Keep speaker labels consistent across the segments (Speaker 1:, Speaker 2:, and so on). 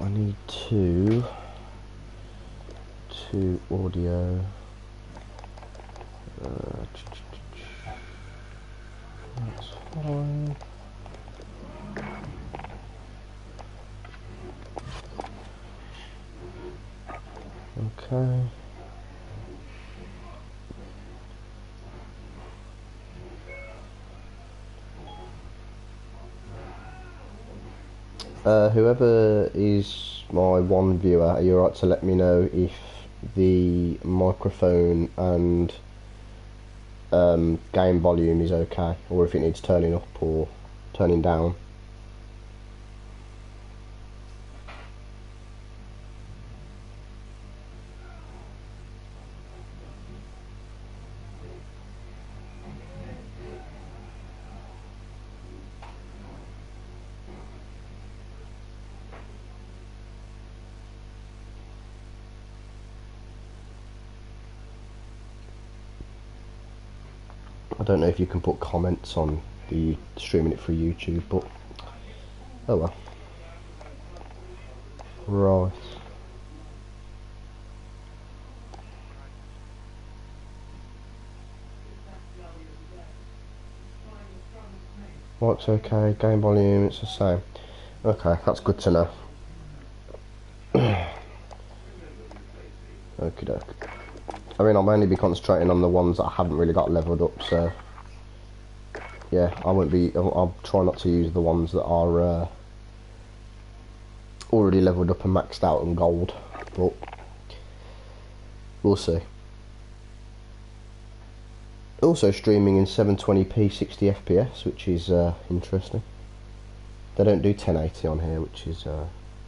Speaker 1: I need two audio. That's fine. Okay. Whoever is my one viewer, are you alright to let me know if the microphone and game volume is okay, or if it needs turning up or turning down? I don't know if you can put comments on the streaming it through YouTube, but oh well. Right. What's okay? Game volume, it's the same. Okay, that's good to know. Okie doke. I mean, I'll mainly be concentrating on the ones that I haven't really got leveled up, so yeah, I'll try not to use the ones that are already leveled up and maxed out and gold, but we'll see. Also streaming in 720p 60 FPS, which is interesting. They don't do 1080 on here, which is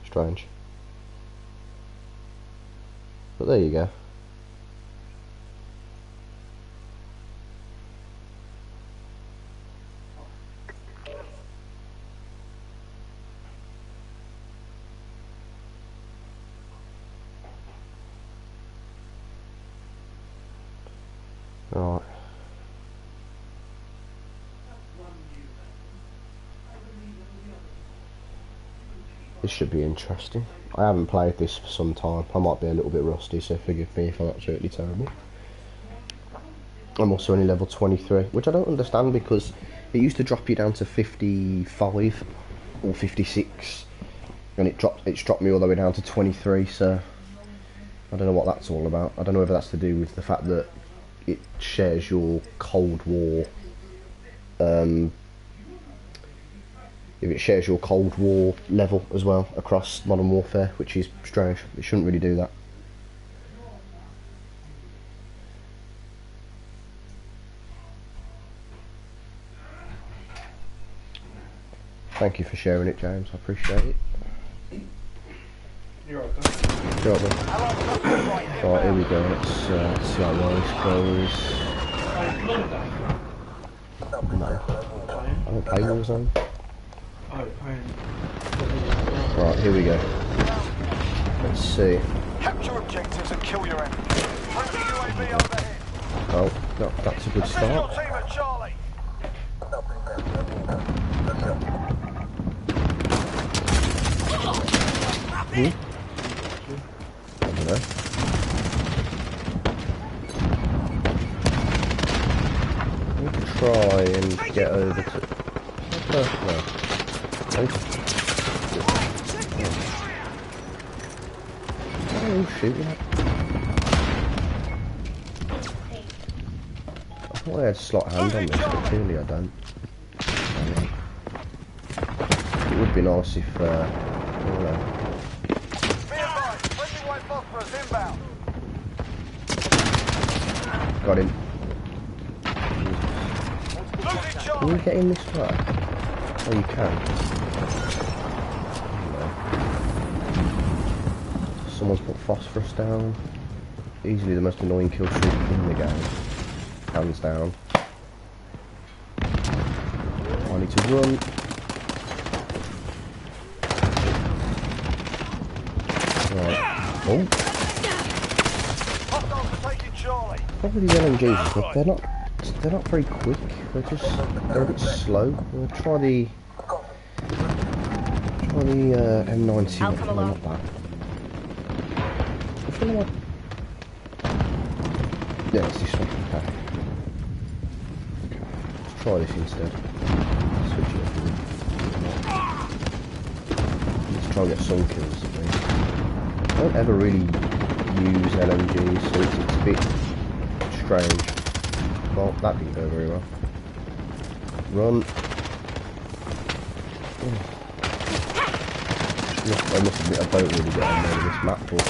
Speaker 1: strange. But there you go. Right. This should be interesting. I haven't played this for some time. I might be a little bit rusty, so forgive me if I'm absolutely terrible. I'm also only level 23, which I don't understand because it used to drop you down to 55 or 56, and it's dropped me all the way down to 23. So I don't know what that's all about. I don't know whether that's to do with the fact that it shares your Cold War. If it shares your Cold War level as well across Modern Warfare, which is strange. It shouldn't really do that. Thank you for sharing it, James. I appreciate it.
Speaker 2: You're right, Dan.
Speaker 1: You're right, then. Right, here we go. Let's see how well this goes. No. I don't play Warzone. Right, here we go. Let's see.
Speaker 3: Capture objectives and kill your enemy. UAV overhead.
Speaker 1: Oh, that's a good start.
Speaker 3: Your team at Charlie.
Speaker 1: I don't know. We can try and get over to... No. Oh, shooting at. I thought I had slight hand on this, but clearly I don't. It would be nice if, got him. Can you get in this way? Oh, you can. Someone's put phosphorus down. Easily the most annoying kill streak in the game. Hands down. I need to run. Right. Oh. Probably the LMGs, but they're not very quick. They're a bit slow. We'll try Oh, the M90,
Speaker 2: I'll come along.
Speaker 1: not bad. I feel like... Yeah, it's this one. Okay. Let's try this instead. Switch it up a bit. Let's try and get some kills at least. I don't ever really use LMGs, so it's a bit strange. Well, that didn't go very well. Run. I must admit, I don't really get on there with this map, but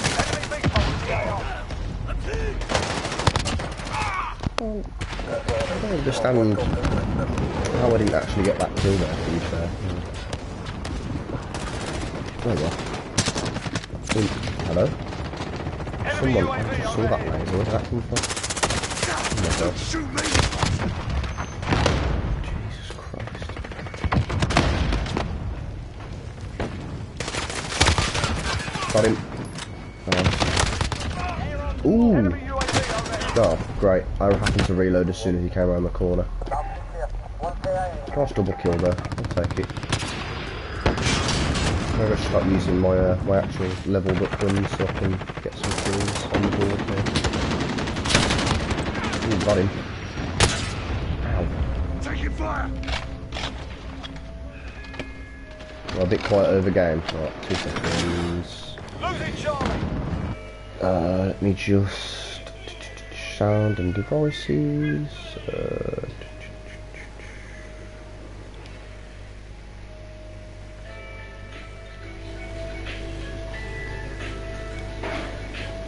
Speaker 1: I don't understand how I didn't actually get that kill there, to be fair. Oh well. Hello? Someone, I just saw that laser, where did that come from? Oh my god. Jesus Christ. Got him. Nice. Ooh! Oh, great. I happened to reload as soon as he came around the corner. Nice double kill there. I'll take it. I'm going to start using my my actual leveled up guns so I can get some kills on the board here. Ooh, got him. Ow.
Speaker 3: Taking fire.
Speaker 1: Well, a bit quiet over game. Right, 2 seconds.
Speaker 3: Losing Charlie.
Speaker 1: Let me just... Sound and devices.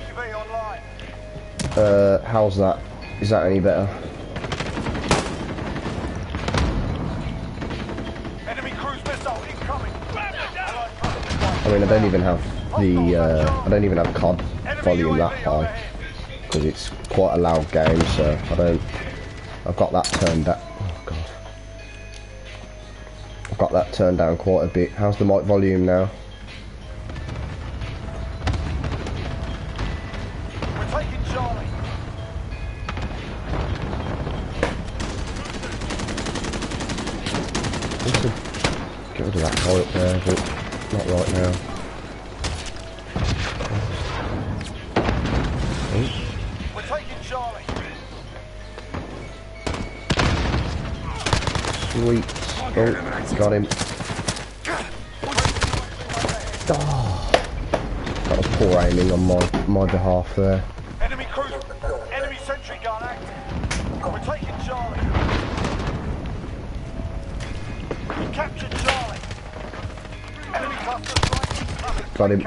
Speaker 3: UV online.
Speaker 1: How's that? Is that any better?
Speaker 3: Enemy cruise missile incoming.
Speaker 1: I mean, I don't even have the I don't even have COD volume that high because it's quite a loud game, so I've got that turned down. Oh god, I've got that turned down quite a bit. How's the mic volume now?
Speaker 3: We're taking Charlie.
Speaker 1: Get rid of that guy up there, but not right now.
Speaker 3: We're taking Charlie.
Speaker 1: Sweet. Oh, got him. Oh, that was poor aiming on my behalf there.
Speaker 3: Enemy cruise. Enemy sentry gun active. We're taking Charlie. We captured Charlie. Enemy cluster strike.
Speaker 1: Got him.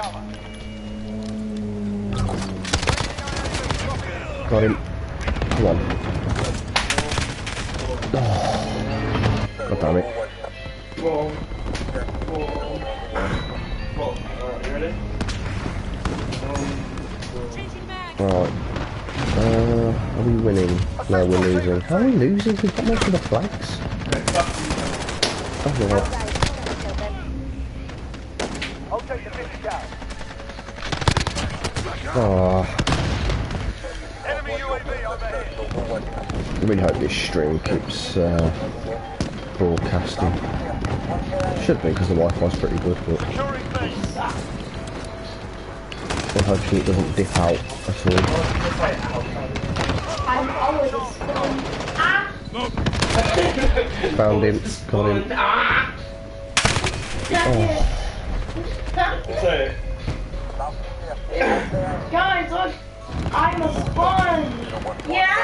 Speaker 1: Got him. Come on. Oh. God damn it. Right. Are we winning? No, we're losing. How are we losing? We've got most of the flags. Oh, no.
Speaker 3: I'll take the 50 down.
Speaker 1: Oh.
Speaker 3: Enemy UAV overhead.
Speaker 1: I really hope this stream keeps broadcasting. Should be because the Wi-Fi's pretty good, but
Speaker 3: Securing base.
Speaker 1: I'm hoping it doesn't dip out at all.
Speaker 4: I'm always
Speaker 1: Found him, got him. Oh.
Speaker 4: Guys, look! I'm a sponge! Yeah!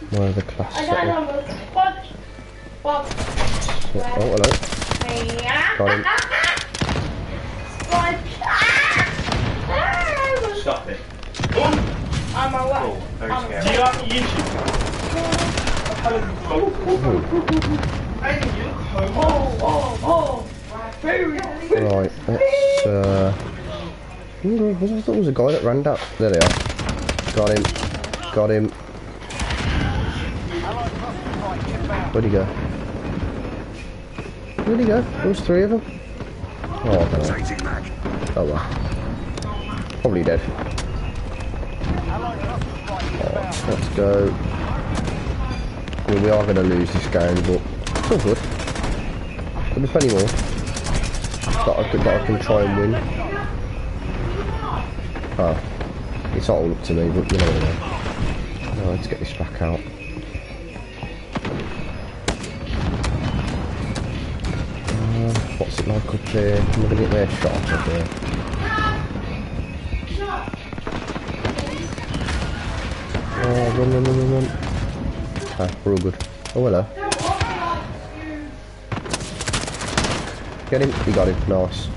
Speaker 1: Where are the class
Speaker 4: I
Speaker 1: set
Speaker 4: got
Speaker 1: up?
Speaker 4: him a sponge! Well,
Speaker 1: Oh, hello. Got him.
Speaker 4: Sponge!
Speaker 5: Stop it.
Speaker 4: On my way.
Speaker 5: Very scary. Do you have YouTube?
Speaker 4: Oh, my favorite.
Speaker 1: Right, let's I thought there was a guy that ran down. There they are. Got him. Got him. Where'd he go? Where'd he go? There was 3 of them. Oh, I don't know. Oh well. Probably dead. Right, let's go. I mean, we are going to lose this game, but it's all good. There'll be plenty more that I can try and win. Oh, it's not all up to me, but you know what I mean. No, let's get this back out. What's it like up there? I'm going to get their shot up there. Oh, run. Ah, we're all good. Oh, hello. Get him. You got him. Nice.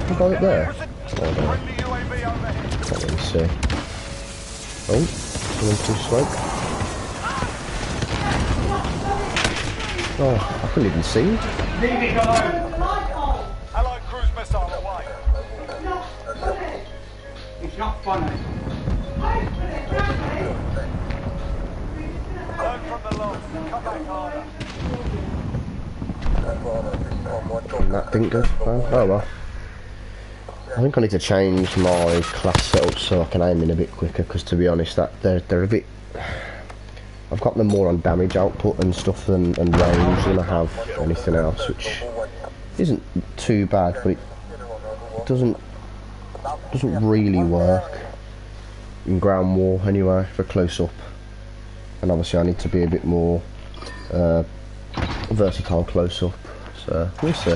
Speaker 1: You got it there. Oh, no.
Speaker 3: Friendly UAV overhead.
Speaker 1: Can't really see. Oh, someone through smoke. Oh, I couldn't even see him.
Speaker 5: Leave it alone.
Speaker 3: Allied cruise missile away.
Speaker 5: It's not funny.
Speaker 3: Learn from the loss. Come back harder.
Speaker 1: That didn't go. Oh well. I think I need to change my class setup so I can aim in a bit quicker. Because to be honest, that they're a bit. I've got them more on damage output and stuff and range than I have anything else, which isn't too bad, but it doesn't really work in ground war anyway for close up. And obviously I need to be a bit more versatile close up. So we'll see.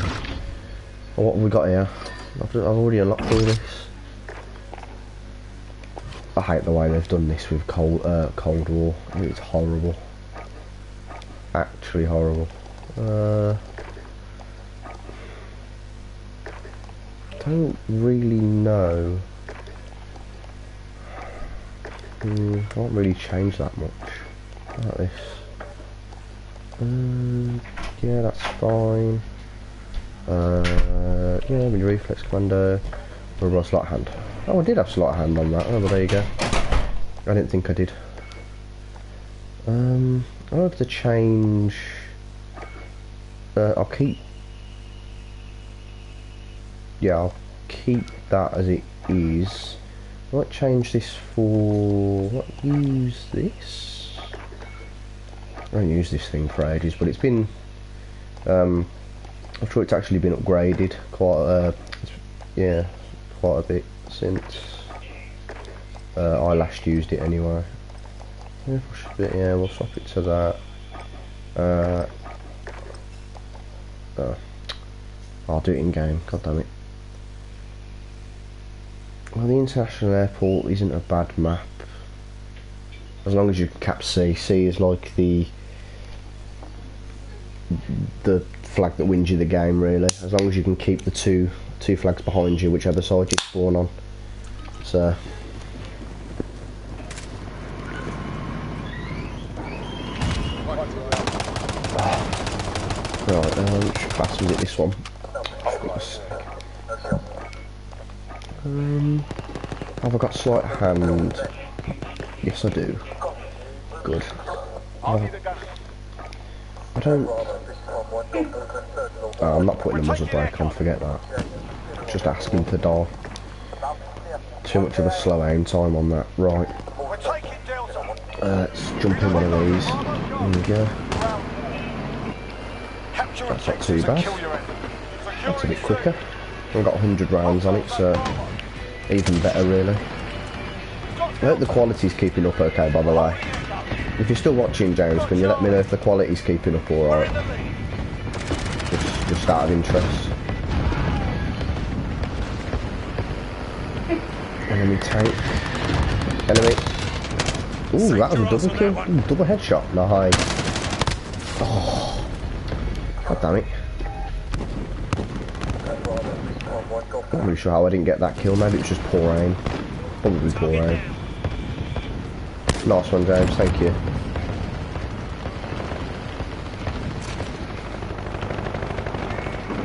Speaker 1: What have we got here? I've already unlocked all this. I hate the way they've done this with Cold War. I think it's horrible. Actually horrible. Don't really know. Can't really change that much. Like this. Yeah, that's fine. Yeah, with reflex commando. Or have I sleight hand? Oh, I did have sleight hand on that. Oh, well, there you go. I didn't think I did. I'll have to change. I'll keep. Yeah, I'll keep that as it is. I might change this for. What, use this? I haven't used this thing for ages, but it's been. I'm sure it's actually been upgraded quite. Yeah, quite a bit since I last used it anyway. Yeah, we'll swap it to that. Oh, I'll do it in game. God damn it. Well, the international airport isn't a bad map as long as you can cap C. C is like the flag that wins you the game, really. As long as you can keep the two flags behind you, whichever side you spawn on. So. Right, which class was it, this one? Have I got sleight of hand? Yes, I do. Good. I don't... Oh, I'm not putting the muzzle brake on, forget that. Just asking to die. Too much of a slow aim time on that. Right. Let's jump in one of these. There we go. That's not too bad. That's a bit quicker. I've got 100 rounds on it, so even better, really. I hope the quality's keeping up okay, by the way. If you're still watching, James, can you let me know if the quality's keeping up alright? Just out of interest. Enemy tank. Enemy. Ooh, that was a double kill. Ooh, double headshot. Nice. Oh. God damn it. I'm not really sure how I didn't get that kill. Maybe it was just poor aim. Probably poor aim. Nice one, James. Thank you.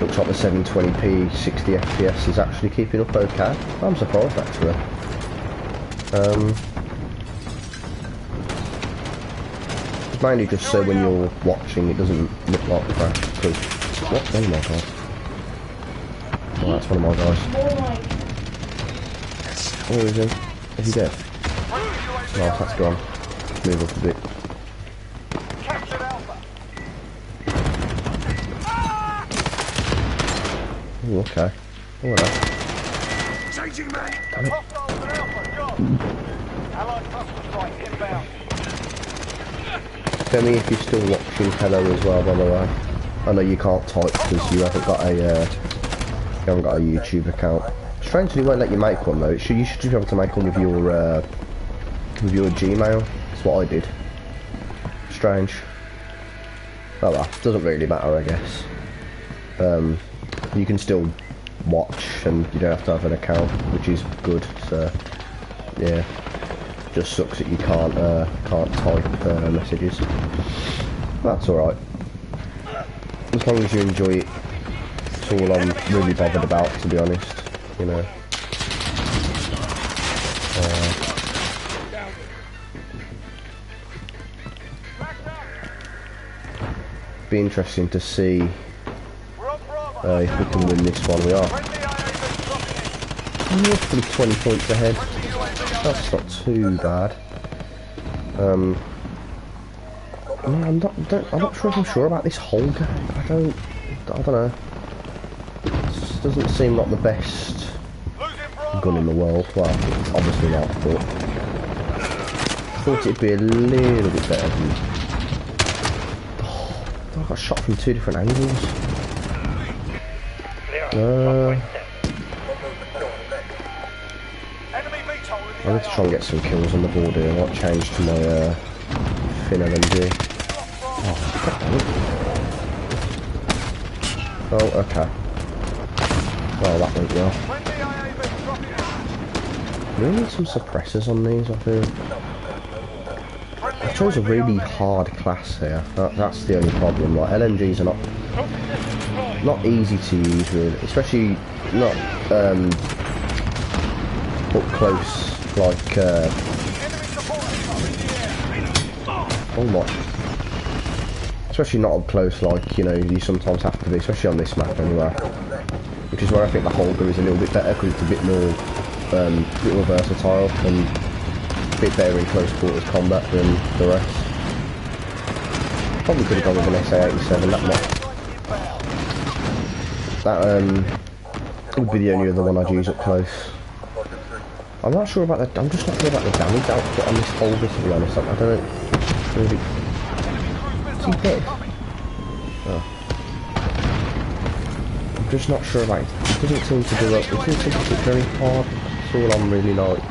Speaker 1: Looks like the 720p 60 FPS is actually keeping up okay. I'm surprised, actually. It's mainly just so when you're watching it doesn't look like crap. Because what? Oh my god. Oh, that's one of my guys. Where is he? Is he dead? No, that's gone. Move up a bit. Ooh, okay. Alright.
Speaker 3: Changing mag. Hostiles at Alpha, go. Allied cluster strike inbound.
Speaker 1: Femi, if you're still watching, hello as well, by the way. I know you can't type because you haven't got a YouTube account. Strangely, won't let you make one though. You should just be able to make one with your Gmail. That's what I did. Strange. Oh well, doesn't really matter, I guess. You can still watch and you don't have to have an account, which is good. So yeah, just sucks that you can't type messages. That's all right. As long as you enjoy it, it's all I'm really bothered about, to be honest. You know. Be interesting to see if we can win this one. We are roughly 20 points ahead. That's not too bad. I'm not sure if I'm sure about this whole game. I don't know. It doesn't seem like the best gun in the world. Well, it's obviously not, but I thought it'd be a little bit better than. I got shot from two different angles. I need to try and get some kills on the board here. I might change to my Fin LMG. Oh, okay. Well, that went well. We need some suppressors on these, I feel. I chose a really hard class here. That's the only problem. Like, LMGs are not easy to use, really. Especially not up close, like oh my. Especially not up close, like, you know, you sometimes have to be, especially on this map anyway. Which is where I think the Holger is a little bit better, because it's a bit more versatile and a bit better in close quarters combat than the rest. Probably could have gone with an SA-87, that would be the only other one I'd use up close. I'm just not sure about the damage output on this Holger, to be honest. I don't really. Is he dead? Oh. I'm just not sure about it. It doesn't seem to do it. It doesn't seem to hit very hard. That's all I'm really like.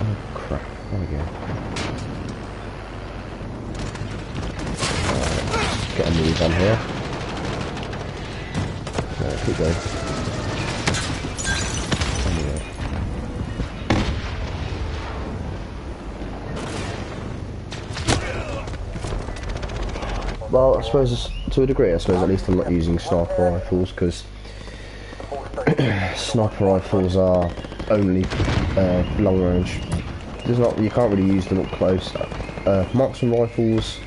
Speaker 1: Oh crap. There we go. Alright, get a move on here. Keep going. Anyway. Well, I suppose to a degree, I suppose at least I'm not using sniper rifles, because sniper rifles are only long range. You can't really use them up close. Marksman rifles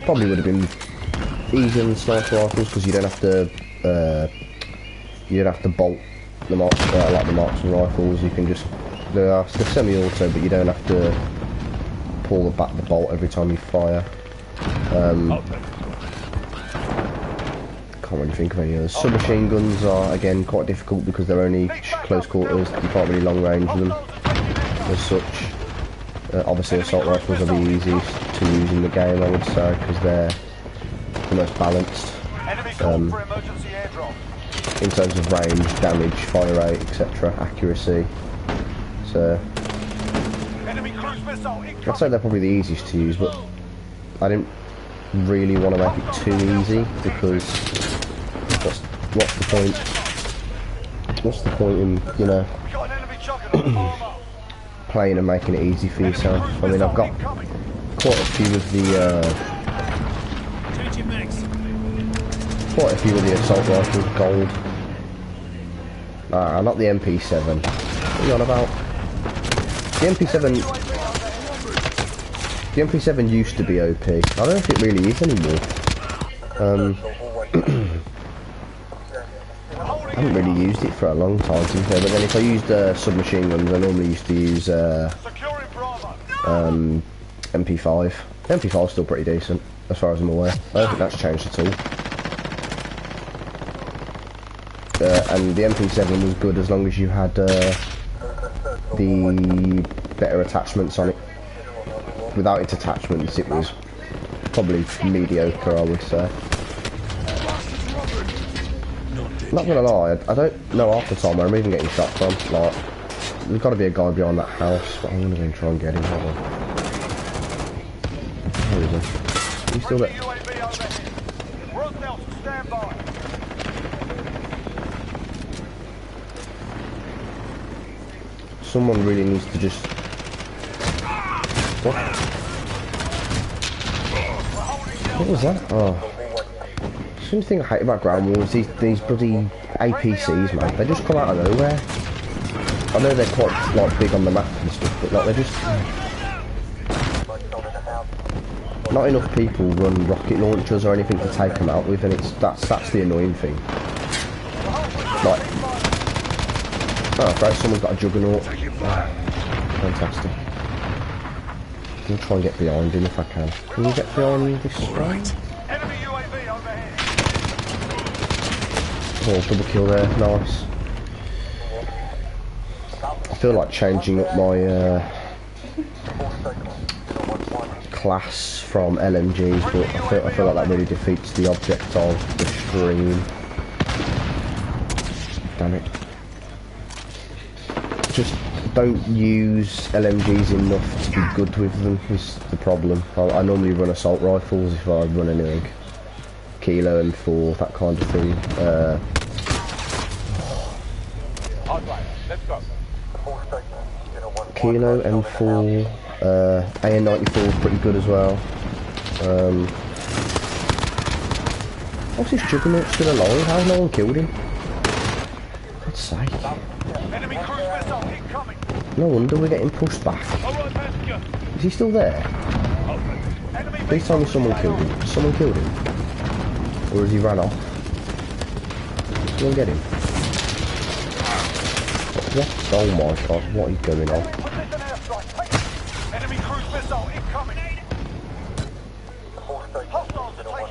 Speaker 1: probably would have been easier than sniper rifles, because you don't have to bolt the like the marksman rifles. You can just they're semi-auto, but you don't have to pull the bolt every time you fire. Can't really think of any others. Submachine guns are again quite difficult because they're only close quarters. You can't really long range them as such. Obviously, assault rifles are the easiest to use in the game, I would say, because they're the most balanced in terms of range, damage, fire rate, etc., accuracy. So I'd say they're probably the easiest to use, but I didn't really want to make it too easy, because what's the point? What's the point in, you know, playing and making it easy for yourself? I mean, I've got quite a few of the assault rifles gold. Not the MP7. What are you on about? The MP7 used to be OP. I don't know if it really is anymore. I haven't really used it for a long time, to be fair, but then if I used submachine guns, I normally used to use MP5. The MP5 is still pretty decent, as far as I'm aware. I don't think that's changed at all. and the MP7 was good as long as you had the better attachments on it. Without its attachments, it was probably mediocre, I would say. Not gonna lie, I don't know half the time where I'm even getting shot from. Like, there's got to be a guy behind that house, but I'm gonna go and try and get him. Hold on. Where is he? He's still there. Someone really needs to just... What was that? Oh. The only thing I hate about ground wars is these bloody APCs, man. They just come out of nowhere. I know they're quite like big on the map and stuff, but like they're just... Not enough people run rocket launchers or anything to take them out with, and that's the annoying thing. Like... Oh, great, someone's got a juggernaut. Fantastic. I'm going to try and get behind him if I can. Can you get behind this guy? Oh, double kill there, nice. I feel like changing up my class from LMGs, but I feel like that really defeats the object of the stream. Damn it. Just don't use LMGs enough to be good with them is the problem. I normally run assault rifles if I run anything. Kilo M4, that kind of thing. Kilo M4, AN94 is pretty good as well. What's this juggernaut still alive? How's no one killed him? God's sake. No wonder we're getting pushed back. Is he still there? Please tell me someone killed him. Someone killed him? Or has he ran off? Someone get him. What? Oh my god, what is going on?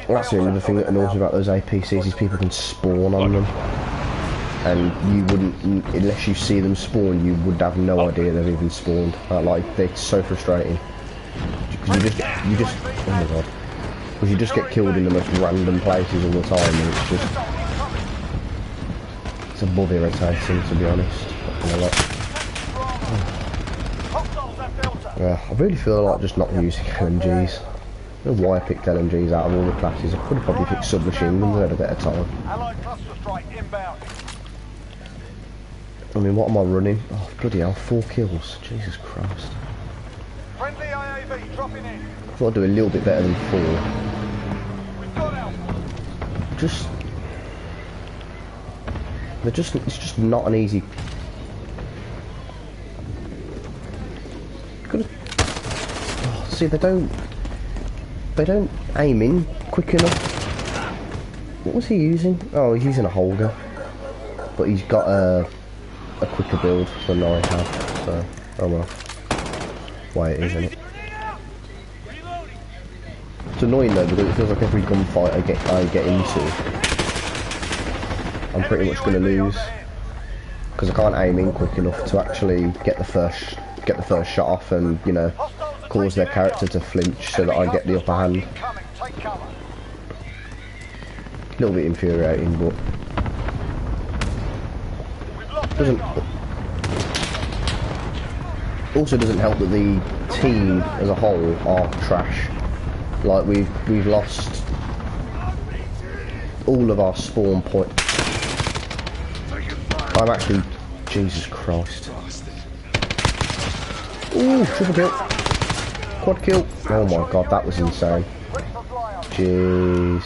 Speaker 1: Well, that's the other thing that annoys me about those APCs is people can spawn on them. And you wouldn't, unless you see them spawn, you would have no idea they've even spawned. Like, they're so frustrating. Because you just, oh my god. Because you just get killed in the most random places all the time, and it's above irritating, to be honest. Yeah, I really feel like just not using LMGs. I don't know why I picked LMGs out of all the classes. I could have probably picked submachine guns at a better time. I mean, what am I running? Oh, bloody hell, 4 kills. Jesus Christ.
Speaker 3: Friendly IAV dropping in.
Speaker 1: I thought I'd do a little bit better than 4. It's just not an easy... Oh, see, they don't aim in quick enough. What was he using? Oh, he's using a Holger. But he's got a quicker build than I have, so, oh well. Why it is, isn't it? It's annoying though, because it feels like every gunfight I get into, I'm pretty much going to lose. Because I can't aim in quick enough to actually get the first shot off and, you know, cause their character to flinch so that I get the upper hand. A little bit infuriating, but also doesn't help that the team as a whole are trash. Like we've lost all of our spawn points. I'm actually, Jesus Christ. Ooh, triple kill, quad kill. Oh my god, that was insane. Jeez.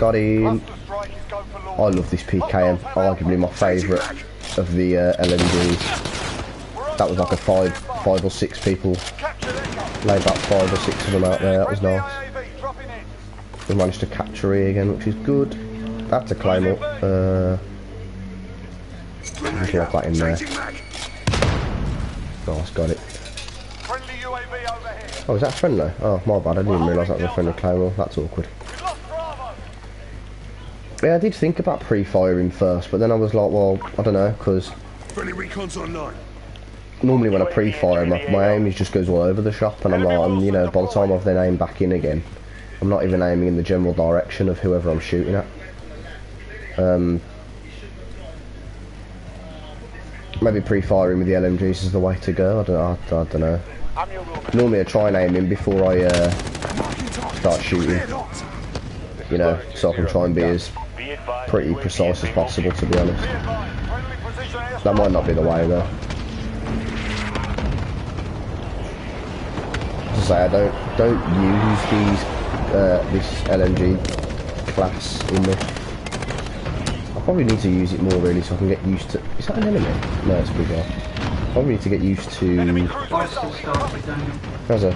Speaker 1: Got him. I love this PKM, arguably my favourite of the LMGs. That was like a 5 or 6 people. Laid about 5 or 6 of them out there, that was nice. We managed to capture E again, which is good. That's a claymore. Just like that in there. Nice, got it. Oh, is that friendly? Oh, my bad, I didn't realise that was a friendly claymore. That's awkward. Yeah, I did think about pre-firing first, but then I was like, well, I don't know, because
Speaker 3: Friendly recon's online.
Speaker 1: normally when I pre-fire, my aim just goes all over the shop, and I'm like, you know, by the time I've then aimed back in again, I'm not even aiming in the general direction of whoever I'm shooting at. Maybe pre-firing with the LMGs is the way to go. I don't know. Normally I try and aim in before I start shooting. You know, so I can try and be as pretty precise as possible, to be honest. That might not be the way though. As I say, I don't use this LMG class in this. I probably need to use it more really so I can get used to... Is that an enemy? No, it's a big guy. Probably need to get used to... How's that?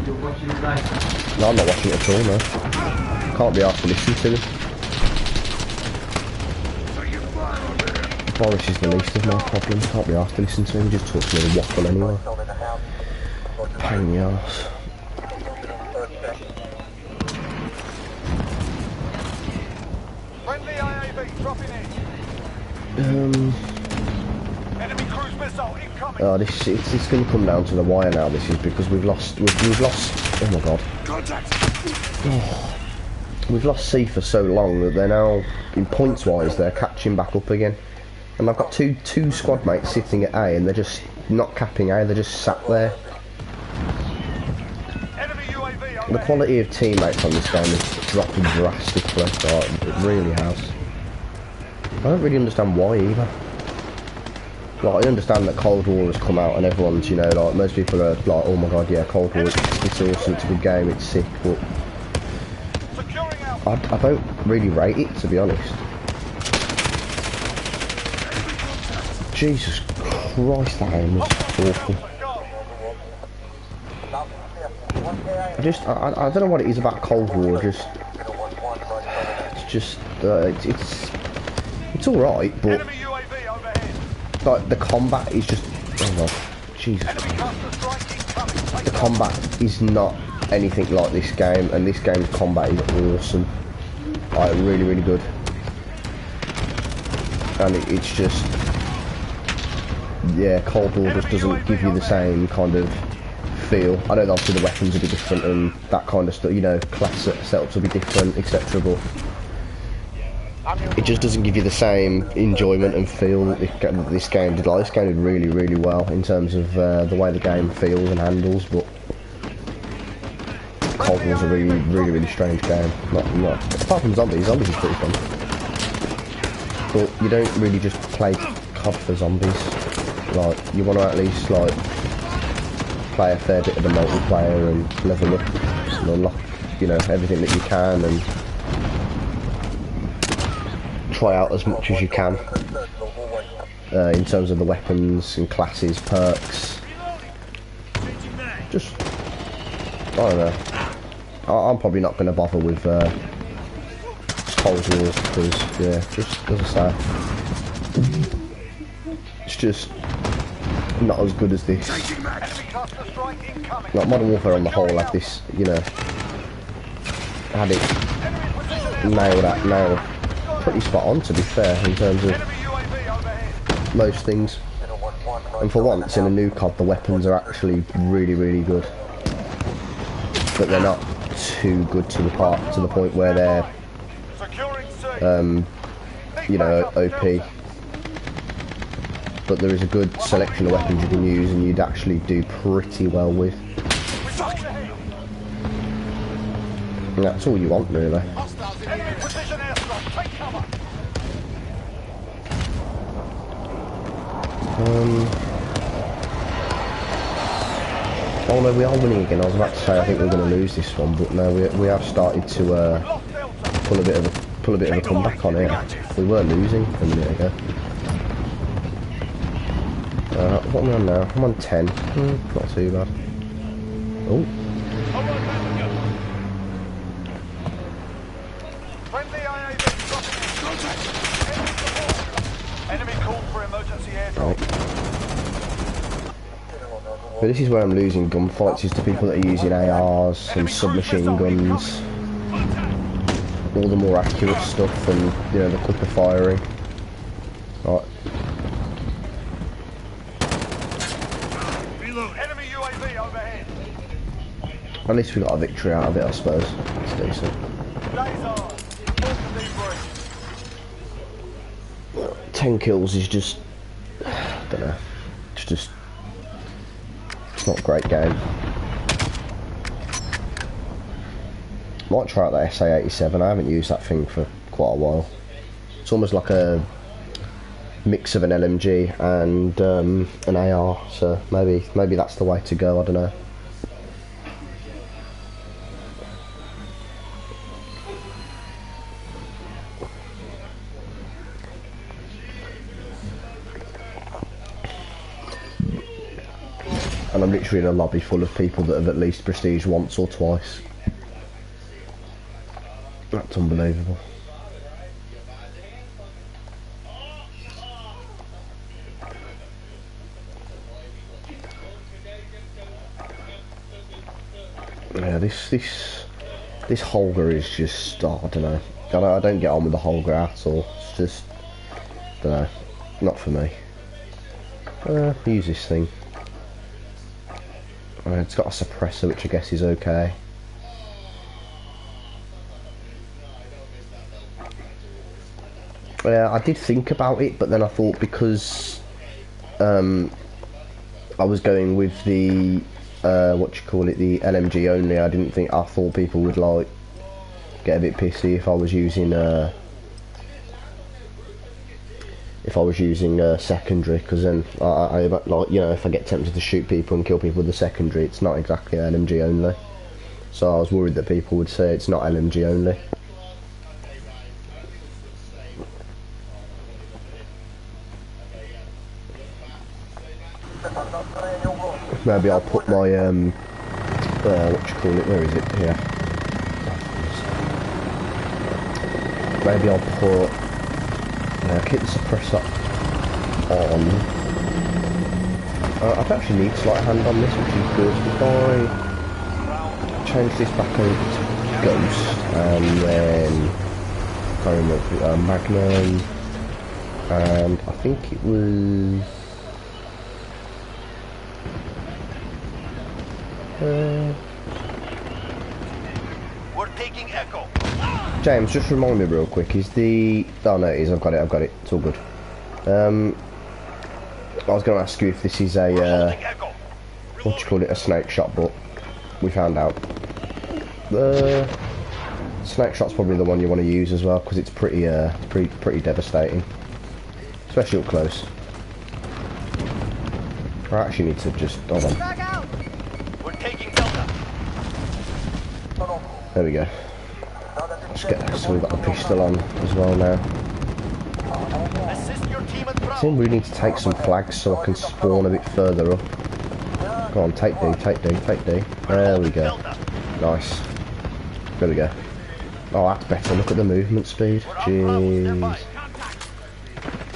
Speaker 5: You're watching it live.
Speaker 1: No, I'm not watching it at all, no. Can't be asked to listen to him. Boris is the least of my problems. Can't be asked to listen to him, he just talks a little waffle anyway. Pain in the arse.
Speaker 3: Friendly IAV dropping in. Enemy cruise missile incoming.
Speaker 1: Oh, it's going to come down to the wire now. This is because we've lost. Oh my god.
Speaker 3: Contact.
Speaker 1: We've lost C for so long that they're now, in points wise, they're catching back up again. And I've got two squad mates sitting at A, and they're just not capping A. They're just sat there.
Speaker 3: Enemy UAV
Speaker 1: The quality of teammates on this game has dropped drastically. It really has. I don't really understand why either. Like, I understand that Cold War has come out and everyone's, you know, like, most people are like, oh my god, yeah, Cold War, it's awesome, it's a good game, it's sick, but I don't really rate it, to be honest. Jesus Christ, that game was awful. I don't know what it is about Cold War, it's alright, but like the combat is just, oh god, Jesus Christ. The combat is not anything like this game, and this game's combat is awesome. Like, really, really good. And it's just, yeah, Cold War just doesn't give you the same kind of feel. I know that obviously the weapons will be different and that kind of stuff, you know, class setups will be different, etc. But it just doesn't give you the same enjoyment and feel that this game did. Like, this game did really, really well in terms of the way the game feels and handles, but Cold War's a really, really, really strange game. Not apart from zombies is pretty fun. But you don't really just play COD for zombies. Like, you want to at least, like, play a fair bit of the multiplayer and level up and unlock, you know, everything that you can and try out as much as you can in terms of the weapons and classes, perks. Just, I don't know. I'm probably not going to bother with Cold Wars because, yeah, just as I say, it's just not as good as this. Like, Modern Warfare on the whole had this, you know, had it nailed pretty spot on, to be fair, in terms of most things. And for once in a new COD, the weapons are actually really, really good, but they're not too good to the point where they're you know, OP. But there is a good selection of weapons you can use and you'd actually do pretty well with. And that's all you want, really. Oh no, we are winning again. I was about to say I think we're going to lose this one, but no, we have started to pull a bit of a comeback on it. We were losing a minute ago. What am I on now? I'm on 10. Not too bad. Oh. Right. But this is where I'm losing gunfights, is to people that are using ARs and submachine guns. all the more accurate stuff and, you know, the quicker firing. Right.
Speaker 3: Reload. Enemy UAV overhead.
Speaker 1: At least we got a victory out of it, I suppose. It's decent.
Speaker 3: Days on. Debrief.
Speaker 1: 10 kills is just, I don't know, it's not a great game. Might try out that SA-87, I haven't used that thing for quite a while. It's almost like a mix of an LMG and an AR, so maybe that's the way to go, I don't know. And I'm literally in a lobby full of people that have at least prestige once or twice. That's unbelievable. Yeah, this Holger is just, oh, I don't know. I don't get on with the Holger at all. It's just, I don't know, not for me. Use this thing. It's got a suppressor, which I guess is okay. Yeah, I did think about it, but then I thought because I was going with the the LMG only, I thought people would like get a bit pissy if I was using secondary, because then I like, you know, if I get tempted to shoot people and kill people with the secondary, it's not exactly LMG only. So I was worried that people would say it's not LMG only. Maybe I'll put my where is it? Here. Maybe I'll put keep the suppressor on. I don't actually need sleight of hand on this, which is good. If I change this back over to Ghost, and then I can't remember, Magnum, and I think it was
Speaker 3: We're taking Echo.
Speaker 1: James, just remind me real quick, is the... Oh no, it is, I've got it, it's all good. I was going to ask you if this is a, a snake shot, but we found out. The snake shot's probably the one you want to use as well, because it's pretty devastating. Especially up close. I actually need to just... Hold on.
Speaker 3: We're taking Delta.
Speaker 1: There we go. Let's get that, so we've got the pistol on as well now.
Speaker 3: Assist your team at
Speaker 1: I think we need to take some flags so I can spawn a bit further up. Go on, take D, take D, take D. There we go. Nice. There we go. Oh, that's better. Look at the movement speed. Jeez.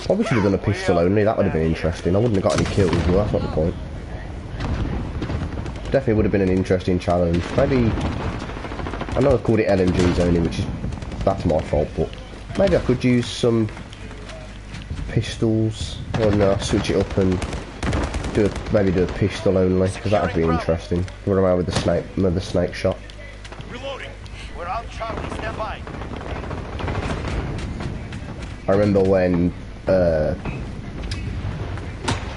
Speaker 1: Probably should have done a pistol only. That would have been interesting. I wouldn't have got any kills, but that's not the point. Definitely would have been an interesting challenge. Maybe... I know I called it LMGs only, which is... That's my fault, but... Maybe I could use some... pistols. Or no, switch it up and... maybe do a pistol only, because that would be interesting. Run around with the snake shot.
Speaker 3: Reloading. We're out, Charlie. Stand by.
Speaker 1: I remember when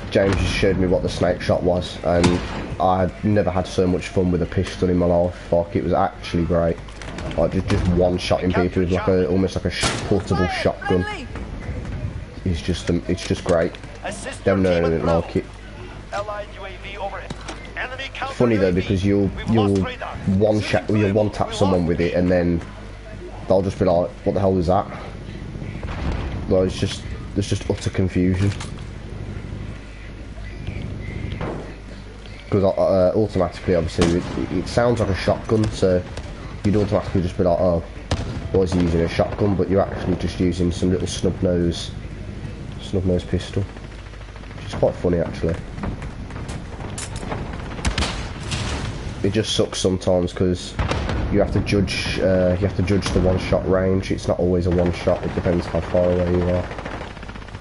Speaker 1: James just showed me what the snake shot was, and I had never had so much fun with a pistol in my life. Like, it was actually great. Like, just one-shotting people with like almost like a portable shotgun. It's just great. Don't know anything like it. It's funny though, because you'll one tap someone with it, and then they'll just be like, "What the hell is that?" Well, there's just utter confusion. Because automatically, obviously, it sounds like a shotgun, so you'd automatically just be like, "Oh, why is he using a shotgun?" But you're actually just using some little snub nose pistol, which is quite funny actually. It just sucks sometimes because you have to judge the one-shot range. It's not always a one-shot. It depends how far away you are.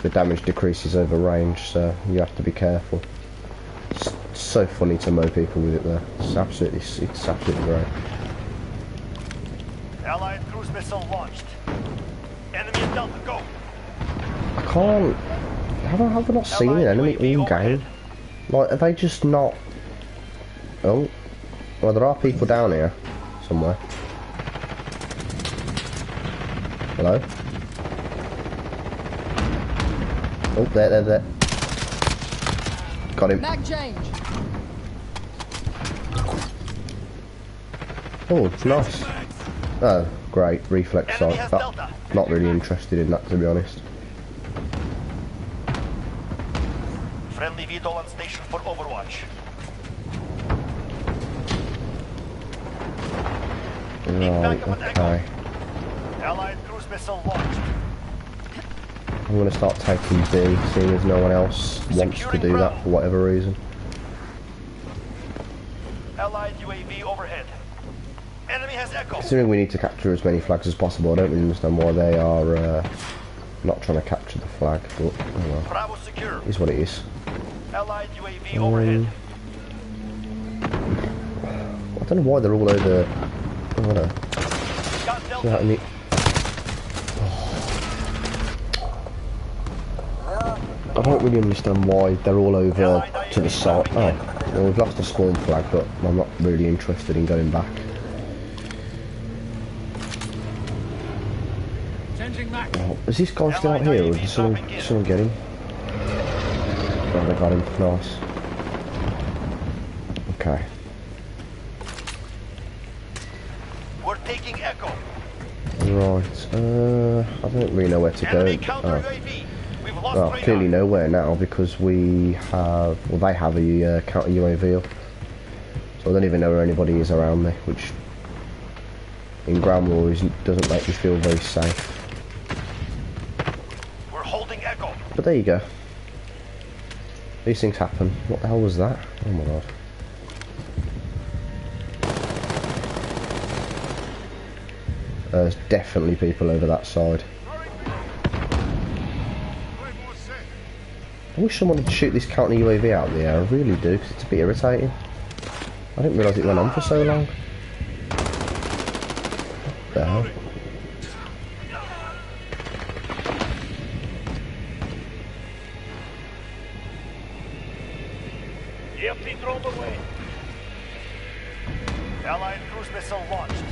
Speaker 1: The damage decreases over range, so you have to be careful. It's so funny to mow people with it there. It's absolutely great.
Speaker 3: Allied cruise missile launched. Enemy at Delta, go!
Speaker 1: I can't. Have I not seen an enemy all game? Like, are they just not? Oh, well, there are people down here somewhere. Hello? Oh, there. Got him.
Speaker 2: Mag change.
Speaker 1: Oh, it's nice. Oh, great. Reflex
Speaker 3: Enemy
Speaker 1: sight.
Speaker 3: has Delta.
Speaker 1: Not really interested in that, to be honest.
Speaker 3: Friendly VTOL on station for overwatch.
Speaker 1: Right, okay.
Speaker 3: Allied cruise missile launched.
Speaker 1: I'm going to start taking B, seeing as no one else wants to do that for whatever reason.
Speaker 3: Allied UAV overhead. Enemy has Echo.
Speaker 1: Considering we need to capture as many flags as possible, I don't really understand why they are not trying to capture the flag, but oh well.
Speaker 3: Bravo secure.
Speaker 1: It is what it is.
Speaker 3: Allied UAV overhead.
Speaker 1: I don't know why they're all over. I don't know.
Speaker 3: Got
Speaker 1: Yeah,
Speaker 3: Delta.
Speaker 1: I mean, I don't really understand why they're all over to the side. Oh, well, we've lost a spawn flag, but I'm not really interested in going back. Oh, is this guy still out here, or did someone get him? Oh, they got him. Nice. Okay.
Speaker 3: We're taking Echo.
Speaker 1: Right. I don't really know where to
Speaker 3: Enemy
Speaker 1: go.
Speaker 3: counter
Speaker 1: Oh.
Speaker 3: UAV. We've lost
Speaker 1: Well,
Speaker 3: radar.
Speaker 1: clearly nowhere now because we have, well, they have a counter UAV up. So I don't even know where anybody is around me, which in ground war doesn't make me feel very safe.
Speaker 3: We're holding Echo.
Speaker 1: But there you go. These things happen. What the hell was that? Oh my god. There's definitely people over that side. I wish someone would shoot this counter UAV out of the air. I really do, because it's a bit irritating. I didn't realise it went on for so long. What the hell?
Speaker 3: EMP drone away. Allied cruise missile launched.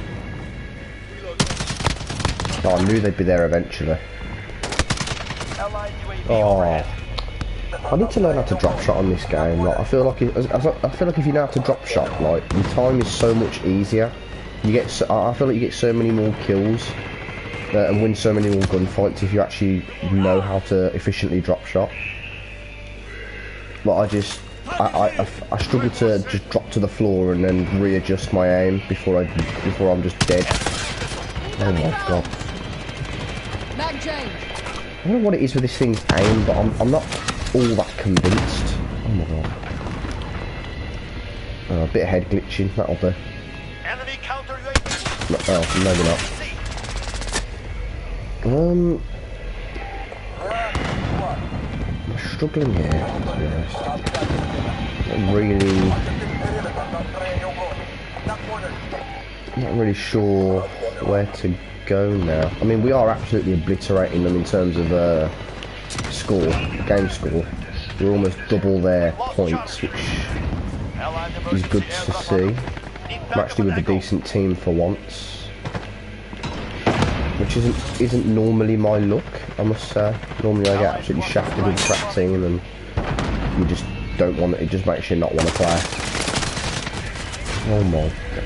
Speaker 1: Oh, I knew they'd be there eventually.
Speaker 3: Allied UAV
Speaker 1: Oh,
Speaker 3: overhead.
Speaker 1: I need to learn how to drop shot on this game. Like, I feel like if you know how to drop shot, like your time is so much easier. You get, I feel like you get so many more kills and win so many more gunfights if you actually know how to efficiently drop shot. Like I struggle to just drop to the floor and then readjust my aim before I'm just dead. Oh my god.
Speaker 2: Mag change.
Speaker 1: I don't know what it is with this thing's aim, but I'm not all that convinced. Oh my god. A bit of head glitching, that'll do.
Speaker 3: Enemy counter UAV.
Speaker 1: No, oh, maybe not. I'm struggling here, to be honest. Not really sure where to go now. I mean, we are absolutely obliterating them in terms of game score. We're almost double their points, which is good to see. I'm actually with a decent team for once, which isn't normally my luck, I must say. Normally I get absolutely shafted with a crap team, and you just don't want it. It just makes you not want to play. Oh my god.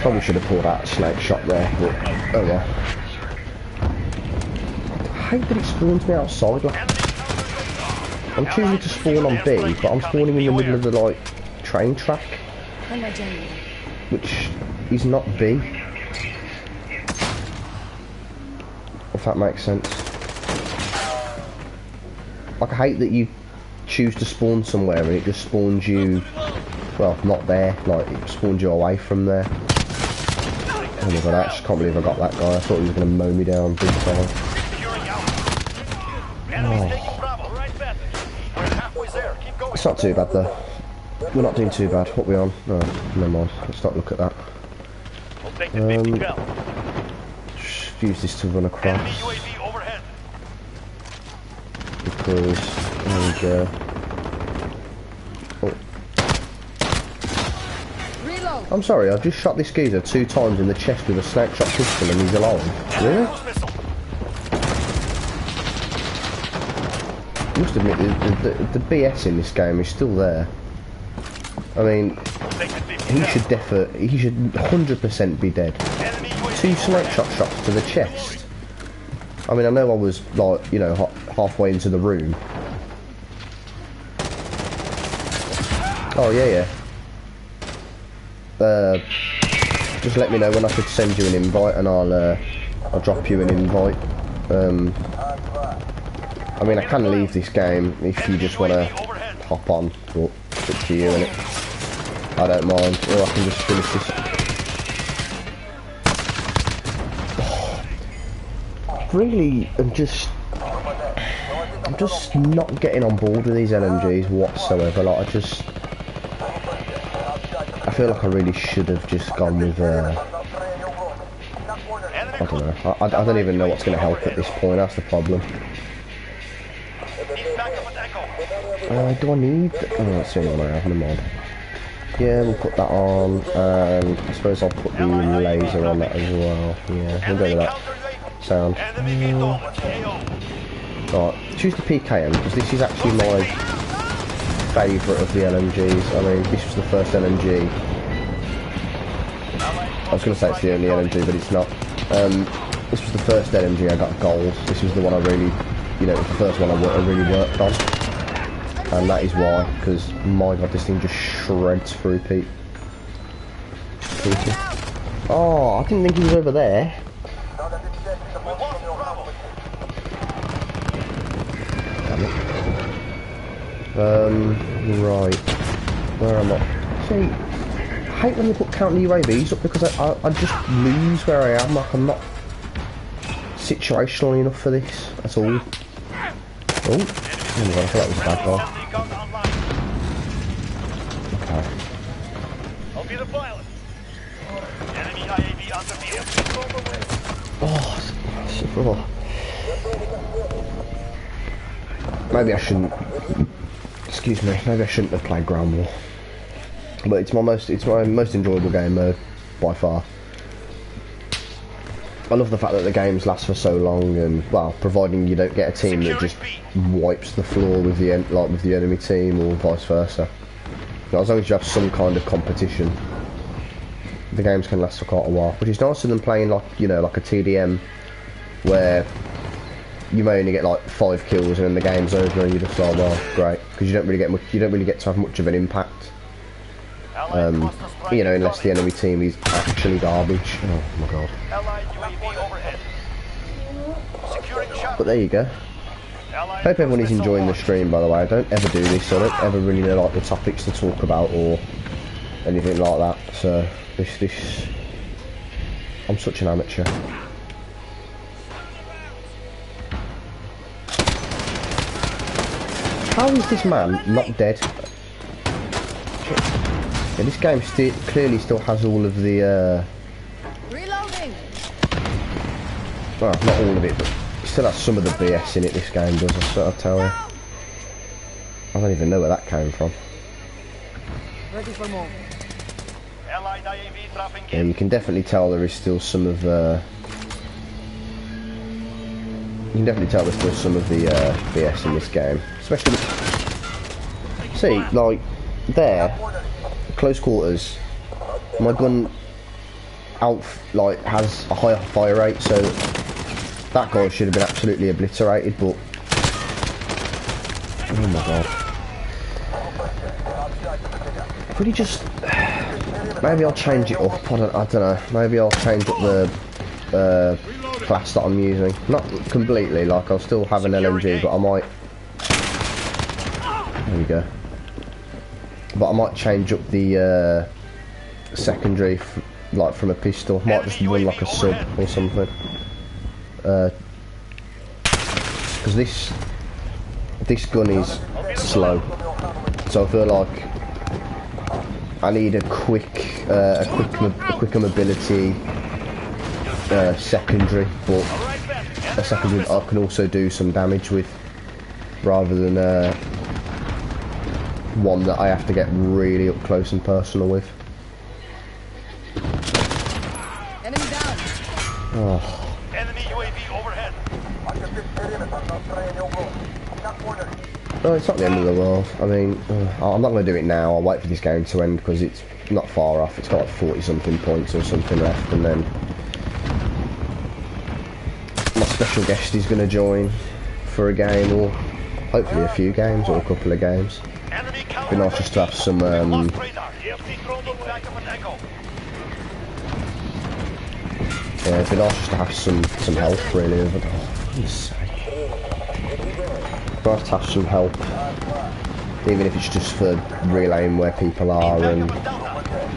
Speaker 1: Probably should have pulled out a snake shot there, but oh well. I hate that it spawns me outside. Like, I'm choosing to spawn on B, but I'm spawning in the middle of the like train track,
Speaker 2: On my generator.
Speaker 1: which is not B. If that makes sense. Like, I hate that you choose to spawn somewhere and it just spawns you Well, not there, like it spawned you away from there. Oh my god, I just can't believe I got that guy. I thought he was going to mow me down big time.
Speaker 3: Securing Alpha. Enemies taking Bravo. Right passage. We're halfway there. Keep going.
Speaker 1: It's not too bad though. We're not doing too bad. What are we on? No, never mind. Let's not look at that.
Speaker 3: We'll take the 50 cal.
Speaker 1: Just use this to run
Speaker 3: Enemy
Speaker 1: across.
Speaker 3: UAV overhead.
Speaker 1: Because, there we go. Oh.
Speaker 2: Reload.
Speaker 1: I'm sorry, I've just shot this geezer 2 times in the chest with a snake shot pistol and he's alive. Really?
Speaker 3: Cruise missile.
Speaker 1: I must admit, the BS in this game is still there. I mean,
Speaker 3: We'll take the 50 cal.
Speaker 1: he should 100% be dead.
Speaker 3: Enemy
Speaker 1: 2
Speaker 3: UAV
Speaker 1: snake shot shots to the chest. I mean, I know I was like, you know, halfway into the room. Oh yeah. Just let me know when I could send you an invite, and I'll drop you an invite. I mean, I can leave this game if you just want to hop on, but it's up to you, innit? I don't mind, or I can just finish this. Really, I'm just not getting on board with these LMGs whatsoever. Like, I feel like I really should have just gone with, I don't know. I don't even know what's going to help at this point. That's the problem. Do I need? Oh, that's the only one I have. Never mind. Yeah, we'll put that on, and I suppose I'll put the laser on that as well. Yeah, we'll go with that. Sound. Right, choose the PKM, because this is actually my favourite of the LMGs. I mean, this was the first LMG. I was going to say it's the only LMG, but it's not. This was the first LMG I got gold. This was the one I really, you know, it was the first one I really worked on. And that is why, because my god, this thing just shreds through Pete. Oh, I didn't think he was over there. Right. Where am I? See, I hate when they put counter UAVs up because I just lose where I am. Like, I'm not situational enough for this at all. Oh my god, I thought that was a bad guy. Okay.
Speaker 3: I'll be the pilot. Enemy IAV on the field.
Speaker 1: Oh. Maybe I shouldn't. Excuse me. Maybe I shouldn't have played Ground War. But it's my most enjoyable game mode by far. I love the fact that the games last for so long, and well, providing you don't get a team that just wipes the floor with the enemy team, or vice versa. But as long as you have some kind of competition, the games can last for quite a while. Which is nicer than playing like, you know, like a TDM where you may only get like 5 kills and then the game's over and you're just like, well, great, because you don't really get to have much of an impact. You know, unless the enemy team is actually garbage. Oh my god. But there you go. Hope everyone is enjoying the stream, by the way. I don't ever do this, so I don't ever really know like the topics to talk about or anything like that. So this I'm such an amateur. How is this man not dead? Yeah, this game clearly still has all of the
Speaker 2: Reloading.
Speaker 1: well, not all of it, but it still has some of the BS in it. This game does, I sort of tell you. I don't even know where that came from.
Speaker 2: Ready for more.
Speaker 1: Yeah, you can definitely tell there is still some of the BS in this game, especially. See, like there, close quarters, my gun has a higher fire rate, so that guy should have been absolutely obliterated. But oh my god, really just maybe I'll change it up. I don't know. Maybe I'll change up the class that I'm using. Not completely, like I'll still have an LMG, but I might. There we go. but I might change up the secondary, like from a pistol. Might just run like a sub or something. Because this gun is slow, so I feel like I need a quicker mobility secondary, but a secondary that I can also do some damage with, rather than one that I have to get really up close and personal with.
Speaker 2: Enemy down.
Speaker 1: Oh.
Speaker 3: Enemy UAV overhead.
Speaker 1: No, it's not the end of the world. I mean, I'm not going to do it now. I'll wait for this game to end because it's not far off. It's got like 40 something points or something left, and then my special guest is going to join for a game, or hopefully a few games, or a couple of games. It'd be nice just to have some yeah, it'd be nice just to have some help, really. Oh, for goodness sake. Nice to have some help, even if it's just for relaying where people are and,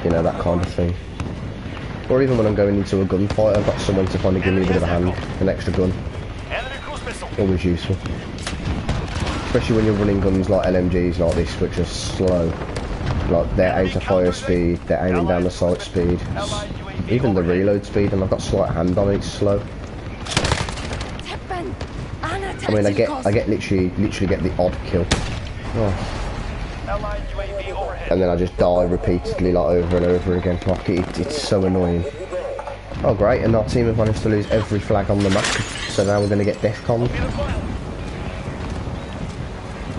Speaker 1: you know, that kind of thing. Or even when I'm going into a gunfight, I've got someone to kind of give me a bit of a hand, an extra gun. Always useful. Especially when you're running guns like LMGs like this, which are slow. Like, their aim to fire speed, their aiming down the sight speed, even the reload speed, and I've got slight hand on it, it's slow. I mean, I get literally get the odd kill. Oh. And then I just die repeatedly, like, over and over again. Like, it's so annoying. Oh great, and our team have managed to lose every flag on the map, so now we're going to get DEFCON.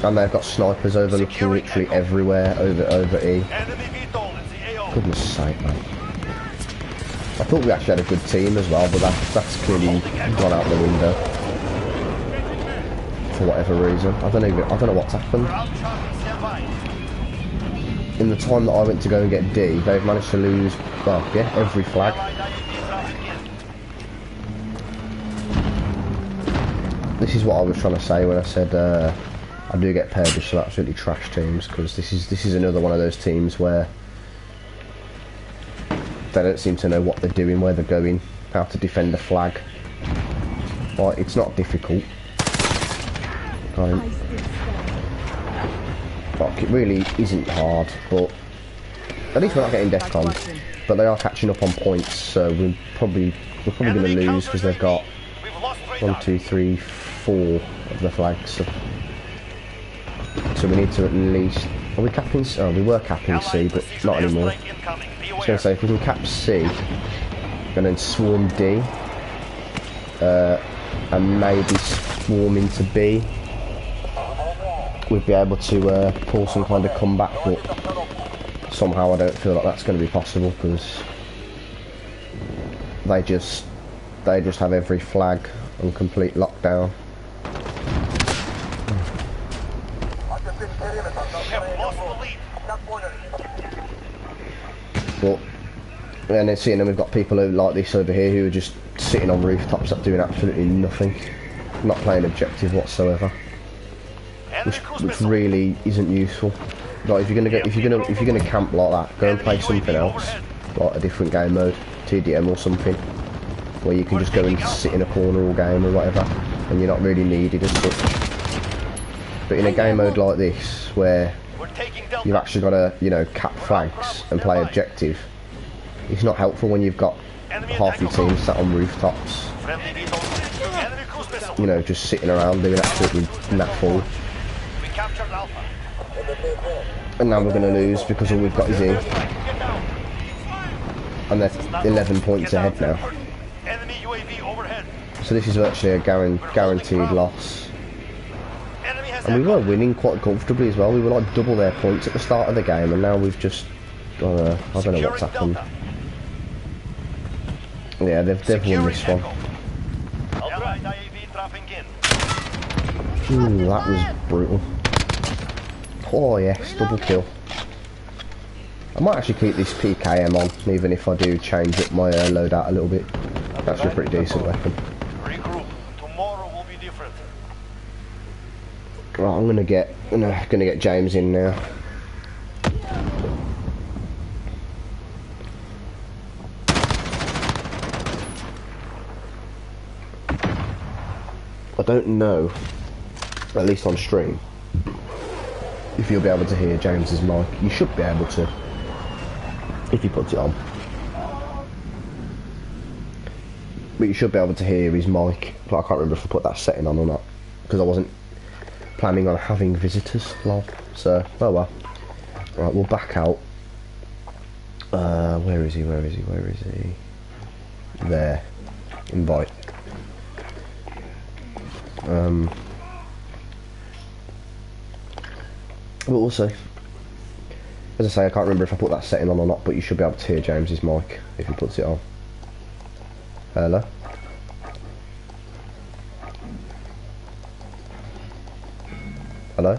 Speaker 1: And they've got snipers overlooking literally everywhere over E. Goodness sake, man. I thought we actually had a good team as well, but that's clearly gone out the window. For whatever reason. I don't know what's happened. In the time that I went to go and get D, they've managed to lose, well, yeah, every flag. This is what I was trying to say when I said I do get paired with some absolutely trash teams, because this is another one of those teams where they don't seem to know what they're doing, where they're going, how to defend a flag. Like, it's not difficult. Like, it really isn't hard, but at least we're not getting DEFCON. But they are catching up on points, so we're probably going to lose because they've got 1, 2, 3, 4 of the flags. So we need to at least. Are we capping? Oh, we were capping C, but not anymore. I was going to say, if we can cap C and then swarm D, and maybe swarm into B, we'd be able to pull some kind of comeback, but somehow I don't feel like that's going to be possible, because they just have every flag on complete lockdown. But and then seeing them, we've got people who like this over here who are just sitting on rooftops that doing absolutely nothing, not playing objective whatsoever. Which really isn't useful. Like, if you're gonna camp like that, go and play something else, like a different game mode, TDM or something, where you can just go and sit in a corner all game or whatever, and you're not really needed as such. But in a game mode like this, where you've actually got to, you know, cap flags and play objective, it's not helpful when you've got half your team sat on rooftops, you know, just sitting around doing absolutely naff. And now we're going to lose because all we've got is E. And they're 11 points ahead now. So this is virtually a guaranteed loss. And we were winning quite comfortably as well. We were like double their points at the start of the game, and now we've just... I don't know what's happened. Yeah, they've won this one. Ooh, that was brutal. Oh yes, double kill. I might actually keep this PKM on, even if I do change up my loadout a little bit. That's actually a pretty decent weapon.
Speaker 3: Regroup. Tomorrow will be different.
Speaker 1: Right, I'm gonna get James in now. don't know, at least on stream, if you'll be able to hear James's mic. You should be able to, if he puts it on. But you should be able to hear his mic. But I can't remember if I put that setting on or not, because I wasn't planning on having visitors, lol. So, oh well. Right, we'll back out. Where is he? Where is he? Where is he? There. Invite. But also, as I say, I can't remember if I put that setting on or not, but you should be able to hear James's mic if he puts it on. Hello? Hello?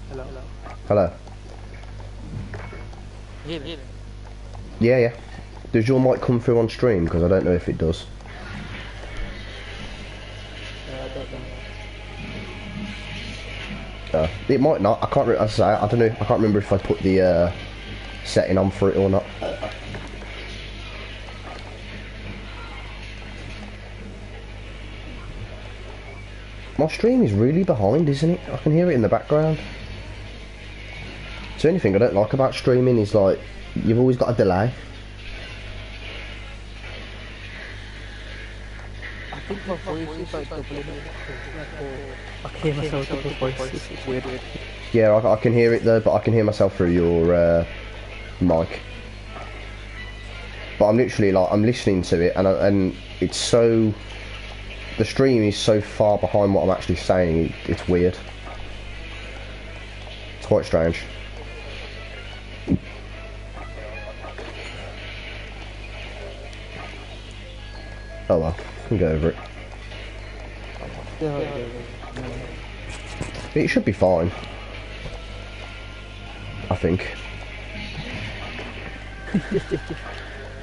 Speaker 6: Hello.
Speaker 1: Hello?
Speaker 6: Here.
Speaker 1: Yeah. Does your mic come through on stream? Because I don't know if it does. It might not. I can't. As I say, I don't know. I can't remember if I put the setting on for it or not. My stream is really behind, isn't it? I can hear it in the background. The only thing I don't like about streaming is like you've always got a delay.
Speaker 6: I think my voice is like double. I hear myself double voice. It's weird.
Speaker 1: Yeah, I can hear it though, but I can hear myself through your mic. But I'm literally like I'm listening to it, and it's so. The stream is so far behind what I'm actually saying. It's weird. It's quite strange. Oh well, I can go over it. It should be fine. I think.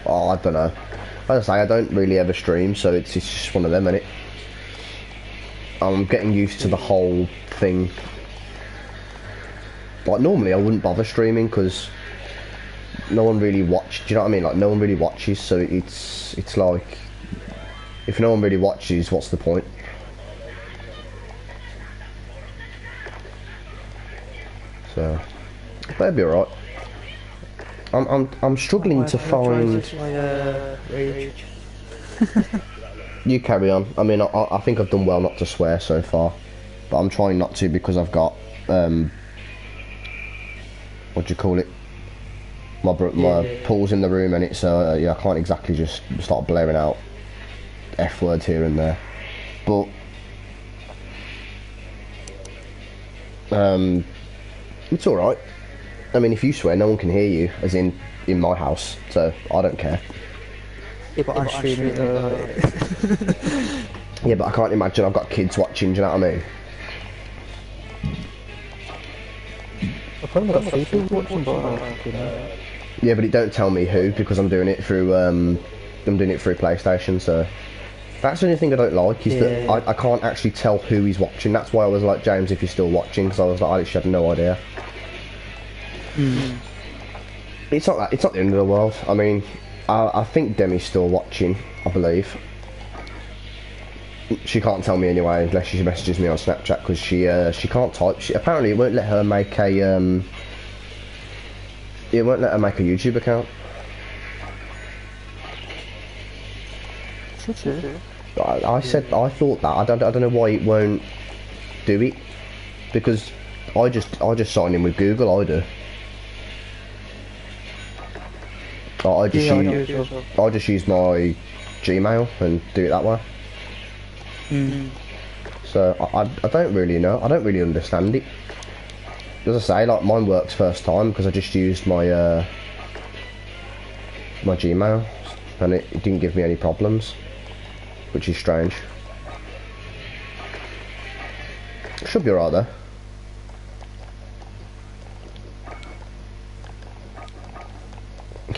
Speaker 1: Oh, I don't know. As I say, I don't really ever stream, so it's just one of them, innit? I'm getting used to the whole thing. Like, normally I wouldn't bother streaming, because no one really watches, do you know what I mean? Like, no one really watches, so it's like, if no one really watches, what's the point? So, but it'll be alright. I'm struggling to find.
Speaker 6: Rage.
Speaker 1: You carry on. I mean, I think I've done well not to swear so far, but I'm trying not to because I've got what do you call it? My pool's in the room, and it's yeah, I can't exactly just start blaring out F words here and there, but it's all right. I mean, if you swear, no one can hear you, as in my house, so I don't care.
Speaker 6: Yeah, but I'm streaming it.
Speaker 1: Yeah, but I can't imagine I've got kids watching, do you know what I mean?
Speaker 6: I've probably got people watching, but
Speaker 1: Yeah, but it don't tell me who, because I'm doing it through PlayStation, so that's the only thing I don't like, is that I can't actually tell who he's watching. That's why I was like, James, if you're still watching, because I was like, I literally had no idea. It's not that, it's not the end of the world. I mean, I think Demi's still watching, I believe. She can't tell me anyway unless she messages me on Snapchat, because she can't type. Apparently it won't let her make a YouTube account. I thought that. I don't know why it won't do it, because I just sign in with Google. I do. I just use my Gmail and do it that way. So I don't really know. I don't really understand it. As I say, like, mine works first time because I just used my my Gmail, and it didn't give me any problems, which is strange. Should be alright though.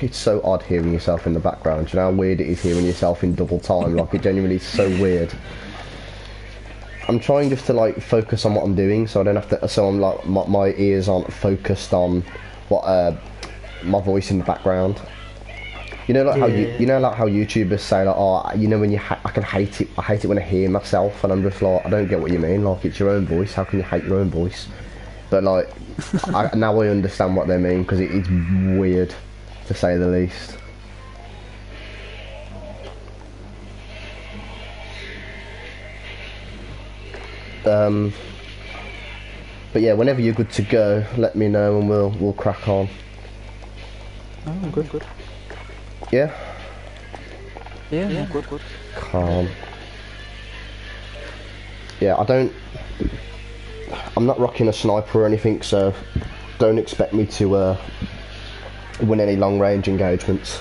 Speaker 1: It's so odd hearing yourself in the background. Do you know how weird it is hearing yourself in double time? Like, it genuinely is so weird. I'm trying just to like focus on what I'm doing, so I don't have to. So I'm like, my ears aren't focused on what my voice in the background. You know, like how
Speaker 6: Yeah.
Speaker 1: you know, like how YouTubers say, like, oh, you know, when I can hate it. I hate it when I hear myself, and I'm just like, I don't get what you mean. Like, it's your own voice. How can you hate your own voice? But like, now I understand what they mean because it's weird, to say the least. But yeah, whenever you're good to go, let me know and we'll crack on.
Speaker 6: Oh, good, good.
Speaker 1: Yeah.
Speaker 6: Yeah, good, good.
Speaker 1: Calm. Yeah, I'm not rocking a sniper or anything, so don't expect me to win any long range engagements.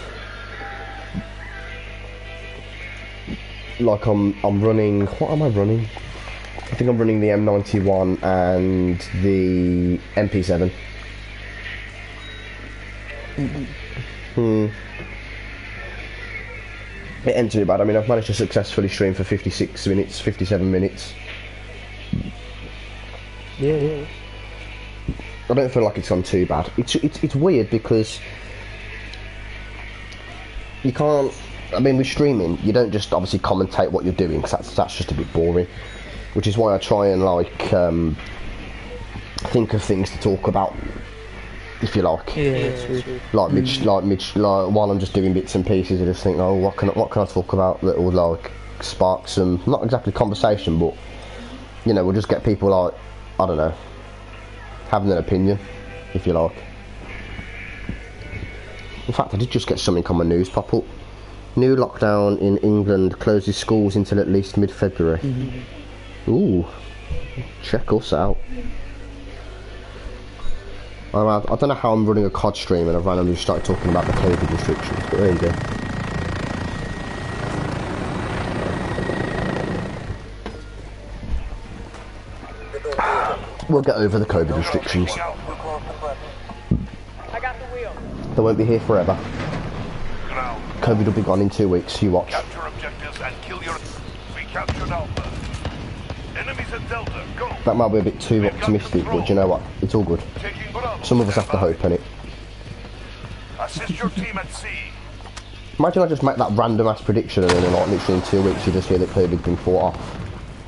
Speaker 1: Like I'm running. What am I running? I think I'm running the M91 and the MP7. It ain't too bad. I mean, I've managed to successfully stream for 56 minutes, 57 minutes.
Speaker 6: Yeah.
Speaker 1: I don't feel like it's gone too bad. It's weird because you can't. I mean, with streaming, you don't just obviously commentate what you're doing, because that's just a bit boring. Which is why I try and like think of things to talk about, if you like.
Speaker 6: Yeah, true.
Speaker 1: Like while I'm just doing bits and pieces, I just think, oh, what can I talk about that will like spark some, not exactly conversation, but you know, we'll just get people like, I don't know, having an opinion, if you like. In fact, I did just get something on my news pop up. New lockdown in England closes schools until at least mid-February. Ooh, check us out. I don't know how I'm running a COD stream and I've randomly started talking about the COVID restrictions, but there you go. We'll get over the COVID restrictions.
Speaker 3: I got the wheel.
Speaker 1: They won't be here forever.
Speaker 3: Ground.
Speaker 1: COVID will be gone in 2 weeks, you watch.
Speaker 3: Capture objectives and kill your... We captured Alpha. Enemies at Delta, go.
Speaker 1: That might be a bit too optimistic, but do you know what? It's all good.
Speaker 3: Taking Bravo.
Speaker 1: Some of us have to hope in it.
Speaker 3: Assist your team at sea.
Speaker 1: Imagine I just make that random ass prediction and then like literally in 2 weeks you just hear that COVID's been fought off.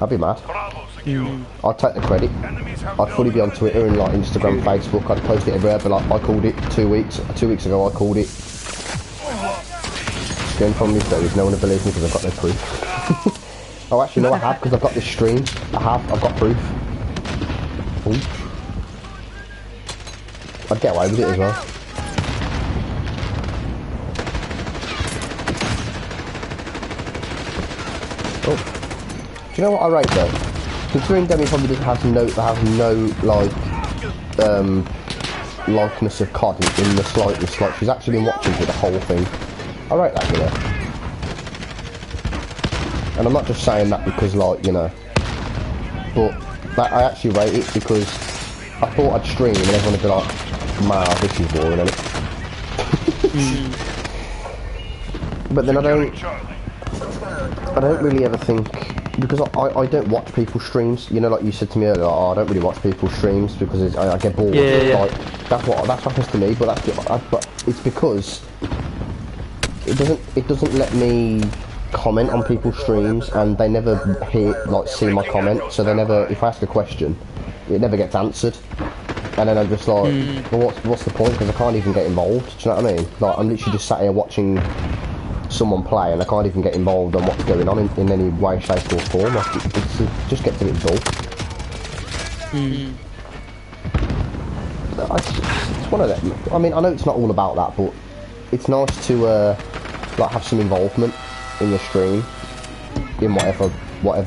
Speaker 1: I'd be mad.
Speaker 3: Bravo secure.
Speaker 1: I'd take the credit.
Speaker 3: Enemies have
Speaker 1: I'd fully be on Twitter and like Instagram, Facebook. I'd post it everywhere, but like I called it 2 weeks. 2 weeks ago I called it. The only problem is though is no one will believe me because I've got no proof. Oh, actually no, I have, because I've got this stream. I've got proof. Ooh. I'd get away with it as well. Oh. Do you know what I rate though? Considering Demi probably doesn't have no like likeness of COD in the slightest, like she's actually been watching through the whole thing. I rate that, you know. And I'm not just saying that because like, you know, but that I actually rate it because I thought I'd stream and everyone would be like, man, this is boring, isn't it? But then I don't really ever think, because I don't watch people's streams, you know, like you said to me earlier, oh, I don't really watch people's streams because I get bored.
Speaker 6: Yeah.
Speaker 1: Like, that's what happens to me, but but it's because it doesn't let me comment on people's streams, and they never see my comment, so they never, if I ask a question, it never gets answered, and then I'm just like, well, what's the point, because I can't even get involved, do you know what I mean? Like, I'm literally just sat here watching someone play, and I can't even get involved on what's going on in any way, shape or form. Like, it just gets a bit dull. It's one of them. I mean, I know it's not all about that, but it's nice to like have some involvement in the stream in whatever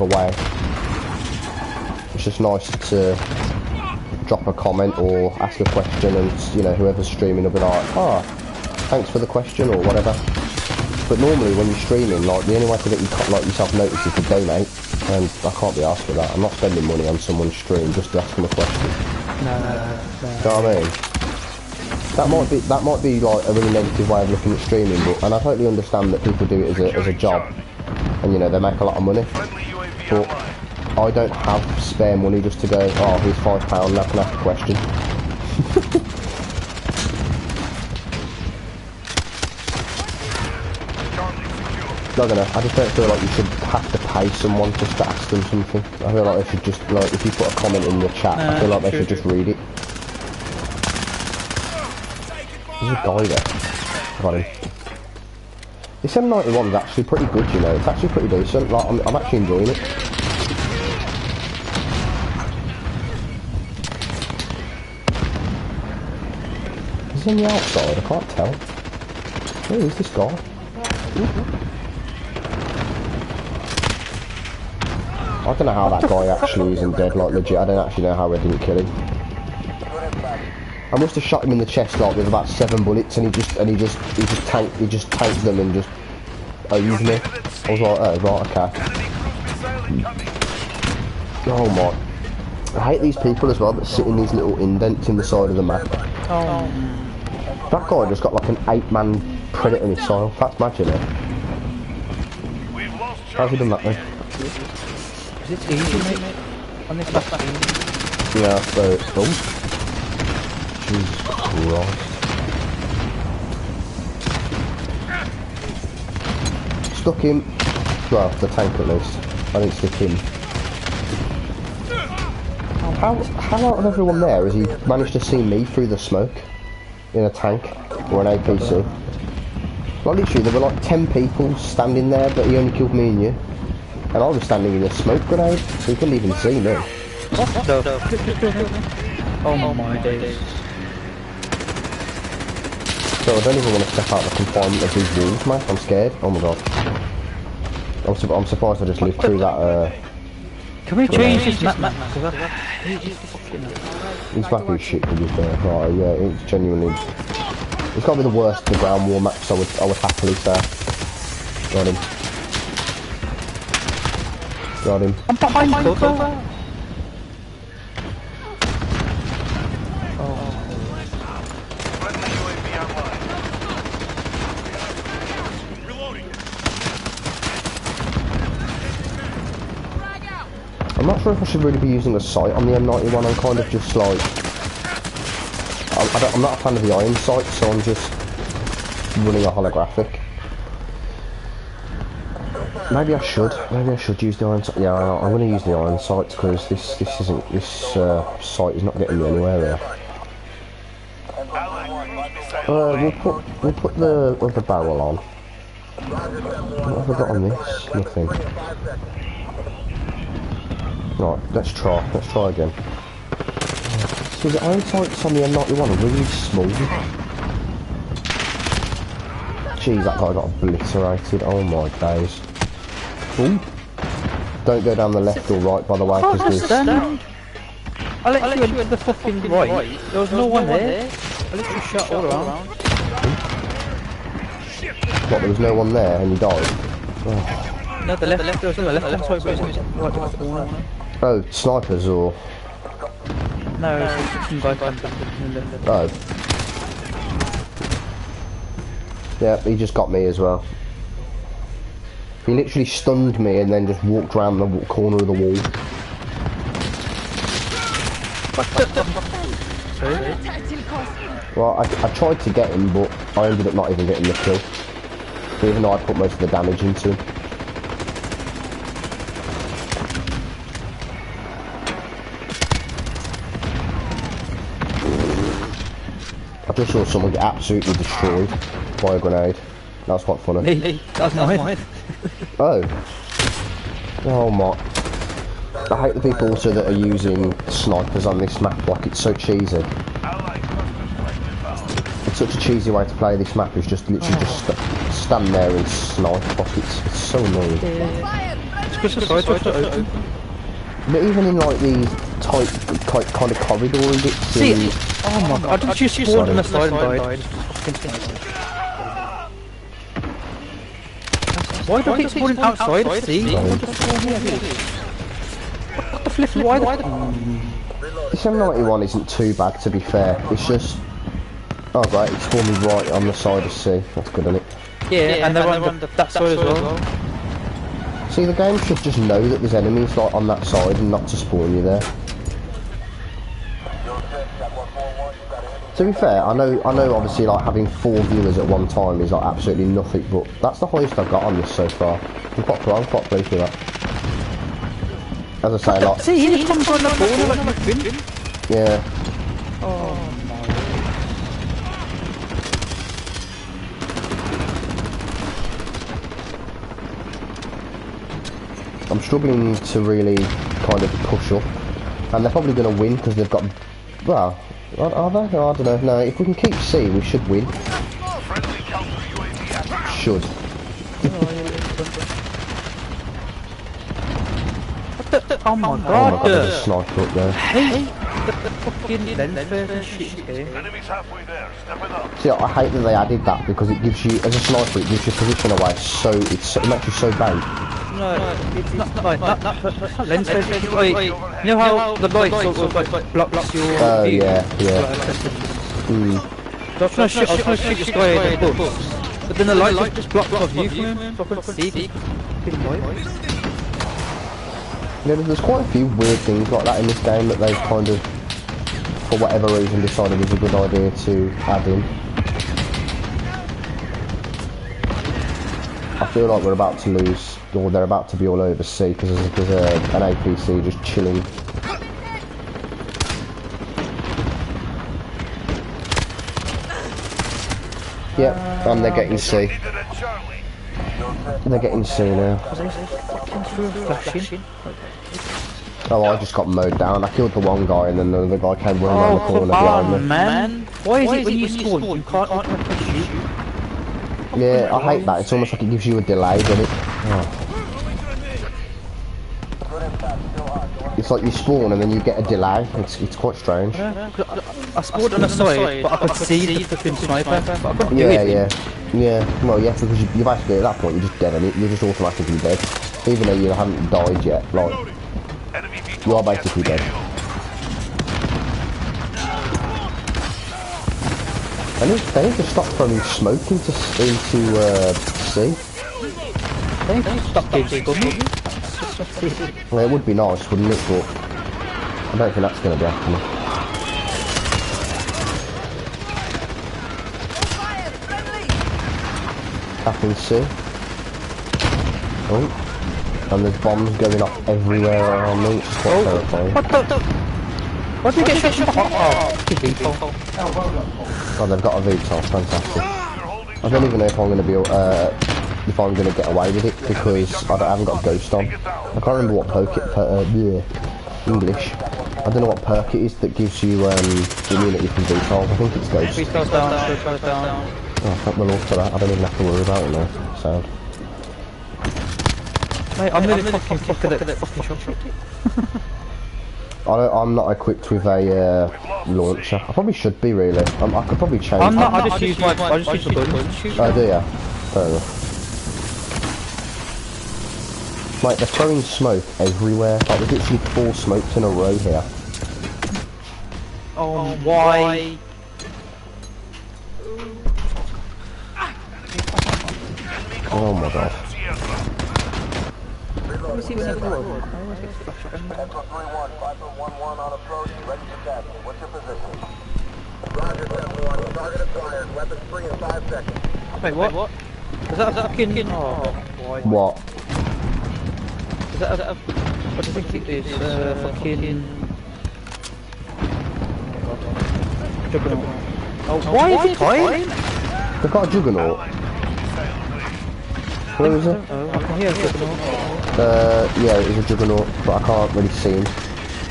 Speaker 1: way. It's just nice to drop a comment or ask a question, and you know, whoever's streaming will be like, oh, thanks for the question or whatever. But normally when you're streaming, like, the only way to get yourself noticed is to donate, and I can't be asked for that. I'm not spending money on someone's stream just to ask them a question.
Speaker 6: No.
Speaker 1: Do you know what I mean? That might be like a really negative way of looking at streaming, and I totally understand that people do it as a job, and you know, they make a lot of money. But I don't have spare money just to go, oh, here's £5, now can I ask a question? I don't know, I just don't feel like you should have to pay someone just to ask them something. I feel like they should just, like, if you put a comment in the chat, I feel like they should just read it. There's a guy there. Got him. This M91 is actually pretty good, you know, it's actually pretty decent, like, I'm actually enjoying it. Is he on the outside? I can't tell. Where is this guy? I don't know how that guy actually isn't dead, like legit, I don't actually know how I didn't kill him. I must have shot him in the chest like with about 7 bullets and he just tanked them and just owned me. I was like, oh right, okay. Oh my. I hate these people as well that sit in these little indents in the side of the map. That guy just got like an 8-man Predator missile. That's magic, eh? How's he done that then?
Speaker 6: Is it easy, mate? On this last game?
Speaker 1: Yeah, so... Oh. Jesus Christ. Stuck him. Well, the tank at least. I didn't stick him. How out of everyone there has he managed to see me through the smoke? In a tank? Or an APC? Like literally, there were like 10 people standing there, but he only killed me and you. And I was standing in a smoke grenade, so he couldn't even see me.
Speaker 6: What? No. Oh my days.
Speaker 1: So I don't even want to step out the confinement of these walls, mate. I'm scared. Oh my god. I'm surprised I just lived through that,
Speaker 6: Can we change this map?
Speaker 1: This map is shit to be fair. Right, yeah, it's genuinely... It's got to be the worst of the ground war maps, I would happily say. Got him. Got him.
Speaker 6: I'm behind cover.
Speaker 1: I'm not sure if I should really be using a sight on the M91. I'm kind of just like... I'm not a fan of the iron sight, so I'm just running a holographic. Maybe I should use the iron sight. Yeah, I'm going to use the iron sight because this sight is not getting me anywhere here. We'll put the other barrel on. What have I got on this? Nothing. Right, let's try again. So the iron sights on the M91 are really small. Jeez, that guy got obliterated. Oh my days. Ooh. Don't go down the left or right, by the way, because there's...
Speaker 6: I let you into the fucking right. There was no one there. I literally shot all around.
Speaker 1: What, there was no one there and you died?
Speaker 6: Oh. No, the left, there was no left. That's why it was right to the corner.
Speaker 1: Oh, snipers or...
Speaker 6: No, it's some guy coming in the left.
Speaker 1: Oh. Yeah, he just got me as well. He literally stunned me and then just walked around the corner of the wall. Well, I tried to get him, but I ended up not even getting the kill. Even though I put most of the damage into him. I just saw someone get absolutely destroyed by a grenade. That was quite funny.
Speaker 6: Me? That was mine.
Speaker 1: Oh. Oh my. I hate the people also that are using snipers on this map, like it's so cheesy. It's such a cheesy way to play this map, is just literally just stand there and snipe, like it's so annoying.
Speaker 6: It's because the sides are open.
Speaker 1: But even in like these tight kind of corridor bits.
Speaker 6: See, oh my god, I just spawned on the side and died. Why do I keep spawning outside? See? What the flip? Why the...
Speaker 1: This M91 isn't too bad, to be fair. It's just... Oh great, it's spawned me right on the side of C. That's good, isn't it?
Speaker 6: Yeah, and they're on that side as well.
Speaker 1: See, the game should just know that there's enemies like on that side and not to spawn you there. To be fair, I know obviously like having 4 viewers at one time is like absolutely nothing, but that's the highest I've got on this so far. I'm quite pleased with that. As I say, like...
Speaker 6: See, he comes on the corner like you've been.
Speaker 1: Yeah.
Speaker 6: Oh my.
Speaker 1: I'm struggling to really kind of push up. And they're probably going to win because they've got... Well, are they? I don't know. No, if we can keep C, we should win. Should.
Speaker 6: Oh my
Speaker 1: Oh my
Speaker 6: god,
Speaker 1: god, there's a sniper up there.
Speaker 6: hey, the fucking lens and shit here.
Speaker 3: Enemies halfway there. Step it up.
Speaker 1: See, I hate that they added that because it gives you, as a sniper, it gives you position away it makes you so bad.
Speaker 6: No, it's not lens focus. Like, you know how the light sort of like blocks your view?
Speaker 1: Yeah.
Speaker 6: I was gonna shoot this guy in the books, but then the light just blocks my view from him, so I couldn't see the light.
Speaker 1: Yeah, there's quite a few weird things like that in this game that they've kind of, for whatever reason, decided was a good idea to add in. I feel like we're about to lose, or they're about to be all over C, because there's an APC just chilling. Yep, and they're getting C. They're getting C now. Oh, I just got mowed down. I killed the one guy and then the other guy came running around the corner behind me.
Speaker 6: Man, why is it when you spawn you can't automatically shoot?
Speaker 1: Yeah, I hate that. It's almost like it gives you a delay, doesn't it? Oh. It's like you spawn and then you get a delay. It's quite strange.
Speaker 6: I spawned on the side, but I could see the fucking sniper. But I couldn't do anything.
Speaker 1: Yeah. Well, yeah, because you basically at that point you're just dead, and you're just automatically dead, even though you haven't died yet. Like you are basically dead. They need to stop throwing smoke into C.
Speaker 6: They need to stop being scummy.
Speaker 1: Well, it would be nice, wouldn't it? But I don't think that's going to be happening. Tapping C. Oh. And there's bombs going off everywhere around me, which is quite terrifying.
Speaker 6: What did you get shot?
Speaker 1: Oh, they've got a VTOL, fantastic. I don't even know if I'm going to be, if I'm going to get away with it, because I haven't got a ghost on. I can't remember what perk it, English. I don't know what perk it is that gives you immunity from VTOL. I think it's ghost.
Speaker 6: VTOL's down.
Speaker 1: Oh, thank the Lord for that. I don't even have to worry about it now. Sound.
Speaker 6: Mate, I'm really fucking fucking at that fucking shot.
Speaker 1: I'm not equipped with a launcher. I probably should be really. I could probably change.
Speaker 6: I'm not. I just use the buttons to shoot.
Speaker 1: Oh, do ya? Fair enough. Like they're throwing smoke everywhere. Like there's literally 4 smokes in a row here.
Speaker 6: Oh, why?
Speaker 1: Oh my god.
Speaker 3: Echo 3-1, 5.11 on approach, ready for tackle. What's your position? Roger, 7-1. Target acquired. Weapons free in 5 seconds.
Speaker 6: Wait, what? Is that a fucking... Oh, why?
Speaker 1: What?
Speaker 6: Is that a... What do you think it is? Fucking... Juggernaut. Oh, why is it hiding?
Speaker 1: They've got a juggernaut. Where is it?
Speaker 6: Oh, I can hear a juggernaut.
Speaker 1: Yeah, it is a juggernaut, but I can't really see him.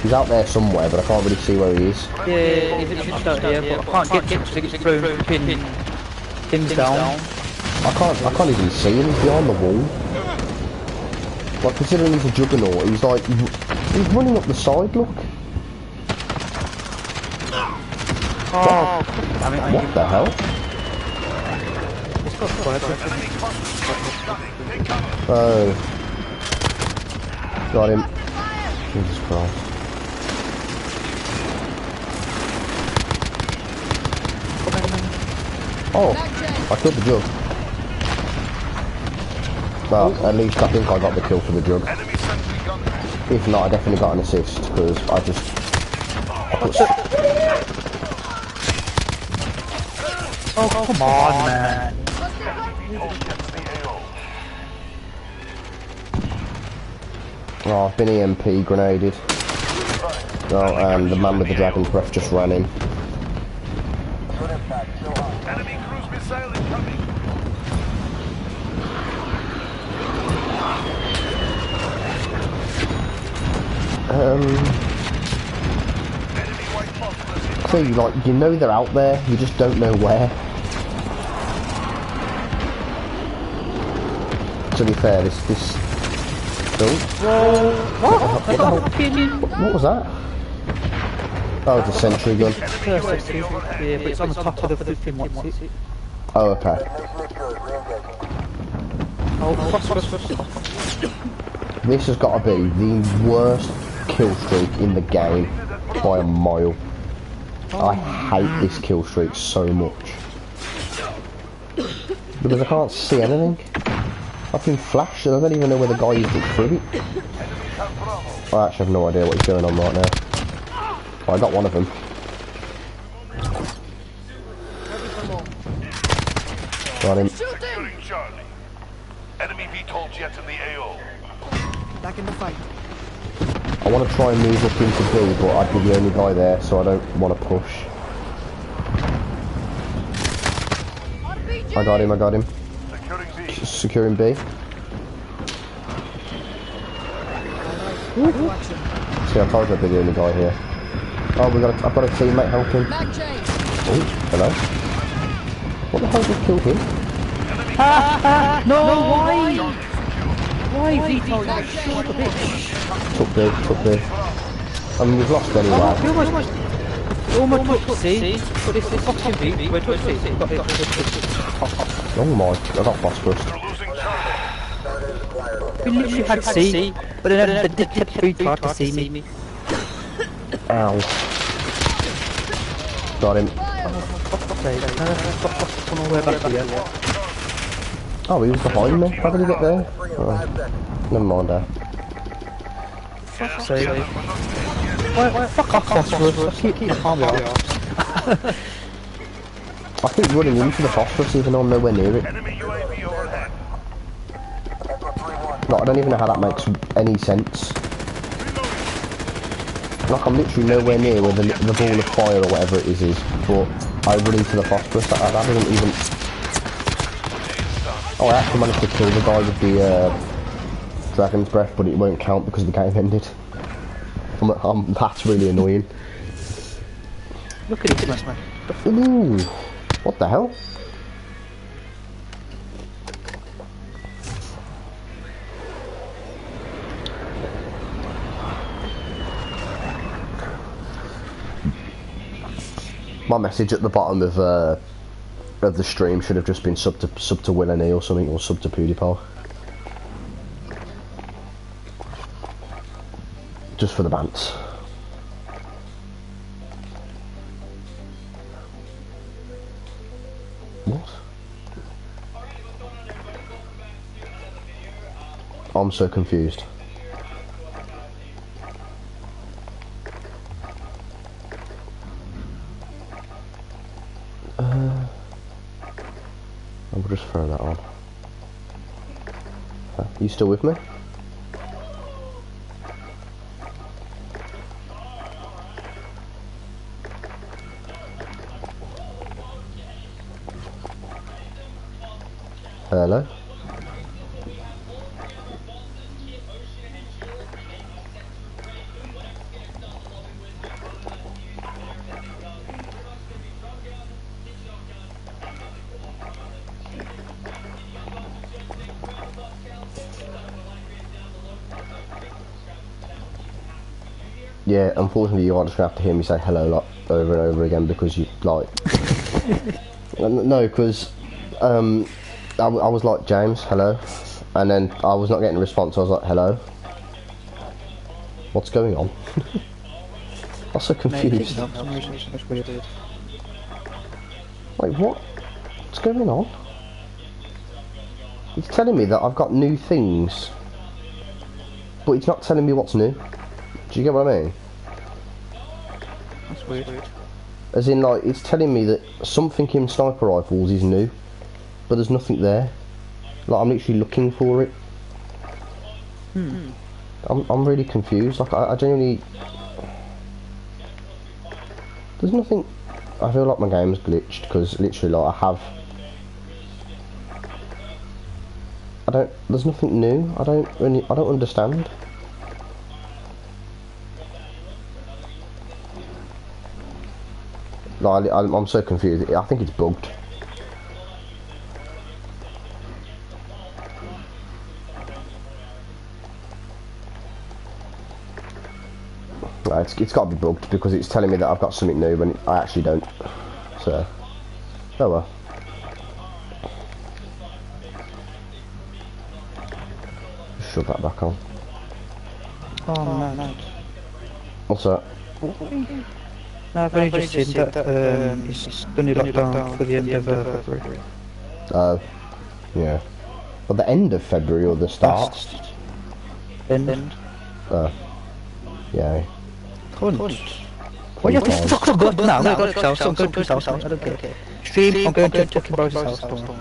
Speaker 1: He's out there somewhere, but I can't really see where he is.
Speaker 6: Yeah, if it's out there, but I can't get to it, it's thrown pins down.
Speaker 1: I can't even see him, he's behind the wall. Like, considering he's a juggernaut, he's running up the side, look.
Speaker 6: Oh,
Speaker 1: What the hell?
Speaker 6: It's got quite
Speaker 1: Oh. Got him. Jesus Christ. Oh, I killed the jug. But at least I think I got the kill for the jug. If not, I definitely got an assist, because I just...
Speaker 6: Oh, come on, man.
Speaker 1: Oh, I've been EMP grenaded. Oh, and the man with the dragon's breath just ran in.
Speaker 3: Good impact, still high.
Speaker 7: Enemy cruise missile incoming. Enemy white phosphorus.
Speaker 1: So like, you know they're out there, you just don't know where. To be fair, this... Oh. What was that? Oh, it's a sentry gun.
Speaker 6: Yeah, but it's on the top of the 15 watts.
Speaker 1: Oh, okay.
Speaker 3: Destination assured, re-engaging.
Speaker 6: Oh, phosphorus.
Speaker 1: This has got to be the worst kill streak in the game by a mile. I hate this kill streak so much. Because I can't see anything. I've been flashed and I don't even know where the guy is that threw it. I actually have no idea what is going on right now. Oh, I got one of them. Got him.
Speaker 7: Securing Charlie. Enemy VTOL jet in the AO.
Speaker 2: Back in the fight.
Speaker 1: I want to try and move up into B, but I'd be the only guy there, so I don't want to push. I got him.
Speaker 7: Securing B.
Speaker 1: Securing B. See, I told you I'd be the only guy here. Oh, I've got a teammate helping.
Speaker 2: Mag change.
Speaker 1: Oh, hello. What the hell just killed him?
Speaker 6: No, why? Why VTOL?
Speaker 2: Mag change.
Speaker 1: Took B. I mean, we've lost anyway.
Speaker 6: Almost took C, but this is fucking B. We're took C. Got it.
Speaker 1: Oh my, I got phosphorus.
Speaker 7: We're losing Charlie.
Speaker 6: We literally had C, but then they kept retard to see me.
Speaker 1: Ow. Got him. Oh, he was behind me. How did he get there? Oh, never mind that.
Speaker 6: Fuck off, phosphorus. Keep the palm off.
Speaker 1: I keep running into the phosphorus even though I'm nowhere near it.
Speaker 7: Enemy UAV overhead.
Speaker 1: Like, I don't even know how that makes any sense. Like, I'm literally nowhere near where the ball of fire or whatever it is, but I run into the phosphorus. That doesn't even... Oh, I actually managed to kill the guy with the dragon's breath, but it won't count because the game ended. That's really annoying.
Speaker 6: Look at this, man.
Speaker 1: Ooh, what the hell? My message at the bottom of the stream should have just been sub to Will or something, or sub to PewDiePie. Just for the bants. What? I'm so confused. I'll just throw that on. You still with me? Hello? Yeah, unfortunately you are just going to have to hear me say hello like, over and over again because you, like... No, because I was like, James, hello, and then I was not getting a response, I was like, hello? What's going on? I'm so confused. Wait, what? What's going on? It's telling me that I've got new things, but it's not telling me what's new. Do you get what I mean?
Speaker 6: That's weird.
Speaker 1: As in, like, it's telling me that something in sniper rifles is new, but there's nothing there. Like, I'm literally looking for it. I'm really confused. Like, I genuinely... There's nothing... I feel like my game's glitched, because literally, like, there's nothing new. I don't understand. Like, I'm so confused. I think it's bugged. It's got to be bugged because it's telling me that I've got something new when I actually don't. So, oh well. Shove that back on.
Speaker 6: Oh no.
Speaker 1: What's that?
Speaker 6: No, I've only just seen that it's only locked down for the end of February.
Speaker 1: Oh, yeah. Well, the end of February or the start?
Speaker 6: End.
Speaker 1: Yeah.
Speaker 6: Cunt. What you have to fuck up good now? I'm going to his house, I'm going to his house, I don't care. Stream, I'm going to fucking browser's house tomorrow.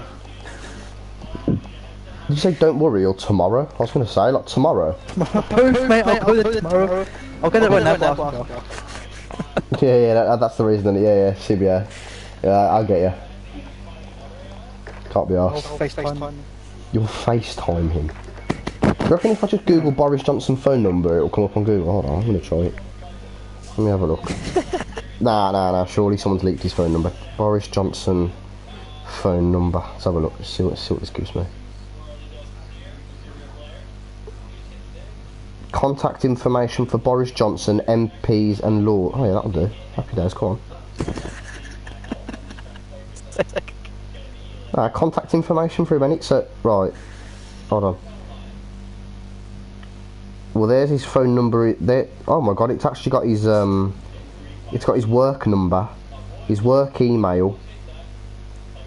Speaker 1: Did you say don't worry or tomorrow? I was going to say, like, tomorrow.
Speaker 6: Both, mate, I'll go there tomorrow. I'll get it right now, but
Speaker 1: yeah, that's the reason. Yeah, CBA. Yeah, I'll get you. Can't be arsed.
Speaker 6: FaceTime.
Speaker 1: You'll FaceTime him. Do you reckon if I just Google Boris Johnson phone number, it'll come up on Google? Hold on, I'm going to try it. Let me have a look. Nah, surely someone's leaked his phone number. Boris Johnson phone number. Let's have a look, see what this gives me. Contact information for Boris Johnson, MPs and law. Oh yeah, that'll do. Happy days, come on. Contact information for him, and it's right. Hold on. Well, there's his phone number. There. Oh my god, it's actually got his it's got his work number, his work email,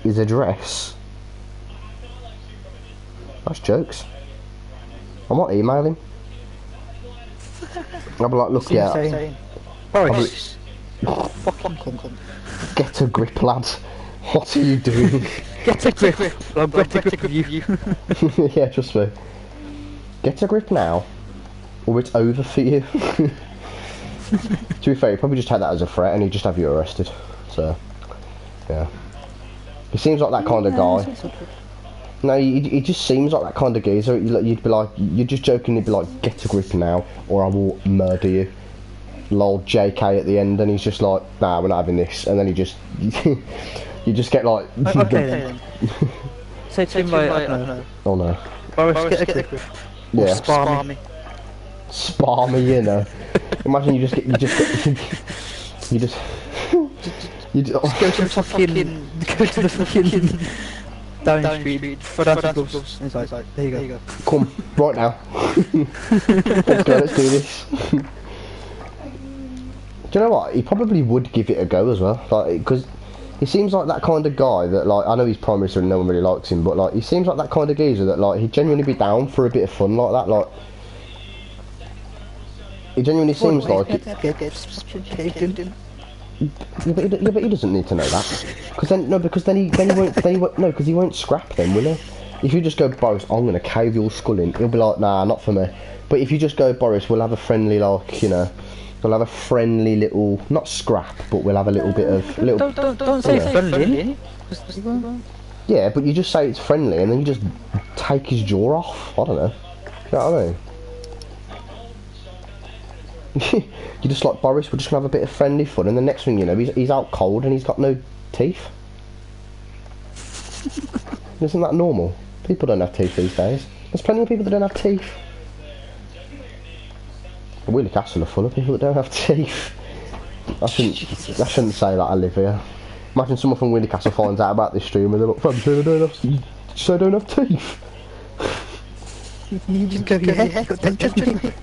Speaker 1: his address. That's jokes. I might email him. I'll be like, look, yeah.
Speaker 6: Boris. Fucking cunt.
Speaker 1: Get a grip, lad. What are you doing?
Speaker 6: Get a grip. I'm going to grip with you.
Speaker 1: Yeah, trust me. Get a grip now, or it's over for you. To be fair, he'd probably just take that as a threat and he'd just have you arrested. So, yeah. He seems like that kind of guy. No, he just seems like that kind of geezer. You'd be like, you're just joking, you'd be like, get a grip now, or I will murder you. Lol, JK at the end, and he's just like, nah, we're not having this. And then he just, you just get like...
Speaker 6: Okay then. Say to him like, I don't know.
Speaker 1: Oh no.
Speaker 6: Boris, get a grip.
Speaker 1: Yeah.
Speaker 6: Spar me.
Speaker 1: Spar me, you know. Imagine you just go to
Speaker 6: the fucking down street, put out the gloves, and it's like, there you go.
Speaker 1: Come, right now. Let's do this. Do you know what? He probably would give it a go as well, like, because he seems like that kind of guy that, like, I know he's Prime Minister and no one really likes him, but like, he seems like that kind of geezer that, like, he'd genuinely be down for a bit of fun like that, like. He genuinely seems like it. Yeah, but he doesn't need to know that. Because then he won't scrap them, will he? If you just go, Boris, I'm gonna cave your skull in, he'll be like, nah, not for me. But if you just go, Boris, we'll have a friendly, like, you know, we'll have a friendly little, not scrap, but we'll have a little bit of,
Speaker 6: Don't say friendly.
Speaker 1: Yeah, but you just say it's friendly, and then you just take his jaw off. I don't know. You know what I mean? You're just like, Boris, we're just gonna have a bit of friendly fun, and the next thing you know, he's out cold and he's got no teeth. Isn't that normal? People don't have teeth these days. There's plenty of people that don't have teeth. Wheelie Castle are full of people that don't have teeth. I shouldn't say that, I live here. Imagine someone from Wheelie Castle finds out about this stream and they're like, Fam, I don't have teeth.
Speaker 6: You just go, yeah, don't judge me.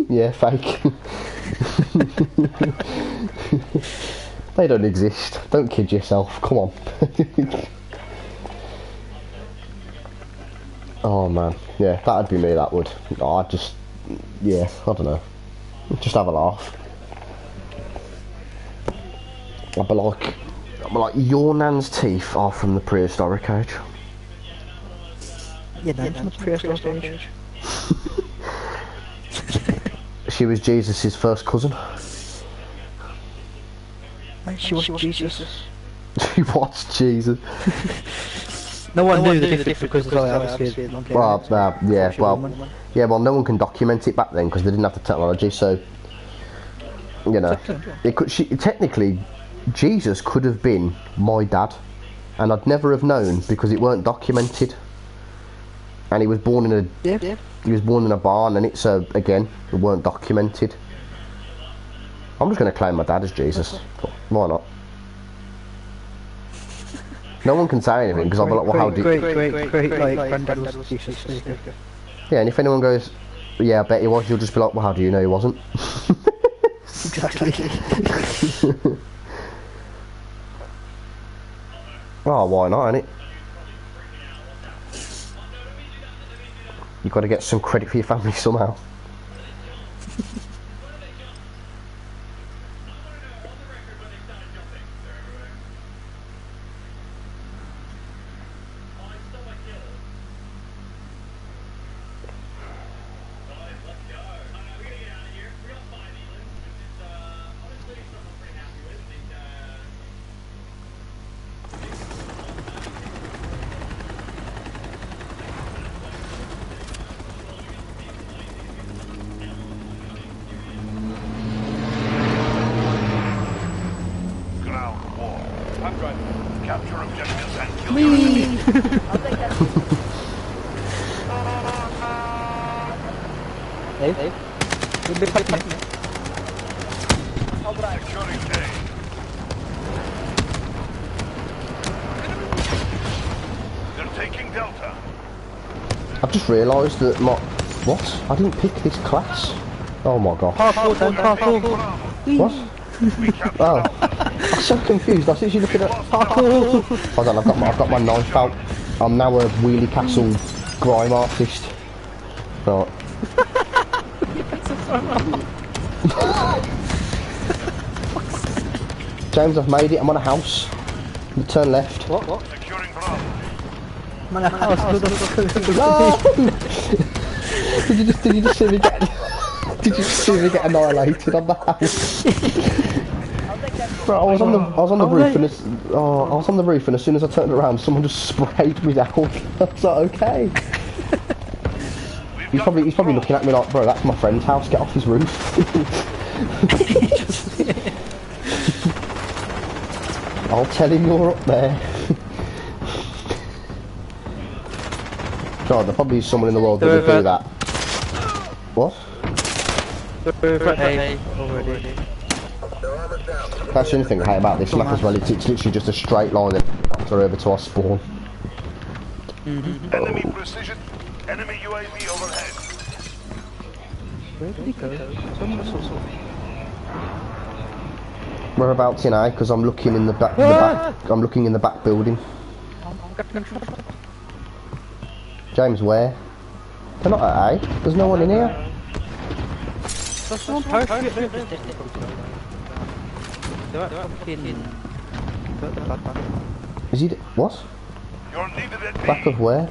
Speaker 1: Yeah, fake. They don't exist. Don't kid yourself. Come on. Oh man, yeah, that'd be me. That would. I'd just, yeah, I don't know. Just have a laugh. I'd be like, your nan's teeth are from the prehistoric age.
Speaker 6: Yeah, no, it's not prehistoric age.
Speaker 1: She was Jesus' first cousin.
Speaker 6: Mate, she was Jesus.
Speaker 1: She was Jesus.
Speaker 6: No one knew the difference because obviously.
Speaker 1: Well, yeah, well, no one can document it back then because they didn't have the technology. So, you know, technically, Jesus could have been my dad, and I'd never have known because it weren't documented. And he was born in a he was born in a barn, and it's again, it weren't documented. I'm just going to claim my dad as Jesus. Why not? No one can say anything because I'll be like, well, how do you...
Speaker 6: Great, like, granddad was Jesus.
Speaker 1: Yeah, and if anyone goes, yeah, I bet he was, you'll just be like, well, how do you know he wasn't?
Speaker 6: Exactly.
Speaker 1: Oh, why not, innit? You've got to get some credit for your family somehow.
Speaker 7: Ground war. I'm driving. Capture objectives and kill
Speaker 6: Hey, you'll be fighting me.
Speaker 7: Securing A. They're taking Delta.
Speaker 1: I've just realised that my... What? I didn't pick this class. Oh my god.
Speaker 6: Parkour, then parkour.
Speaker 1: What?
Speaker 7: We captured
Speaker 1: Oh.
Speaker 7: Alpha.
Speaker 1: I'm so confused. I was literally looking at...
Speaker 6: Parkour.
Speaker 1: Hold on, I've got my knife out. I'm now a Wheelie Castle grime artist. Right. James, I've made it. I'm on a house. Turn left.
Speaker 6: What?
Speaker 7: Securing Bravo.
Speaker 6: Man, a house.
Speaker 1: No! Did you just see me get... Did you just see me get annihilated on the house? Bro, I was on the roof and I was on the roof and as soon as I turned around, someone just sprayed me down. I was like, okay. He's probably looking at me like, bro, that's my friend's house. Get off his roof. I'll tell him you're up there. God, there probably is someone in the world that would do that. What?
Speaker 6: Already.
Speaker 1: That's the only thing I hate about this map as well. It's literally just a straight line and they're over to our spawn.
Speaker 7: Enemy precision. Enemy UAV overhead.
Speaker 6: Where did he go?
Speaker 1: Whereabouts in A? Because I'm looking in the back. I'm looking in the back building. James, where? They're not at A. There's no one in here.
Speaker 6: That's not parachute. They're at fucking...
Speaker 1: Is he? What?
Speaker 7: You're needed at
Speaker 1: Back
Speaker 7: B.
Speaker 1: of where?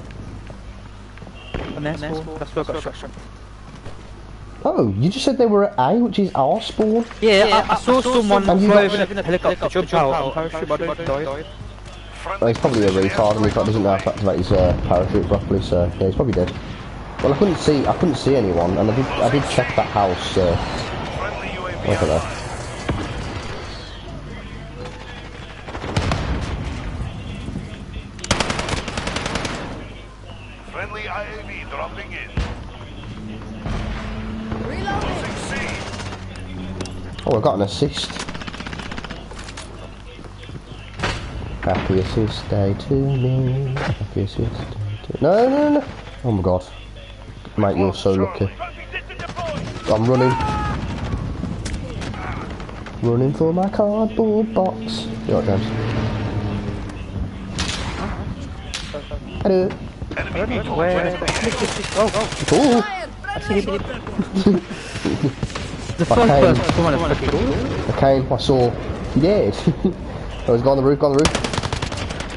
Speaker 6: That's where I got shot.
Speaker 1: Oh, you just said they were at A, which is our spawn.
Speaker 6: Yeah, I saw someone
Speaker 1: And you
Speaker 6: fly
Speaker 1: got-
Speaker 6: over in a helicopter, jump out, and parachute, but I don't die.
Speaker 1: Oh, he's probably a retard and he doesn't know how to activate his parachute properly, so yeah, he's probably dead. Well, I couldn't see anyone, and I did check that house.
Speaker 7: Friendly UAV.
Speaker 1: Look at that.
Speaker 7: Friendly IAV dropping in. Losing C.
Speaker 1: Oh, I got an assist. Happy assist day to me. Happy assist day to... No. Oh my god. Mate, you're so lucky. I'm running. Running for my cardboard box. You alright, James? Hello.
Speaker 7: Enemy VTOL
Speaker 6: Where?
Speaker 1: Ooh.
Speaker 6: I see him. The
Speaker 1: I
Speaker 6: first person to come on a fucking door.
Speaker 1: came, I saw He did. Oh, he's gone on the roof,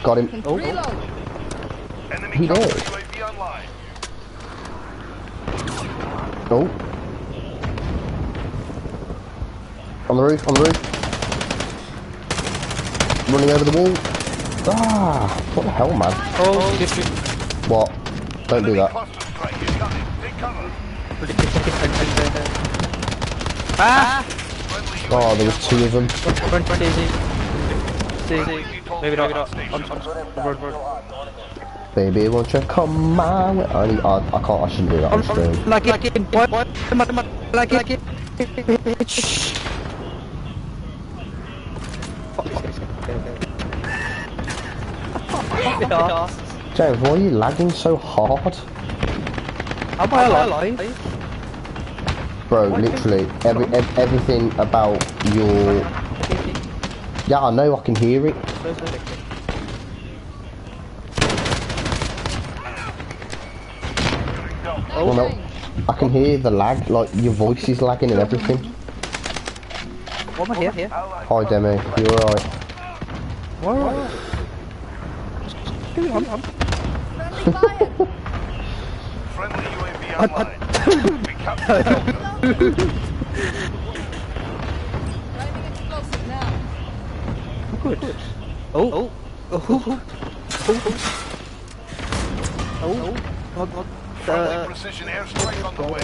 Speaker 1: Got him.
Speaker 7: Enemy
Speaker 1: He
Speaker 7: counter
Speaker 1: did.
Speaker 7: UAV online.
Speaker 1: Oh. On the roof. Running over the wall. Ah, what the hell, man?
Speaker 6: Oh, shit.
Speaker 1: What? Don't do
Speaker 7: Enemy
Speaker 1: that.
Speaker 7: cluster strike incoming. Take cover.
Speaker 6: Ah!
Speaker 7: Friendly
Speaker 1: Oh, there was
Speaker 7: UAV
Speaker 1: two of them.
Speaker 6: Maybe not.
Speaker 1: Baby, won't you come my way? I can't, I shouldn't do that on stream.
Speaker 6: Like it, like it.
Speaker 1: James, why are you lagging so hard?
Speaker 6: Am I alive?
Speaker 1: Bro, literally, everything about your... Yeah, I know, I can hear it. Well, no, I can hear the lag, like, your voice is lagging and everything.
Speaker 6: What am I here?
Speaker 1: Hi, Demi, you alright?
Speaker 6: What?
Speaker 7: Friendly UAV online. We captured Delta.
Speaker 6: Good. Oh.
Speaker 7: Friendly precision airstrike on the way.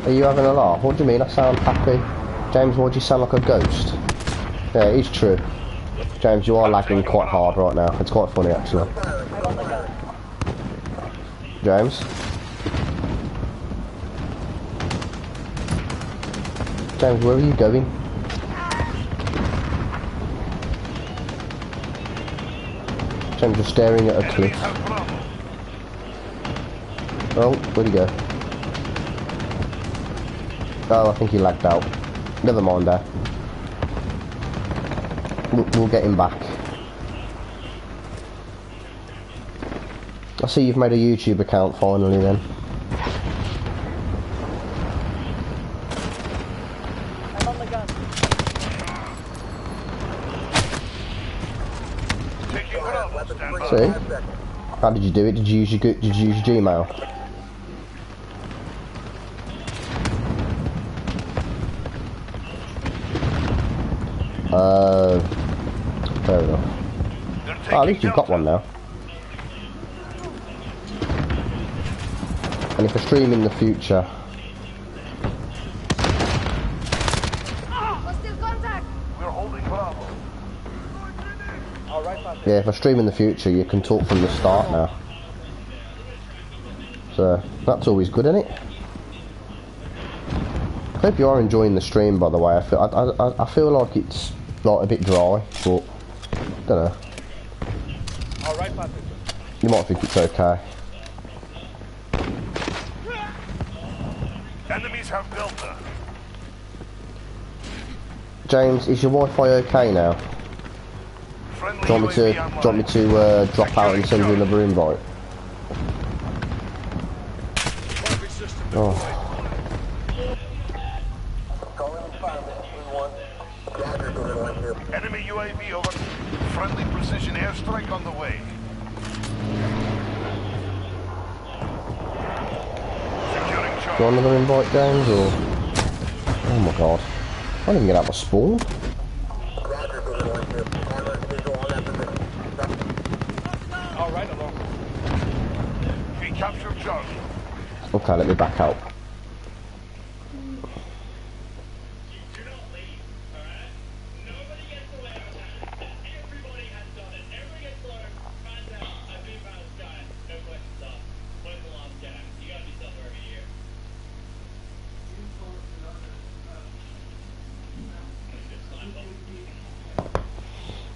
Speaker 1: Are you having a laugh? What do you mean I sound happy? James, why do you sound like a ghost? Yeah, it's true. James, you are lagging quite hard right now. It's quite funny, actually. James? James, where are you going? James, you're staring at a
Speaker 7: Enemies
Speaker 1: cliff.
Speaker 7: have Bravo.
Speaker 1: Oh, where'd he go? Oh, I think he lagged out. Never mind there. We'll get him back. I see you've made a YouTube account finally then.
Speaker 7: Taking Bravo. Stand by.
Speaker 1: See? How did you do it? Did you use your Gmail? Fair enough.
Speaker 7: They're
Speaker 1: Oh, at
Speaker 7: taking
Speaker 1: least you've got one now. And if I stream in the future,
Speaker 7: We're holding Bravo.
Speaker 1: yeah, if I stream in the future, you can talk from the start now. So that's always good, isn't it? I hope you are enjoying the stream, by the way. I feel like it's like a bit dry, but don't know. You might think it's okay.
Speaker 7: Enemies have Delta.
Speaker 1: James, is your Wi-Fi okay now?
Speaker 7: Friendly
Speaker 1: Do you want me to drop out and send you another invite? Oh.
Speaker 7: Enemy UAV over. Friendly precision airstrike on the way. Securing
Speaker 1: Do you
Speaker 7: charge.
Speaker 1: want another invite, James, or... Oh my god. I can't even get out my spawn.
Speaker 7: We captured Charlie.
Speaker 1: Okay, let me back out.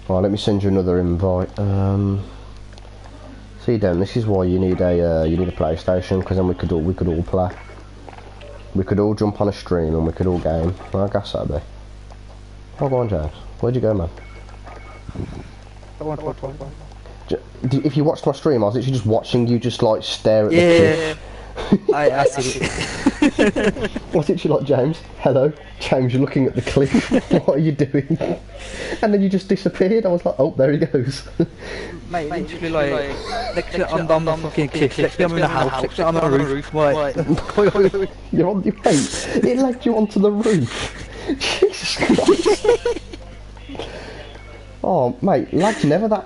Speaker 1: Right, let me send you another invite. See, Dan, this is why you need a PlayStation, because then we could all play. We could all jump on a stream and we could all game. Well, I guess that'd be. Hold on, James. Where'd you go, man? If you watched my stream, I was literally just watching you just like stare at the cliff.
Speaker 6: I see it.
Speaker 1: Was it like, James? Hello, James. You're looking at the cliff. What are you doing? And then you just disappeared. I was like, oh, there he goes.
Speaker 6: Mate, literally like, next to I'm on the fucking cliff, next to I'm in the house, next to I'm on the roof, like,
Speaker 1: You're on your mate. It led you onto the roof. Jesus Christ. Oh, mate, lag's never that.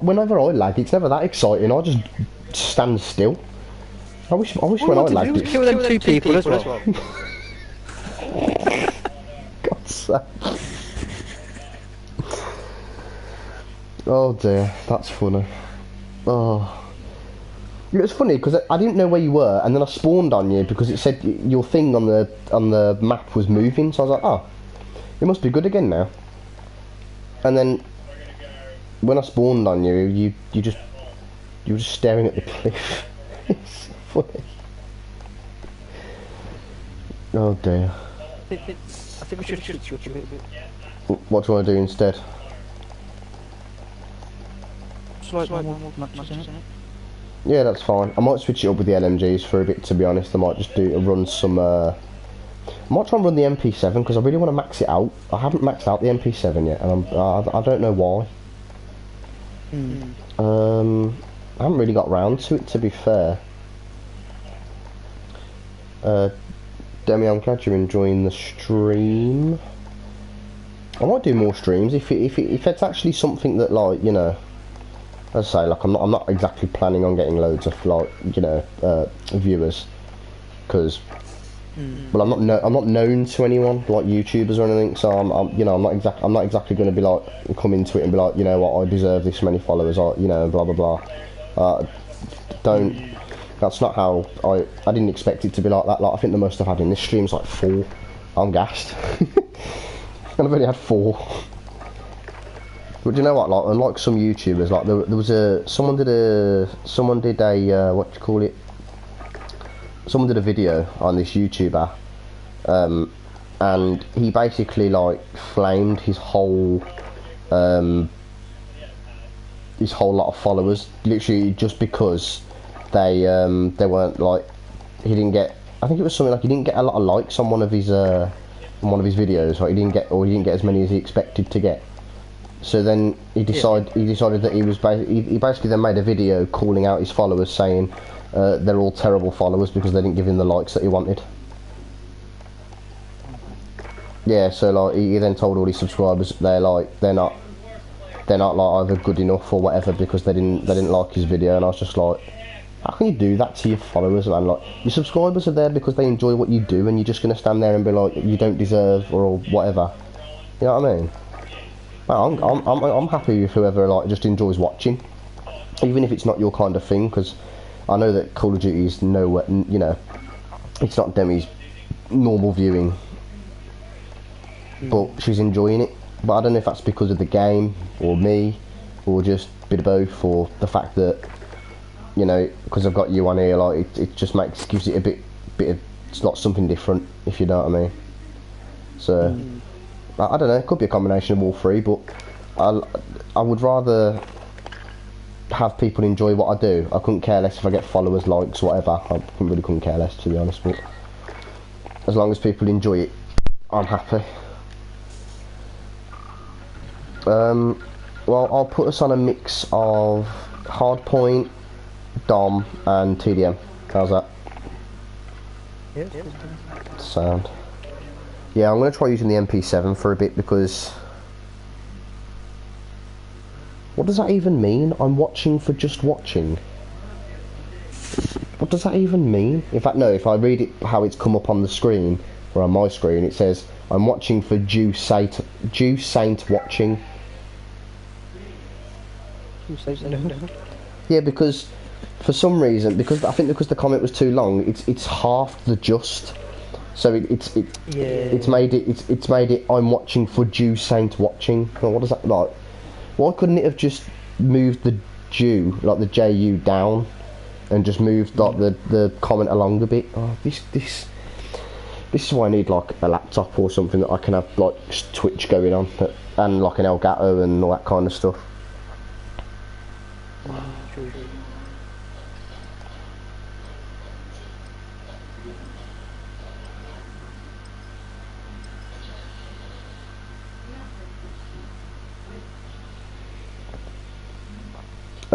Speaker 1: Whenever I lag, it's never that exciting. I just stand still. I wish when I lagged it.
Speaker 6: Kill them two people as well.
Speaker 1: God's sake. Oh dear, that's funny. Oh. It was funny because I didn't know where you were, and then I spawned on you because it said your thing on the map was moving. So I was like, oh, it must be good again now. And then when I spawned on you, you were just staring at the cliff. It's so funny. Oh dear.
Speaker 6: I think we should switch a bit.
Speaker 1: What do you want to do instead?
Speaker 6: Slight more matches in it.
Speaker 1: Yeah, that's fine. I might switch it up with the LMGs for a bit, to be honest. I might just run some... I might try and run the MP7, because I really want to max it out. I haven't maxed out the MP7 yet, and I don't know why. I haven't really got round to it, to be fair. Demi, I'm glad you're enjoying the stream. I might do more streams if it's actually something that, like, you know, as I say, like, I'm not exactly planning on getting loads of, like, you know, viewers, because well, I'm not known to anyone like YouTubers or anything, so I'm not exactly going to be like come into it and be like, you know what, I deserve this many followers, or, you know, blah blah blah. That's not how I didn't expect it to be like that. Like, I think the most I've had in this stream is like 4. I'm gassed. And I've only had 4. But do you know what? Like, unlike some YouTubers, like there was someone did a what do you call it? Someone did a video on this YouTuber, and he basically like flamed his whole lot of followers, literally just because they weren't, like, he didn't get, I think it was something like he didn't get a lot of likes on one of his videos, like he didn't get as many as he expected to get. So then he decided that he basically then made a video calling out his followers, saying they're all terrible followers because they didn't give him the likes that he wanted. Yeah, so like he then told all his subscribers they're not like either good enough or whatever because they didn't like his video. And I was just like, how can you do that to your followers, man? Like, your subscribers are there because they enjoy what you do, and you're just gonna stand there and be like, you don't deserve or whatever. You know what I mean? I'm happy with whoever like just enjoys watching, even if it's not your kind of thing, because I know that Call of Duty is nowhere, you know, it's not Demi's normal viewing, but she's enjoying it. But I don't know if that's because of the game or me, or just a bit of both, or the fact that, you know, because I've got you on here, like it just gives it a bit of, it's not something different, if you know what I mean. So. I don't know, it could be a combination of all three, but I would rather have people enjoy what I do. I couldn't care less if I get followers, likes, whatever. I really couldn't care less, to be honest, but as long as people enjoy it, I'm happy. Well, I'll put us on a mix of Hardpoint, Dom and TDM. How's that?
Speaker 6: Yeah.
Speaker 1: Sound. Yeah, I'm going to try using the MP7 for a bit, because what does that even mean? I'm watching for just watching. What does that even mean? In fact, no, if I read it how it's come up on the screen, or on my screen, it says, I'm watching for due saint watching. Yeah, because for some reason, because the comment was too long, it's half the just. So it's made it I'm watching for due saint watching. Well, what does that like? Why couldn't it have just moved the Jew, like the JU, down, and just moved like the comment along a bit? Oh, this is why I need like a laptop or something that I can have like Twitch going on, and like an Elgato and all that kind of stuff.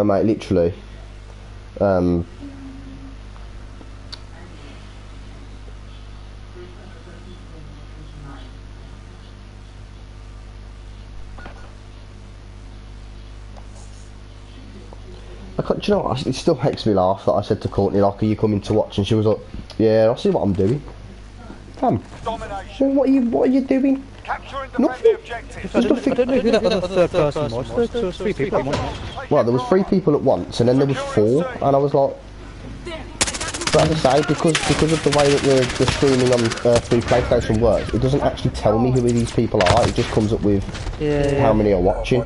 Speaker 1: And mate, literally, do you know what? It still makes me laugh that I said to Courtney, like, are you coming to watch? And she was like, yeah, I'll see what I'm doing. Fam, so what are you doing?
Speaker 7: Capture and defend
Speaker 1: Nothing.
Speaker 7: the objective.
Speaker 6: I don't know who that other third person was. There was two or three people at once.
Speaker 1: Well, there was 3 people at once, and then there was 4, and I was like, but as I say, because of the way that the streaming on through PlayStation works, it doesn't actually tell me who these people are. It just comes up with how many are watching,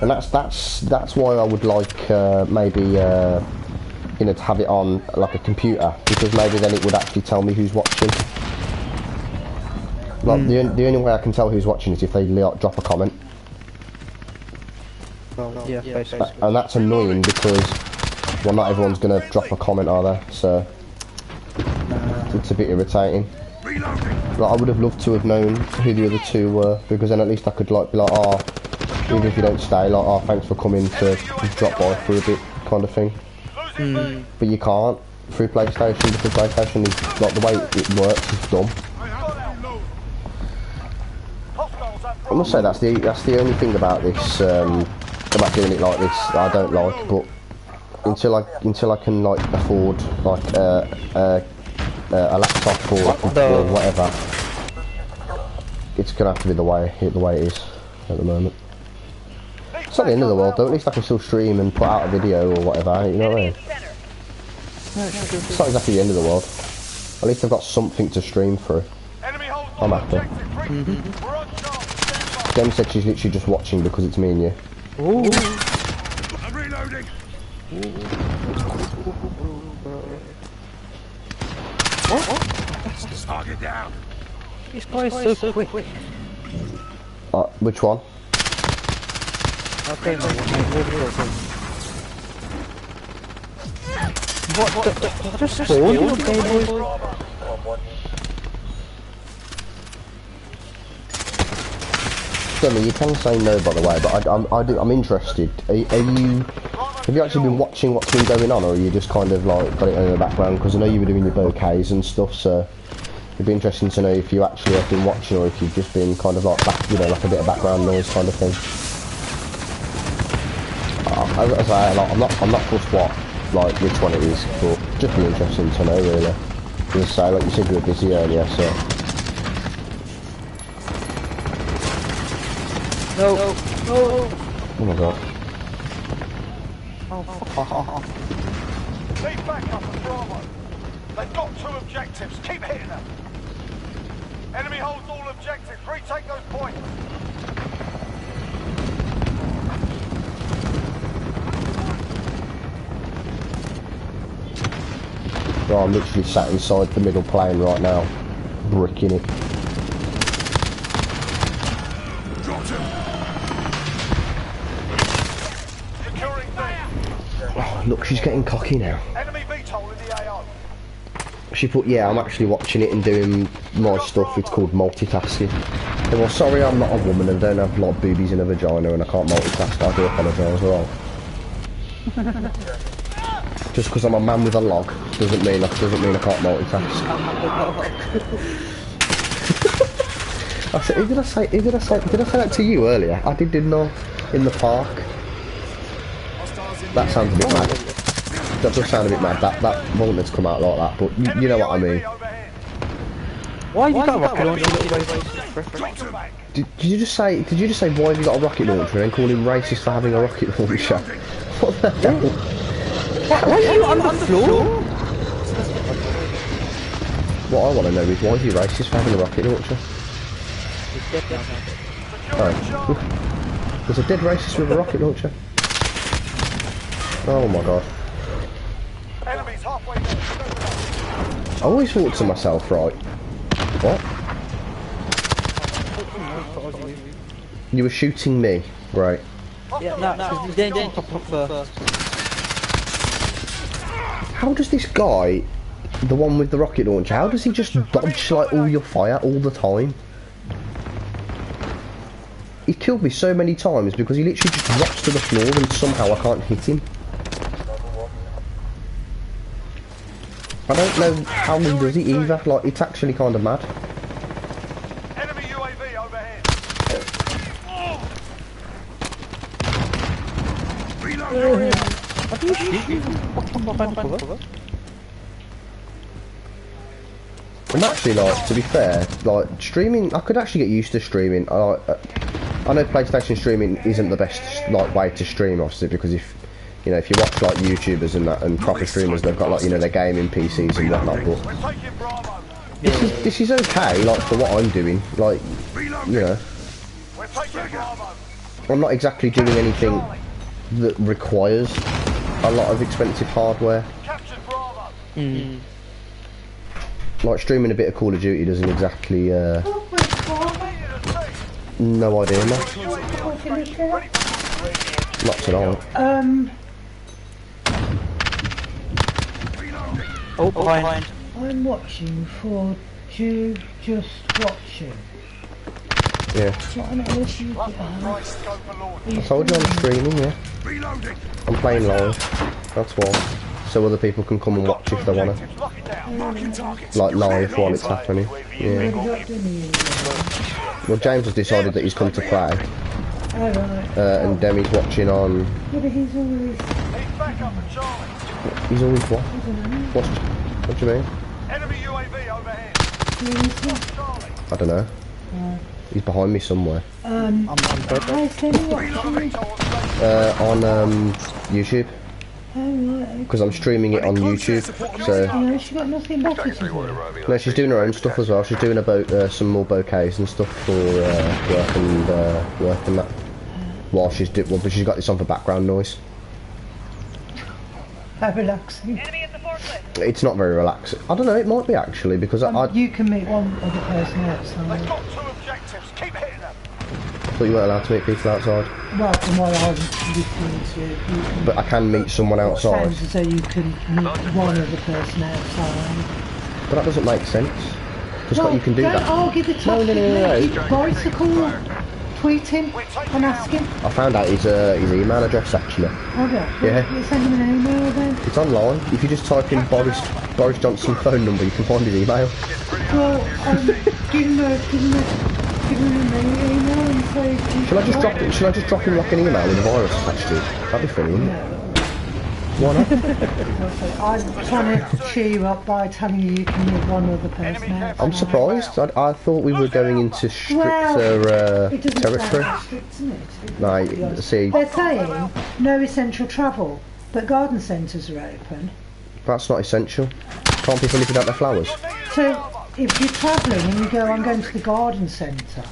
Speaker 1: and that's why I would like maybe you know, to have it on like a computer, because maybe then it would actually tell me who's watching. Like the only way I can tell who's watching is if they like, drop a comment.
Speaker 6: Yeah, basically.
Speaker 1: And that's annoying because, well, not everyone's going to drop a comment, are they? So, it's a bit irritating. Like, I would have loved to have known who the other 2 were, because then at least I could like be like, oh, even if you don't stay, like, oh, thanks for coming to drop by for a bit, kind of thing. But you can't through PlayStation, because PlayStation is, like, the way it works is dumb. I must say that's the only thing about this, about doing it like this that I don't like. But until I can like afford like a laptop or whatever, it's gonna have to be the way it is at the moment. It's not the end of the world though. At least I can still stream and put out a video or whatever. You know what I mean? It's not exactly the end of the world. At least I've got something to stream through. I'm happy. Dem said she's literally just watching because it's me and you.
Speaker 7: Ooh. I'm reloading. What? Target down.
Speaker 6: This guy is so quick.
Speaker 1: Which one?
Speaker 6: Okay, what? Just spawned you, okay, boys?
Speaker 1: Demi, you can say no, by the way, but I'm interested. Have you actually been watching what's been going on, or are you just kind of like got it in the background? Because I know you were doing your bouquets and stuff, so it'd be interesting to know if you actually have been watching, or if you've just been kind of like you know, like a bit of background noise kind of thing. As I say, like, I'm not fussed what, like, which one it is, but just be interesting to know, really. As I say, like you said, you were busy earlier, so.
Speaker 6: No.
Speaker 1: Oh my god.
Speaker 7: Lead back up at Bravo. They've got 2 objectives. Keep hitting them. Enemy holds all objectives. Retake those points.
Speaker 1: Oh, I'm literally sat inside the middle plane right now, bricking it. Oh, look, she's getting cocky now.
Speaker 7: Enemy VTOL in the AO.
Speaker 1: She put, yeah, I'm actually watching it and doing my stuff. It's called multitasking. And well, sorry, I'm not a woman and don't have like boobies in a vagina and I can't multitask. I do apologise, alright. Just because I'm a man with a log doesn't mean I can't multitask. I said, did I say that to you earlier? I didn't know, in the park. That sounds a bit mad. That does sound a bit mad. That wouldn't have come out like that, but you know what I mean.
Speaker 6: Why have you got a rocket launcher?
Speaker 1: Did you just say why have you got a rocket launcher and then call him racist for having a rocket launcher? What the hell?
Speaker 6: Why are you on the floor?
Speaker 1: What I want to know is why is he racist for having a rocket launcher? Oh. There's a dead racist with a rocket launcher? Oh my god.
Speaker 7: Enemies halfway there.
Speaker 1: I always thought to myself, right, what? You were shooting me, right?
Speaker 6: Yeah, no, because the engine pop up first.
Speaker 1: How does this guy, the one with the rocket launcher, how does he just dodge like all your fire all the time? He killed me so many times because he literally just drops to the floor and somehow I can't hit him. I don't know how he does it either. Like, it's actually kind of mad.
Speaker 7: Enemy UAV overhead.
Speaker 1: And actually, like, to be fair, like, streaming, I could actually get used to streaming. I know PlayStation streaming isn't the best, like, way to stream, obviously, because if you watch, like, YouTubers and that, and proper streamers, they've got, like, their gaming PCs and whatnot, but
Speaker 7: We're taking Bravo.
Speaker 1: this is okay, like, for what I'm doing. Like,
Speaker 7: We're taking Bravo.
Speaker 1: I'm not exactly doing anything that requires a lot of expensive hardware.
Speaker 7: Captured Bravo.
Speaker 1: Like, streaming a bit of Call of Duty doesn't exactly,
Speaker 7: Defeated a team.
Speaker 1: no idea, no. Not tonight.
Speaker 6: Oh, behind.
Speaker 2: I'm watching for just watching.
Speaker 1: Yeah.
Speaker 2: What on earth you
Speaker 7: Right, scope for launch.
Speaker 1: I told you I'm streaming, yeah. I'm playing live, that's why. So other people can come and watch if they want to.
Speaker 7: Objectives, lock it down.
Speaker 1: Like, live while it's happening. Yeah. Well, James has decided that he's come to play.
Speaker 2: Oh, right.
Speaker 1: And Demi's watching on...
Speaker 2: Yeah, but he's always...
Speaker 7: He's back up at Charlie.
Speaker 1: He's always what? What do you mean?
Speaker 7: Enemy UAV overhead. Charlie.
Speaker 1: I don't know. He's behind me somewhere.
Speaker 2: Hi, Sammy, watching.
Speaker 1: On YouTube.
Speaker 2: Oh, right.
Speaker 1: Because I'm streaming it on YouTube. So...
Speaker 2: No, she got nothing better to do.
Speaker 1: No, she's doing her own stuff as well. She's doing about some more bouquets and stuff for work and that. While she's but she's got this on for background noise.
Speaker 2: How relaxing.
Speaker 1: It's not very relaxing. I don't know. It might be actually because I
Speaker 2: You can meet one other person outside.
Speaker 7: They've got two objectives. Keep hitting them.
Speaker 1: thought you weren't allowed to meet people outside.
Speaker 2: Well, from what I'm listening to, you can...
Speaker 1: But I can meet someone outside.
Speaker 2: Sounds as though you can meet one other person outside.
Speaker 1: But that doesn't make sense. Because you can do
Speaker 2: don't
Speaker 1: that.
Speaker 2: argue the topic.
Speaker 1: No.
Speaker 2: Voice a call. Tweet him and ask him.
Speaker 1: I found out his email address actually.
Speaker 2: Okay.
Speaker 1: Yeah.
Speaker 2: You send him an email then.
Speaker 1: It's online. If you just type in Boris Johnson's phone number, you can find his email.
Speaker 2: Well, give him an email and say.
Speaker 1: Shall I just drop him like an email with a virus attached to it? That'd be funny, wouldn't it? Why not?
Speaker 2: I'm trying to cheer you up by telling you can meet one other person outside.
Speaker 1: I'm surprised. I thought we were going into stricter
Speaker 2: it doesn't
Speaker 1: territory.
Speaker 2: sound strict, doesn't it?
Speaker 1: Like, see,
Speaker 2: They're saying no essential travel, but garden centres are open.
Speaker 1: that's not essential. Can't people live without their flowers?
Speaker 2: So if you're travelling and you go, I'm going to the garden centre,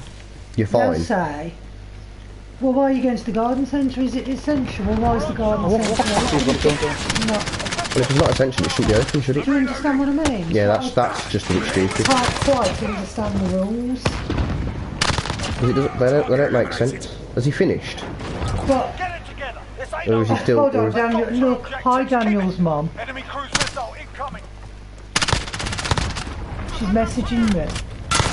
Speaker 1: You're
Speaker 2: they'll
Speaker 1: fine.
Speaker 2: say, well, why are you going to the garden centre? Is it essential? Well, why is the garden centre open? No.
Speaker 1: Well, if it's not essential, it shouldn't be open, should it?
Speaker 2: Do you understand what I mean?
Speaker 1: Yeah, that's just a bit stupid.
Speaker 2: Can't quite understand the rules.
Speaker 1: 'Cause they don't make sense. Has he finished?
Speaker 2: But
Speaker 7: Get it together. This ain't
Speaker 1: Or is he
Speaker 7: no-
Speaker 1: still?
Speaker 2: hold
Speaker 1: Or
Speaker 2: on,
Speaker 1: is,
Speaker 2: Daniel. Look, hi, Daniel's mum.
Speaker 7: Enemy cruise missile incoming.
Speaker 2: She's messaging me.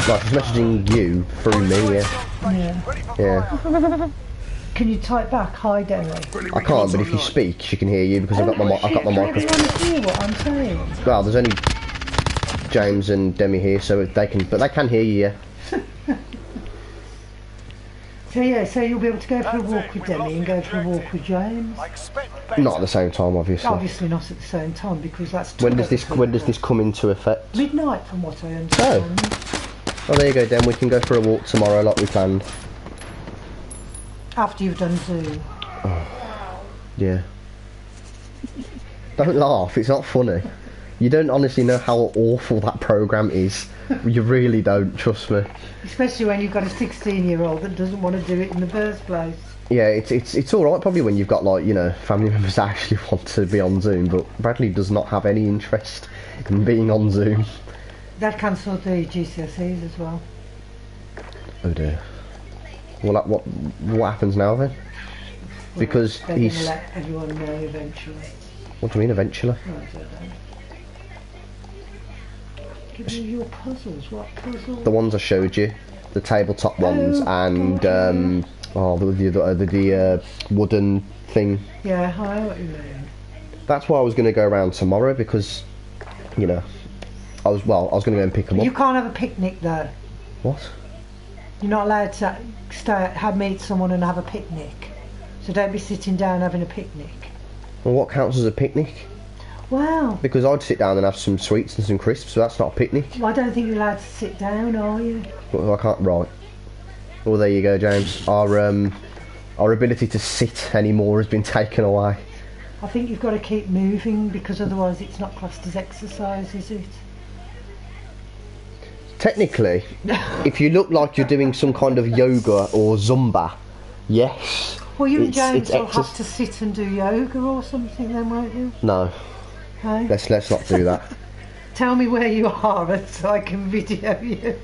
Speaker 1: like, he's messaging you through me, yeah.
Speaker 2: Yeah.
Speaker 7: Ready for
Speaker 1: Yeah.
Speaker 2: Can you type back, hi, Demi?
Speaker 1: I can't, but if you speak, she can hear you because I've got my
Speaker 2: Can
Speaker 1: microphone.
Speaker 2: everyone hear what I'm saying?
Speaker 1: Well, there's only James and Demi here, so they can hear you, yeah.
Speaker 2: So yeah, so you'll be able to go for a walk with Demi and go for a walk with James.
Speaker 7: I expect better.
Speaker 1: Not at the same time, obviously.
Speaker 2: Obviously not at the same time because that's
Speaker 1: When does
Speaker 2: two
Speaker 1: this come into effect?
Speaker 2: midnight from what I understand.
Speaker 1: Oh, there you go, Den. We can go for a walk tomorrow, like we planned.
Speaker 2: After you've done Zoom.
Speaker 1: Yeah. Don't laugh. It's not funny. You don't honestly know how awful that program is. You really don't. Trust me.
Speaker 2: Especially when you've got a 16-year-old that doesn't want to do it in the first place.
Speaker 1: Yeah, it's all right probably when you've got, like, you know, family members that actually want to be on Zoom, but Bradley does not have any interest in being on Zoom.
Speaker 2: They've cancelled the GCSEs as well.
Speaker 1: Oh dear. Well, what happens now then? Because
Speaker 2: They're going to
Speaker 1: he's.
Speaker 2: let everyone know eventually.
Speaker 1: What do you mean eventually?
Speaker 2: I don't know. Give me your puzzles. What puzzle?
Speaker 1: The ones I showed you, the tabletop ones, and the wooden thing.
Speaker 2: Yeah, I know what you mean.
Speaker 1: That's why I was going to go around tomorrow because you know, I was going to go and pick them
Speaker 2: You
Speaker 1: up.
Speaker 2: can't have a picnic though.
Speaker 1: What?
Speaker 2: You're not allowed to meet someone and have a picnic. So don't be sitting down having a picnic.
Speaker 1: Well, what counts as a picnic?
Speaker 2: Wow.
Speaker 1: Because I'd sit down and have some sweets and some crisps, so that's not a picnic.
Speaker 2: Well, I don't think you're allowed to sit down, are you?
Speaker 1: Well, I can't. Right. Well, there you go, James. Our ability to sit anymore has been taken away.
Speaker 2: I think you've got to keep moving because otherwise it's not classed as exercise, is it?
Speaker 1: Technically, if you look like you're doing some kind of yoga or Zumba, yes.
Speaker 2: Well, you and James will
Speaker 1: exercise.
Speaker 2: have to sit and do yoga or something then, won't you?
Speaker 1: No,
Speaker 2: Hey?
Speaker 1: let's not do that.
Speaker 2: Tell me where you are so I can video you.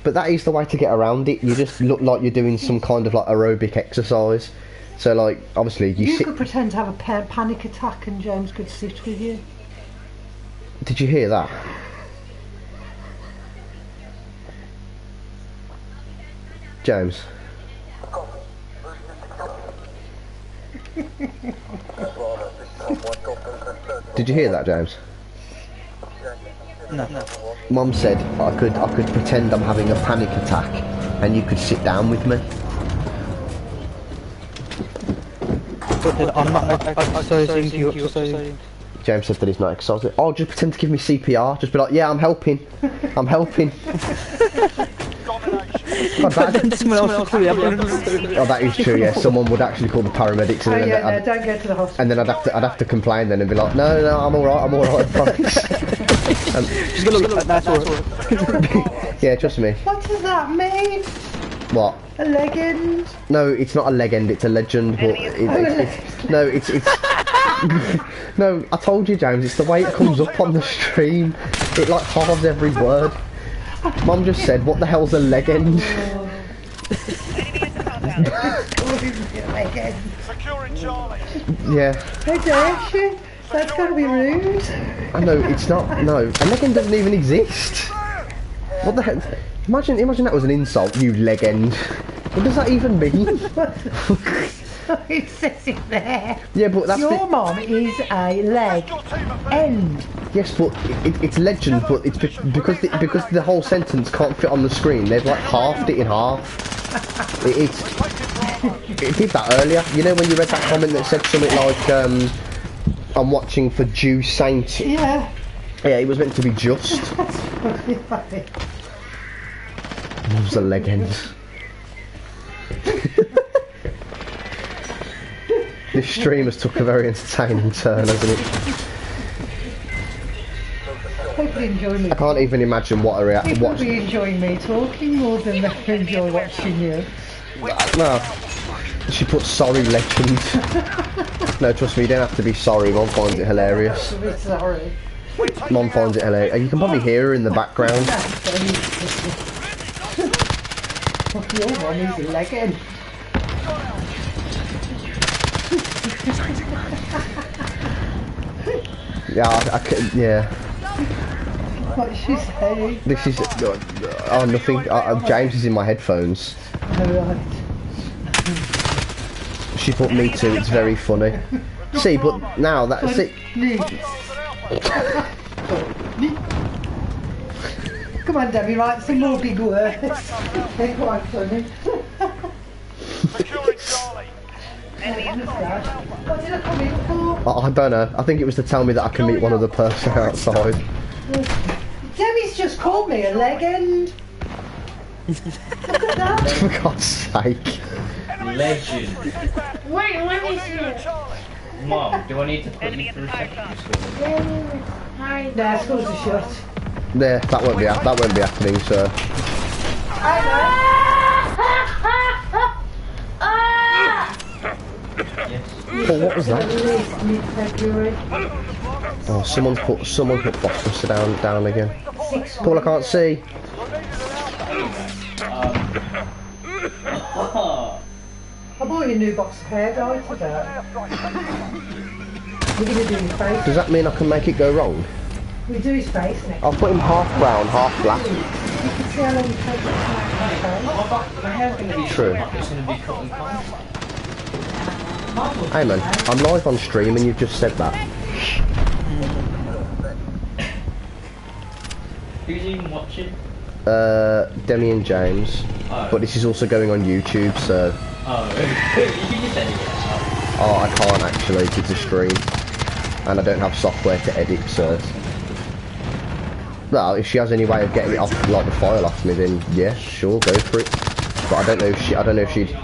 Speaker 1: But that is the way to get around it. You just look like you're doing some kind of like aerobic exercise. So like, obviously you sit.
Speaker 2: could pretend to have a panic attack and James could sit with you.
Speaker 1: Did you hear that? James. Did you hear that, James?
Speaker 6: No.
Speaker 1: Mum said I could pretend I'm having a panic attack and you could sit down with me.
Speaker 6: But I'm not exercising, you're exercising.
Speaker 1: James said that he's not excited. Oh, just pretend to give me CPR. Just be like, yeah, I'm helping. I'm helping. God,
Speaker 6: Someone else will call the ambulance.
Speaker 1: oh, that is true. Yeah, someone would actually call the paramedics,
Speaker 2: Oh
Speaker 1: and then
Speaker 2: yeah, no, don't go to the hospital.
Speaker 1: and then I'd have to complain then and be like, no, I'm all right. I'm all right. Promise.
Speaker 6: She's gonna look like that. That's all.
Speaker 1: Yeah, trust me.
Speaker 2: What does that mean?
Speaker 1: What?
Speaker 2: A legend?
Speaker 1: No, it's not a legend. It's a legend. But it's no. I told you, James. It's the way it comes up on the stream. It like halves every word. Mum just said, "What the hell's a legend?"
Speaker 7: Securing Charlie.
Speaker 1: Yeah.
Speaker 2: How dare she? That's got to be rude.
Speaker 1: I know it's not. No, a legend doesn't even exist. What the hell? Imagine that was an insult. You legend. What does that even mean?
Speaker 2: It says it there.
Speaker 1: Yeah, but that's
Speaker 2: Your mom is a legend.
Speaker 1: yes, but it's legend. But it's because the whole sentence can't fit on the screen. They've like halved it in half. It did that earlier. You know when you read that comment that said something like, "I'm watching for due saint."
Speaker 2: Yeah.
Speaker 1: Yeah, it was meant to be just. Mom's a legend. This stream has took a very entertaining turn, hasn't it?
Speaker 2: People enjoy me.
Speaker 1: I can't even imagine what a reaction.
Speaker 2: People will be enjoying me talking more than they enjoy watching you.
Speaker 1: No. She put sorry legend. No, trust me, you don't have to be sorry. Mom finds it hilarious.
Speaker 2: I'm sorry.
Speaker 1: Mom finds it hilarious. You can probably hear her in the background.
Speaker 2: Your mom is a legend.
Speaker 1: Yeah, I could, yeah.
Speaker 2: What's she saying?
Speaker 1: This is oh nothing. James is in my headphones.
Speaker 2: Alright.
Speaker 1: She put me too. It's very funny. See, but now that see.
Speaker 2: Come on, Debbie, write some more big words. They're quite funny.
Speaker 7: Securing Charlie.
Speaker 2: What did I come in for?
Speaker 1: I don't know. I think it was to tell me that I can meet one other person outside.
Speaker 2: Debbie's just called me a legend. Look at that.
Speaker 1: For God's sake.
Speaker 5: Legend.
Speaker 4: Wait, let me see it.
Speaker 5: Mom, do I need to put you through secondary school?
Speaker 4: Hi.
Speaker 2: Nah, schools are shut.
Speaker 1: There, that won't be happening, sir.
Speaker 5: Yes.
Speaker 1: Oh, what was that?
Speaker 2: Mid-February.
Speaker 1: Oh, someone put phosphorus down again. Paul, I can't see.
Speaker 2: I bought you a new box of hair dye today. We're going to do his face.
Speaker 1: Does that mean I can make it go wrong?
Speaker 2: We do his face next.
Speaker 1: I'll put him half brown, half black.
Speaker 2: You can see how long it takes to make
Speaker 5: My hair's going to be
Speaker 1: True.
Speaker 5: It's going to be cut and fine.
Speaker 1: Hey man, I'm live on stream and you've just said that.
Speaker 5: Who's even watching?
Speaker 1: Demi and James.
Speaker 5: Oh.
Speaker 1: But this is also going on YouTube, so...
Speaker 5: Oh, you can just edit it.
Speaker 1: Oh, I can't actually, it's a stream. And I don't have software to edit, so... Well, if she has any way of getting it off, like the file off me, then yeah, sure, go for it. But I don't know if she'd...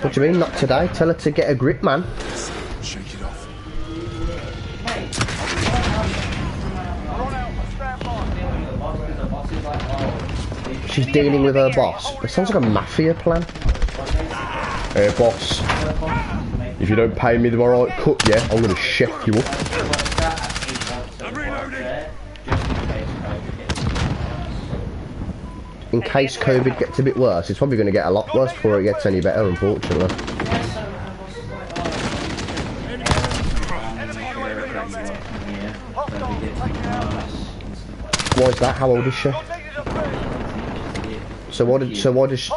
Speaker 1: What do you mean, not today? Tell her to get a grip, man.
Speaker 8: Shake it off.
Speaker 1: She's dealing with her boss. That sounds like a mafia plan. Hey, boss. If you don't pay me the right cut, yeah, I'm gonna chef you up. In case COVID gets a bit worse, it's probably going to get a lot worse before it gets any better, unfortunately. Why is that? How old is she? So why does she...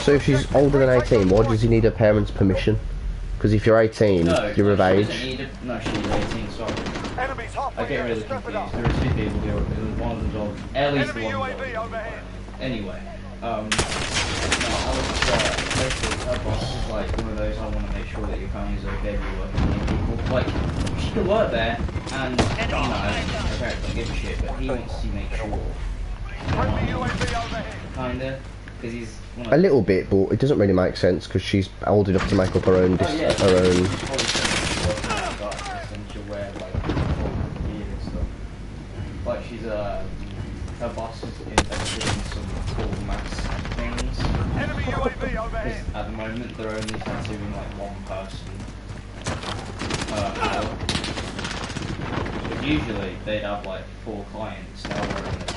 Speaker 1: So if she's older than 18, why does he need her parents' permission? Because if you're 18, you're of age.
Speaker 5: No, she's 18, sorry. I get really confused. There are two people here. One of them's old. At least the one who's old. Anyway, no, basically, her boss is like one of those, I want to make sure that your family's okay if you're working with people. Like, she can work there, and, you know, her parents don't give a shit, but he wants to make sure. Kinda. Because he's...
Speaker 1: A little bit, but it doesn't really make sense, because she's old enough to make up her own... her own...
Speaker 5: Like she's her boss is invested in some cool maths things.
Speaker 7: Enemy UAV overhead.
Speaker 5: At the moment they're only tattooing like one person. But usually they'd have like 4 clients, now we're only at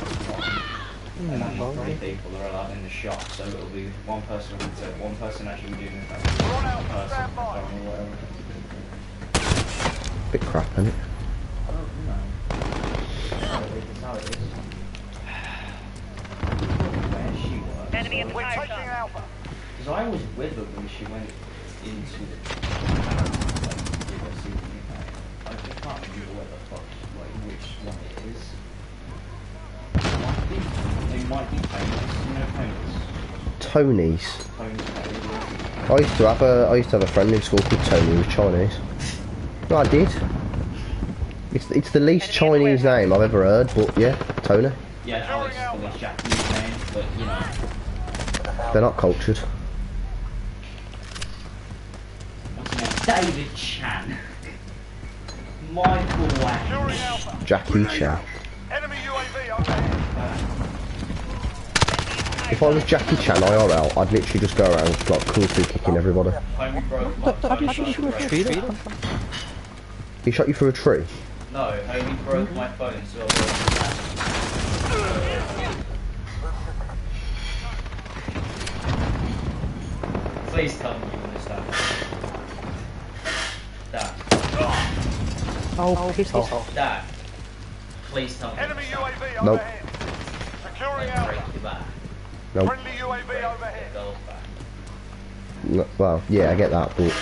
Speaker 5: 1. And only 3 people are allowed in the shop, so it'll be one person actually doing the tattoo, one person or whatever.
Speaker 1: Bit crap, isn't it?
Speaker 4: Enemy in fire zone.
Speaker 5: Because I was with her when she went into the I just can't remember where the fuck, like which one it is. It might be Tony's, you know Tony's?
Speaker 1: Tony's.
Speaker 5: Tony's.
Speaker 1: I used to have a friend in school called Tony who was Chinese. No, I did. It's the least Chinese name I've ever heard, but yeah, Tony.
Speaker 5: Yeah, Alex is the least Japanese name, but you know.
Speaker 1: They're not cultured.
Speaker 5: What's his name? David Chan. Michael Wang.
Speaker 1: Jackie Chan.
Speaker 7: Enemy UAV overhead.
Speaker 1: If I was Jackie Chan IRL, I'd literally just go around like kung fu kicking everybody.
Speaker 5: Homie broke my phone.
Speaker 1: He shot you through a tree?
Speaker 5: No, homie broke my phone, so I Please tell me you understand. Dad.
Speaker 6: Oh, piss off.
Speaker 5: Dad. Please tell me.
Speaker 7: Enemy UAV
Speaker 1: Nope.
Speaker 7: overhead. Securing
Speaker 5: Break
Speaker 7: Alpha.
Speaker 5: your back.
Speaker 1: No.
Speaker 7: Friendly UAV overhead.
Speaker 5: Girl's back.
Speaker 1: No. Well, yeah, I get that, but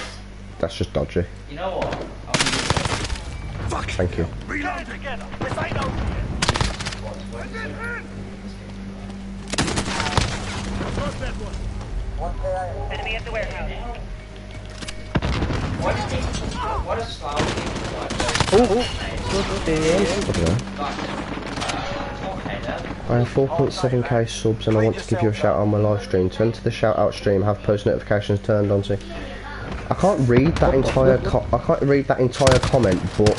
Speaker 1: that's just dodgy.
Speaker 5: You know what?
Speaker 1: Thank you.
Speaker 7: Reload together. This ain't over yet.
Speaker 4: Enemy at the warehouse.
Speaker 5: Why does Slough
Speaker 1: I have 4.7k subs and I want to give you a shout out on my live stream. Turn to the shout out stream, have post notifications turned on. I can't read that entire comment, but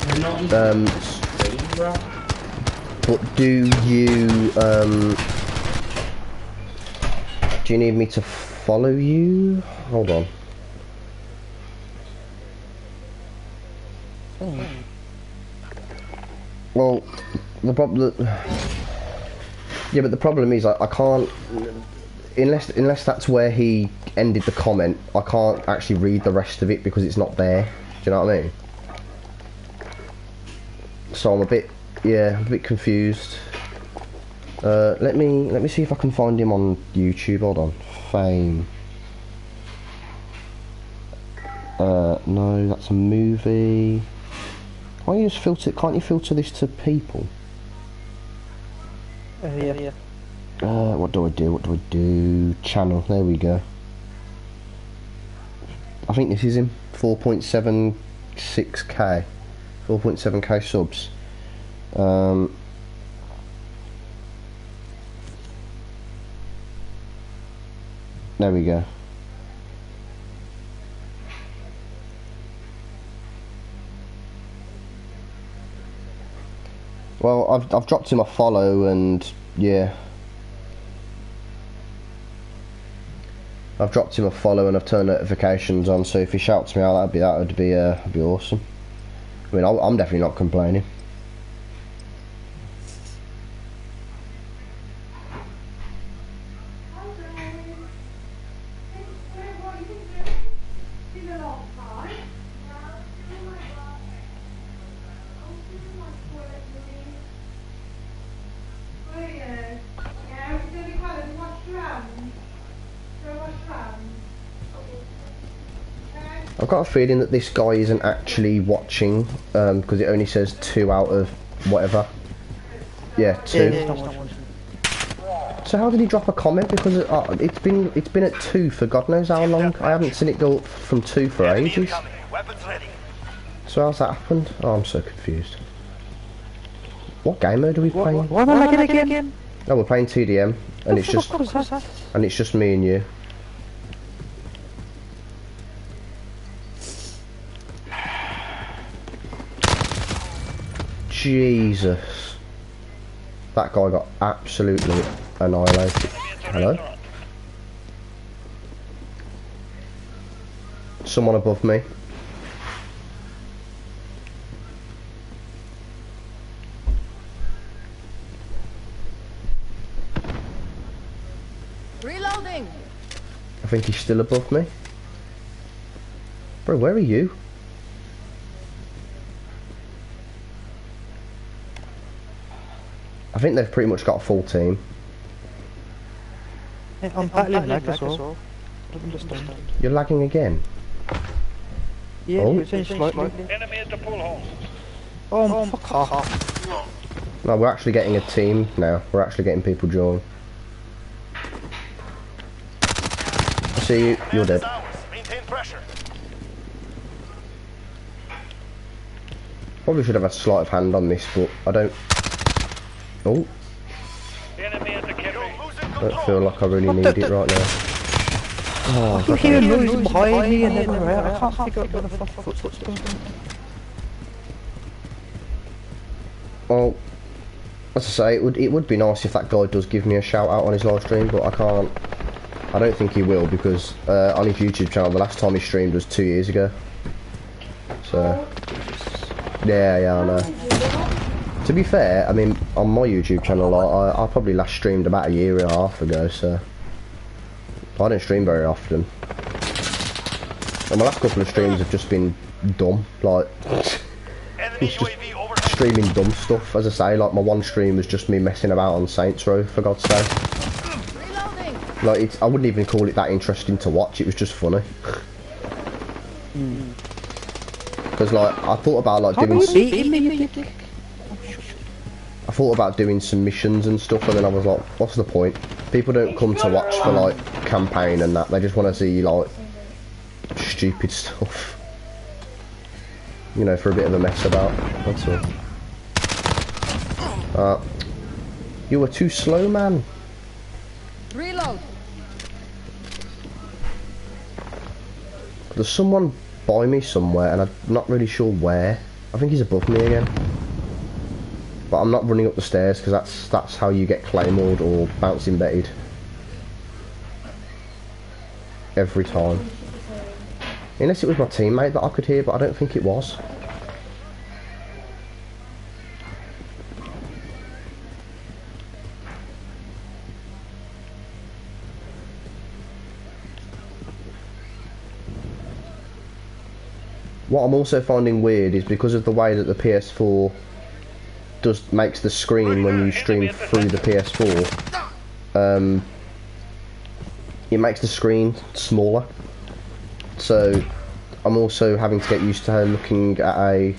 Speaker 1: do you need me to follow you? Hold on. Well, the problem. Yeah, but the problem is I can't. Unless that's where he ended the comment, I can't actually read the rest of it because it's not there. Do you know what I mean? So I'm a bit confused. Let me see if I can find him on YouTube. Hold on, Fame. No, that's a movie. Why you just filter? Can't you filter this to people?
Speaker 6: Yeah.
Speaker 1: What do I do? What do I do? Channel. There we go. I think this is him. 4.76k. 4.7k subs. There we go. Well, I've dropped him a follow, and yeah, I've dropped him a follow and I've turned notifications on. So if he shouts me out, that'd be awesome. I mean, I'm definitely not complaining. I've got a feeling that this guy isn't actually watching, because it only says 2 out of whatever. Yeah, 2. So how did he drop a comment? Because it's been at 2 for God knows how long. I haven't seen it go up from 2 for ages. So how's that happened? Oh, I'm so confused. What game mode are we playing?
Speaker 6: Why am I lagging again?
Speaker 1: No, we're playing TDM, and it's just me and you. Jesus. That guy got absolutely annihilated. Hello? Someone above me.
Speaker 8: Reloading.
Speaker 1: I think he's still above me. Bro, where are you? I think they've pretty much got a full team.
Speaker 6: Yeah, I'm battling lag as well. I don't understand.
Speaker 1: You're lagging again?
Speaker 6: Yeah,
Speaker 1: Oh.
Speaker 6: it's only slightly.
Speaker 7: Enemy at the pool hall.
Speaker 6: Oh, fuck off.
Speaker 1: No, we're actually getting a team now. We're actually getting people join. I see you. You're dead.
Speaker 7: Maintain pressure.
Speaker 1: Probably should have a sleight of hand on this, but I don't. Oh,
Speaker 7: Enemy at the
Speaker 1: I don't feel like I really need it right now. Oh,
Speaker 6: I can hear a noise behind me and everywhere. I can't figure out where the footsteps come from.
Speaker 1: Well, as I say, it would be nice if that guy does give me a shout out on his live stream, but I can't. I don't think he will, because on his YouTube channel, the last time he streamed was 2 years ago. So, yeah, I know. To be fair, I mean, on my YouTube channel, I probably last streamed about a year and a half ago, so I don't stream very often. And my last couple of streams have just been dumb, like, it's just streaming dumb stuff. As I say, like, my one stream was just me messing about on Saints Row, for God's sake. Like, I wouldn't even call it that interesting to watch, it was just funny. Because, like, I thought about, like, doing... I thought about doing some missions and stuff, and then I was like, what's the point? People don't come to watch for, like, campaign and that, they just want to see, like, stupid stuff. You know, for a bit of a mess about, that's all. You were too slow, man.
Speaker 8: Reload.
Speaker 1: There's someone by me somewhere, and I'm not really sure where. I think he's above me again. But I'm not running up the stairs, because that's how you get claymored or bouncing betted. Every time. Unless it was my teammate that I could hear, but I don't think it was. What I'm also finding weird is because of the way that the PS4 makes the screen when you stream through the PS4, it makes the screen smaller. So I'm also having to get used to looking at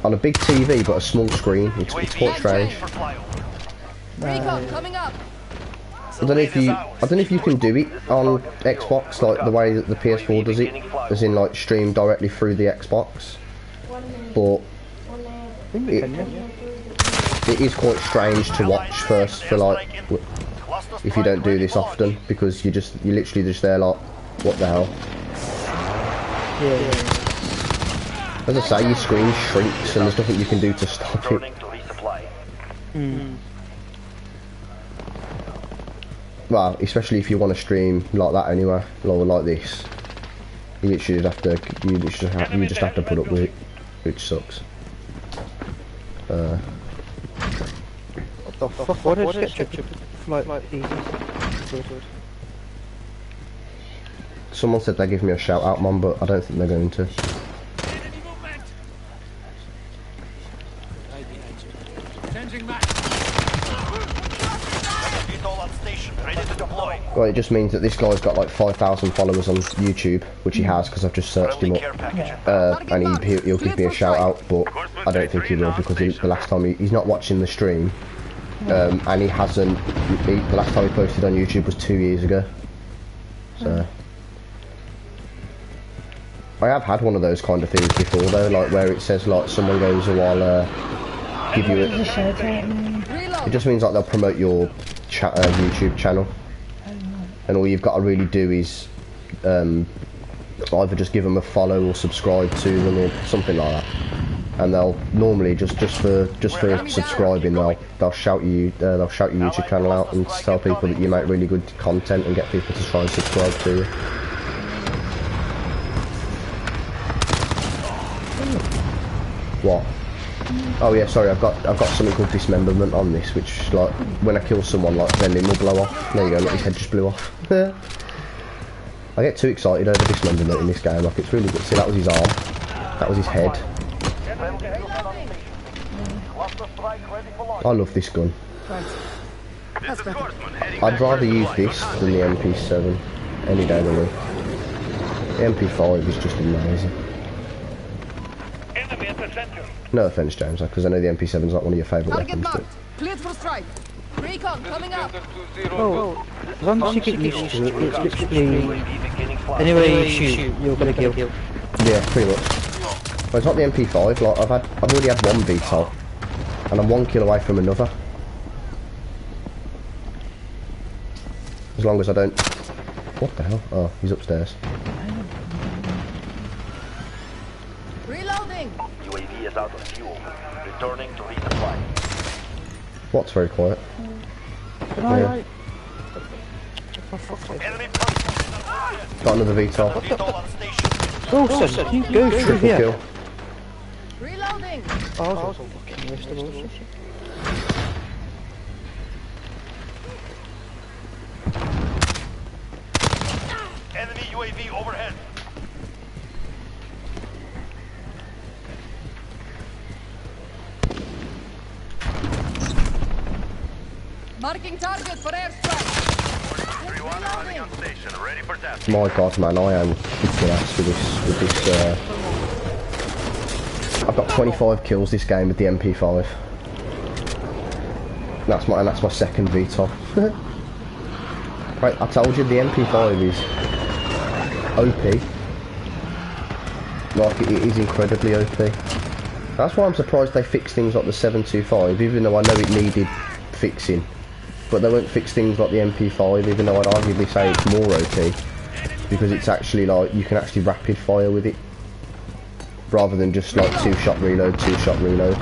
Speaker 1: on a big TV but a small screen. It's quite strange.
Speaker 8: Recon coming up.
Speaker 1: I don't know if you can do it on Xbox like the way that the PS4 does it, as in like stream directly through the Xbox. But it is quite strange to watch first for like if you don't do this often, because you're literally just there like, what the hell?
Speaker 6: Yeah.
Speaker 1: As I say, your screen shrinks and there's nothing you can do to stop it. Well, especially if you want to stream like that anyway, or like this. You literally just have to put up with it, which sucks.
Speaker 6: What the fuck? Why did I get like easy?
Speaker 1: Someone said they'd give me a shout out, Mum, but I don't think they're going to. Well, it just means that this guy's got like 5,000 followers on YouTube, which he has because I've just searched him up, and he'll give me a shout out, but I don't think he will, because the last time he's not watching the stream, and he hasn't. The last time he posted on YouTube was 2 years ago. So I have had one of those kind of things before though, like where it says like someone goes, "Oh, I'll give you it." It just means like they'll promote your YouTube channel, and all you've got to really do is either just give them a follow or subscribe to them or something like that, and they'll normally just for subscribing they'll shout your YouTube channel out and tell people that you make really good content and get people to try and subscribe to you. What? Oh yeah, sorry, I've got something called dismemberment on this, which like when I kill someone, like their limb will blow off. There you go, look, his head just blew off. I get too excited over dismemberment in this game, like it's really good. See, that was his arm, that was his head. I love this gun. I'd rather use this than the MP7 any day of the week. The MP5 is just amazing. No offense, James, because I know the MP7 is not one of your favourite weapons. But...
Speaker 8: Cleared for strike. Recon coming up.
Speaker 6: Oh, as long as you get used to it, it's literally anywhere you shoot, you're gonna kill.
Speaker 1: Yeah, pretty much. Well, it's not the MP5. Like I've already had one VTOL, and I'm 1 kill away from another. As long as I don't. What the hell? Oh, he's upstairs.
Speaker 8: Reloading.
Speaker 3: UAV is out of fuel. Returning to resupply.
Speaker 1: What's very quiet?
Speaker 6: Yeah.
Speaker 3: Enemy
Speaker 1: Got another VTOL.
Speaker 6: Oh, so you go through
Speaker 1: Triple
Speaker 6: here.
Speaker 1: kill.
Speaker 8: Reloading.
Speaker 6: Oh, fucking waste of all.
Speaker 7: Enemy UAV overhead.
Speaker 8: Marking target for airstrike.
Speaker 7: Returning on station, ready for task.
Speaker 1: My God, man, I am kicking ass with this. I've got 25 kills this game with the MP5. That's my second VTOL. Right, I told you the MP5 is OP. Like it is incredibly OP. That's why I'm surprised they fixed things like the 725, even though I know it needed fixing. But they won't fix things like the MP5, even though I'd arguably say it's more OP, because it's actually like you can actually rapid fire with it, rather than just like 2-shot reload, 2-shot reload.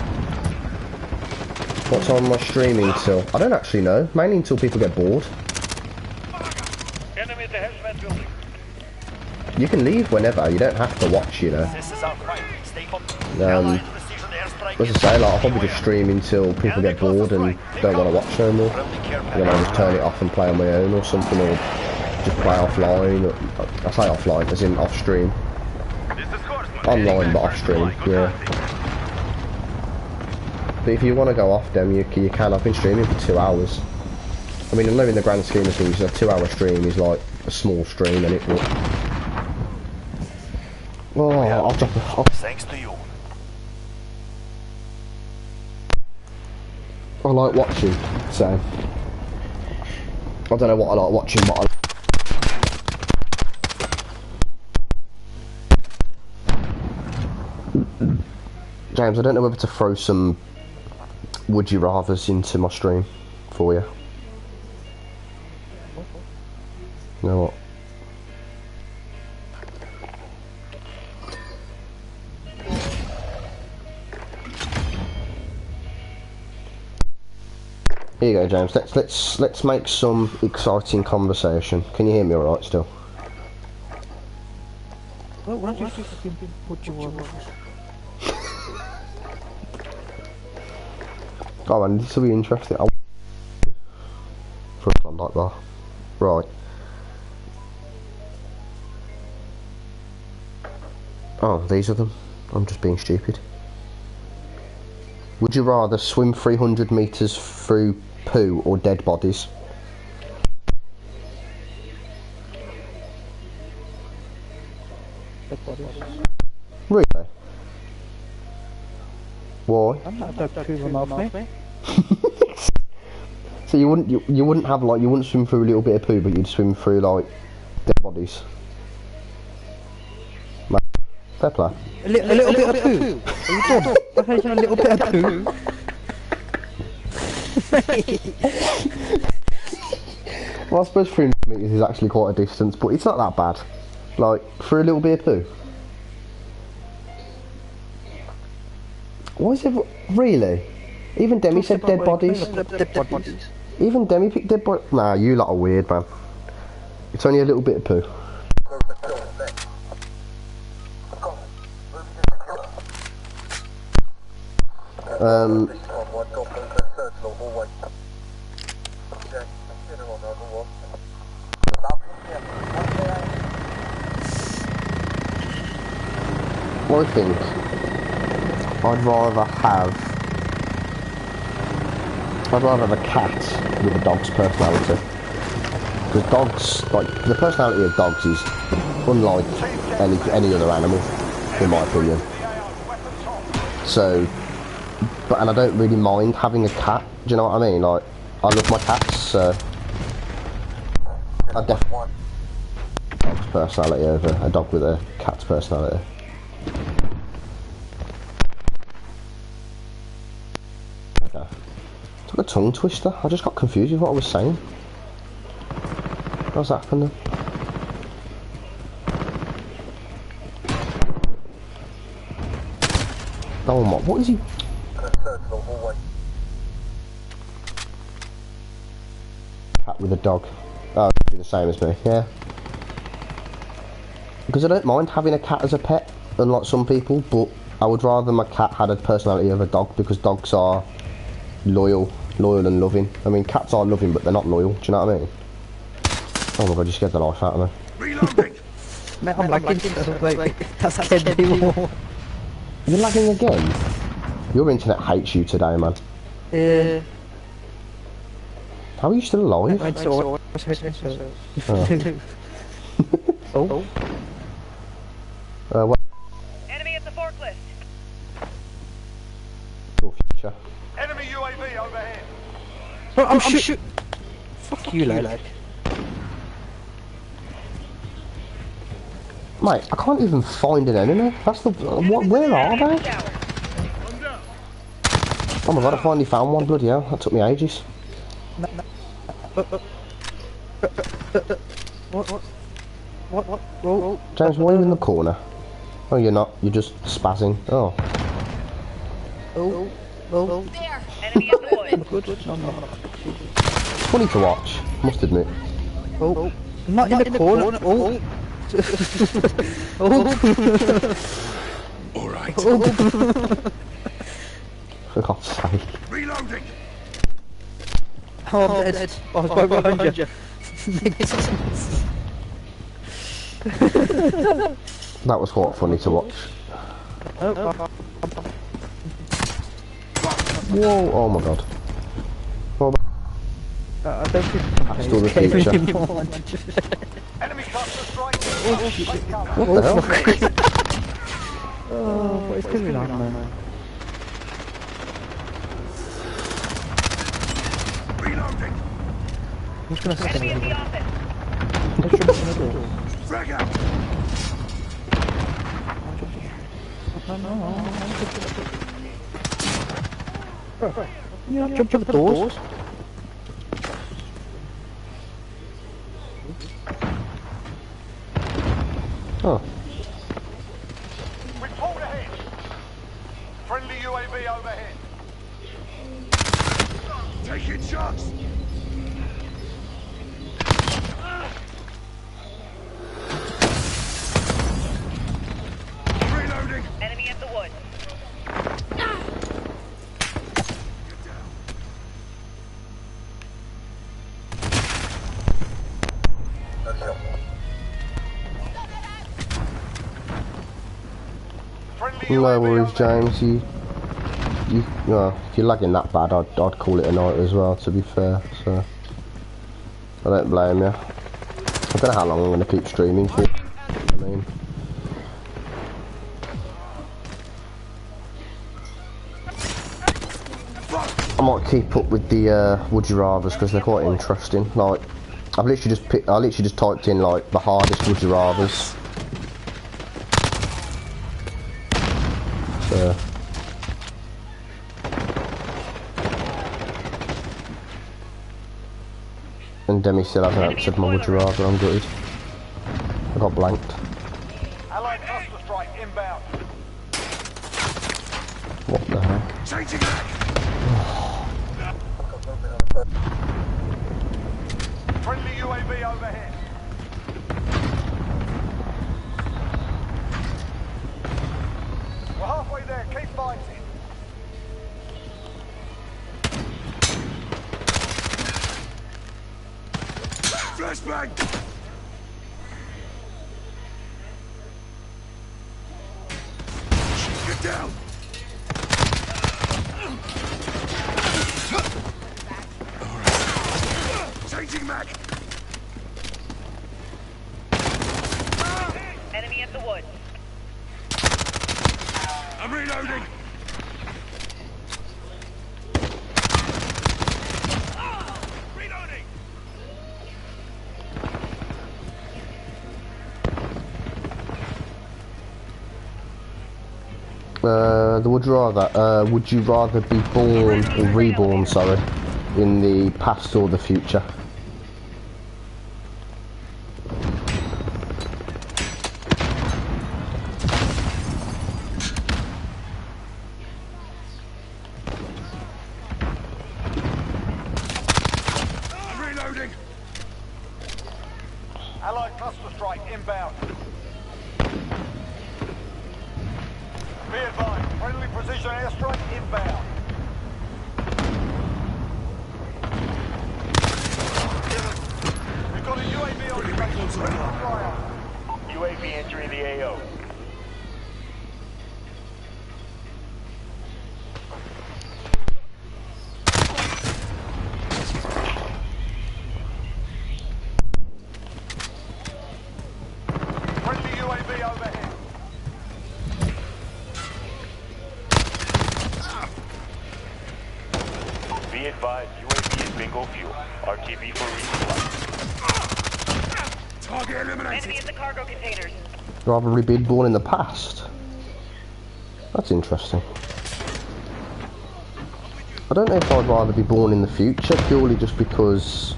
Speaker 1: What time am I streaming till? I don't actually know, mainly until people get bored.
Speaker 7: Enemy at the hazmat building.
Speaker 1: You can leave whenever, you don't have to watch, you know.
Speaker 7: This is our fight. Stay focused.
Speaker 1: As I say, like, I'll probably just stream until people get bored and don't want to watch no more. Then I'll just turn it off and play on my own or something, or just play offline. I say offline, as in off stream. Online, but off stream, yeah. But if you want to go off them, you can. I've been streaming for 2 hours. I mean, I know in the grand scheme of things, a 2-hour stream is like a small stream, and it will. Oh, I'll drop it.
Speaker 7: Thanks to you.
Speaker 1: I like watching, so I don't know what I like watching, but James, I don't know whether to throw some would you rathers into my stream for you. You know what? Here you go, James. Let's make some exciting conversation. Can you hear me all right still?
Speaker 6: Well, what do you fucking what you want?
Speaker 1: Oh man, this will be interesting. For a plan like that. Right. Oh, these are them. I'm just being stupid. Would you rather swim 300 metres through poo or dead bodies? Really? Why?
Speaker 6: I'm not that poo off me.
Speaker 1: So you wouldn't have like, you wouldn't swim through a little bit of poo, but you'd swim through like dead bodies. Man, fair play.
Speaker 6: A little bit of poo. Are you dumb? I've had a little bit of poo.
Speaker 1: Well, I suppose 300 metres is actually quite a distance, but it's not that bad. Like, for a little bit of poo. Why is it... Really? Even Demi said dead bodies. Even Demi picked dead bodies. Nah, you lot are weird, man. It's only a little bit of poo. I think I'd rather have a cat with a dog's personality. Because dogs, like, the personality of dogs is unlike any other animal, in my opinion. So, and I don't really mind having a cat, do you know what I mean? Like, I love my cats, so I definitely want a dog's personality over a dog with a cat's personality. Okay. Took a tongue twister. I just got confused with what I was saying. What's happening? Oh my, what is he? Cat with a dog. Oh, it'd be the same as me, yeah. Because I don't mind having a cat as a pet, unlike some people, but I would rather my cat had a personality of a dog, because dogs are loyal and loving. I mean, cats are loving, but they're not loyal, do you know what I mean? Oh my god, you scared the life out of me.
Speaker 7: Reloading!
Speaker 6: Mate, I'm lagging, that's scared me more.
Speaker 1: You're lagging again? Your internet hates you today, man. How are you still alive?
Speaker 6: Oh.
Speaker 1: What?
Speaker 4: Enemy at the forklift.
Speaker 1: Your future.
Speaker 7: Enemy UAV overhead.
Speaker 6: Bro, I'm shoot. Fuck you, lad.
Speaker 1: Mate, I can't even find an enemy. That's the... What? Where are they? Oh my god, I finally found one, bloody hell. That took me ages.
Speaker 6: What?
Speaker 1: James, why are you in the corner? Oh, you're not. You're just spazzing. Oh.
Speaker 6: Oh.
Speaker 8: There.
Speaker 4: Enemy at the wood.
Speaker 1: It's funny to watch, must admit.
Speaker 6: Oh. I'm not in the corner. Oh.
Speaker 7: Alright.
Speaker 1: For God's sake.
Speaker 7: Reloading!
Speaker 6: Oh, I'm dead. I was right behind you.
Speaker 1: That was quite funny to watch. Whoa, oh my god. Oh,
Speaker 6: I don't think
Speaker 1: that's still the future.
Speaker 7: Enemy cluster strike.
Speaker 1: What the hell?
Speaker 6: Oh, what is going on, man?
Speaker 7: Reloading.
Speaker 6: I'm just gonna stand
Speaker 4: Enemy at the
Speaker 6: here.
Speaker 4: office.
Speaker 6: Let's jump in the door.
Speaker 7: Frag out.
Speaker 6: Yeah, jump to the doors.
Speaker 1: Oh,
Speaker 7: We pulled ahead. Friendly UAV overhead. Taking shots. Reloading.
Speaker 4: Enemy at the woods.
Speaker 7: Friendly
Speaker 1: no
Speaker 7: UAV
Speaker 1: worries,
Speaker 7: overhead.
Speaker 1: James. No, if you're lagging that bad, I'd call it a night as well. To be fair, so I don't blame you. I don't know how long I'm going to keep streaming for. I mean, I might keep up with the would you rather's because they're quite interesting. Like, I literally just typed in like the hardest would you rather's. So. And Demi still hasn't answered my would you rather. I'm gutted. I got blanked.
Speaker 7: Allied cluster strike inbound.
Speaker 1: What the heck?
Speaker 7: Changing back. Friendly UAV overhead. We're halfway there. Keep fighting. Flashbang. Get down. Changing mag.
Speaker 4: Enemy at the woods.
Speaker 7: I'm reloading. Reloading.
Speaker 1: Would you rather be born or reborn, sorry, in the past or the future?
Speaker 7: I'm reloading. Allied cluster strike inbound. Be advised, friendly precision airstrike inbound. We've got a UAV on station. UAV entering the AO. Friendly UAV overhead.
Speaker 9: Be advised, UAV is bingo fuel. RTB for resupply.
Speaker 7: Target eliminated.
Speaker 4: Enemy at the cargo containers.
Speaker 1: Rather be born in the past? That's interesting. I don't know if I'd rather be born in the future, purely just because,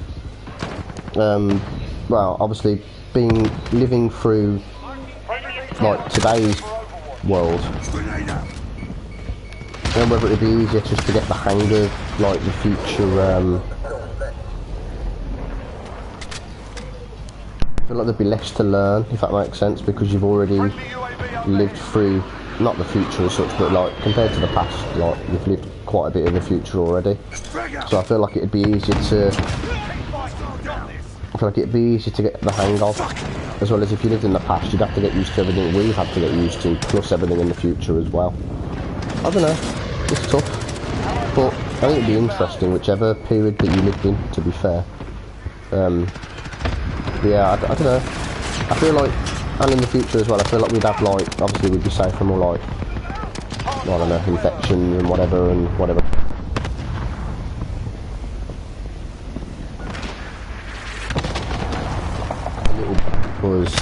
Speaker 1: well, obviously living through like today's world, and whether it'd be easier just to get the hang of like the future. I feel like there'd be less to learn, if that makes sense, because you've already lived through, not the future as such, but like compared to the past, like you've lived quite a bit of the future already. So I feel like it'd be easier to, get the hang of, as well as if you lived in the past, you'd have to get used to everything we've had to get used to, plus everything in the future as well. I don't know, it's tough, but I think it'd be interesting whichever period that you lived in, to be fair. Yeah, I don't know. I feel like And in the future as well, I feel like we'd have like, obviously we'd be safe from all like, I don't know, infections and whatever and whatever. A little was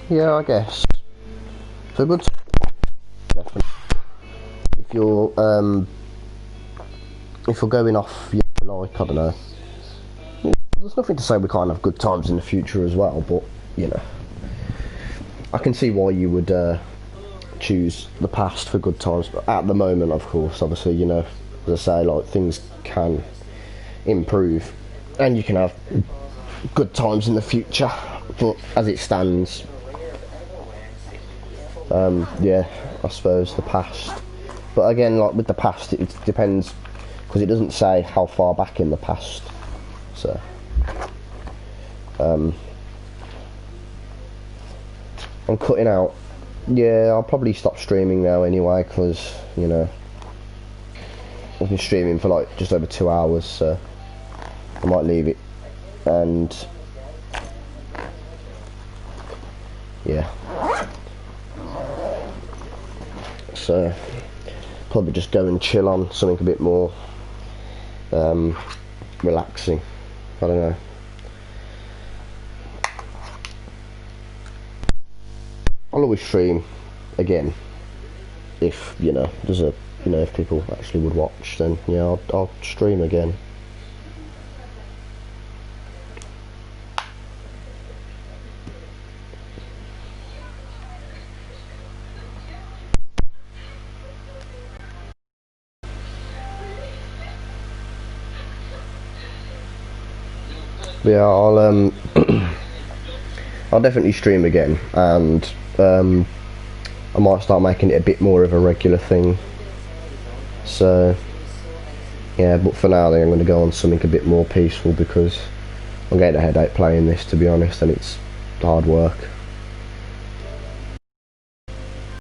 Speaker 1: yeah, I guess. So good. Definitely. If you're going off, you know, like I don't know. There's nothing to say we can't have good times in the future as well, but you know, I can see why you would choose the past for good times. But at the moment, of course, obviously, you know, as I say, like things can improve, and you can have good times in the future. But as it stands, yeah, I suppose the past. But again, like with the past, it depends because it doesn't say how far back in the past. So, I'm cutting out. Yeah, I'll probably stop streaming now anyway because you know I've been streaming for like just over 2 hours, so I might leave it and yeah. So probably just go and chill on something a bit more relaxing. I don't know. I'll always stream again if you know there's a if people actually would watch, then yeah, I'll stream again. But yeah, I'll I'll definitely stream again, and I might start making it a bit more of a regular thing. So yeah, but for now I think I'm going to go on something a bit more peaceful because I'm getting a headache playing this, to be honest, and it's hard work.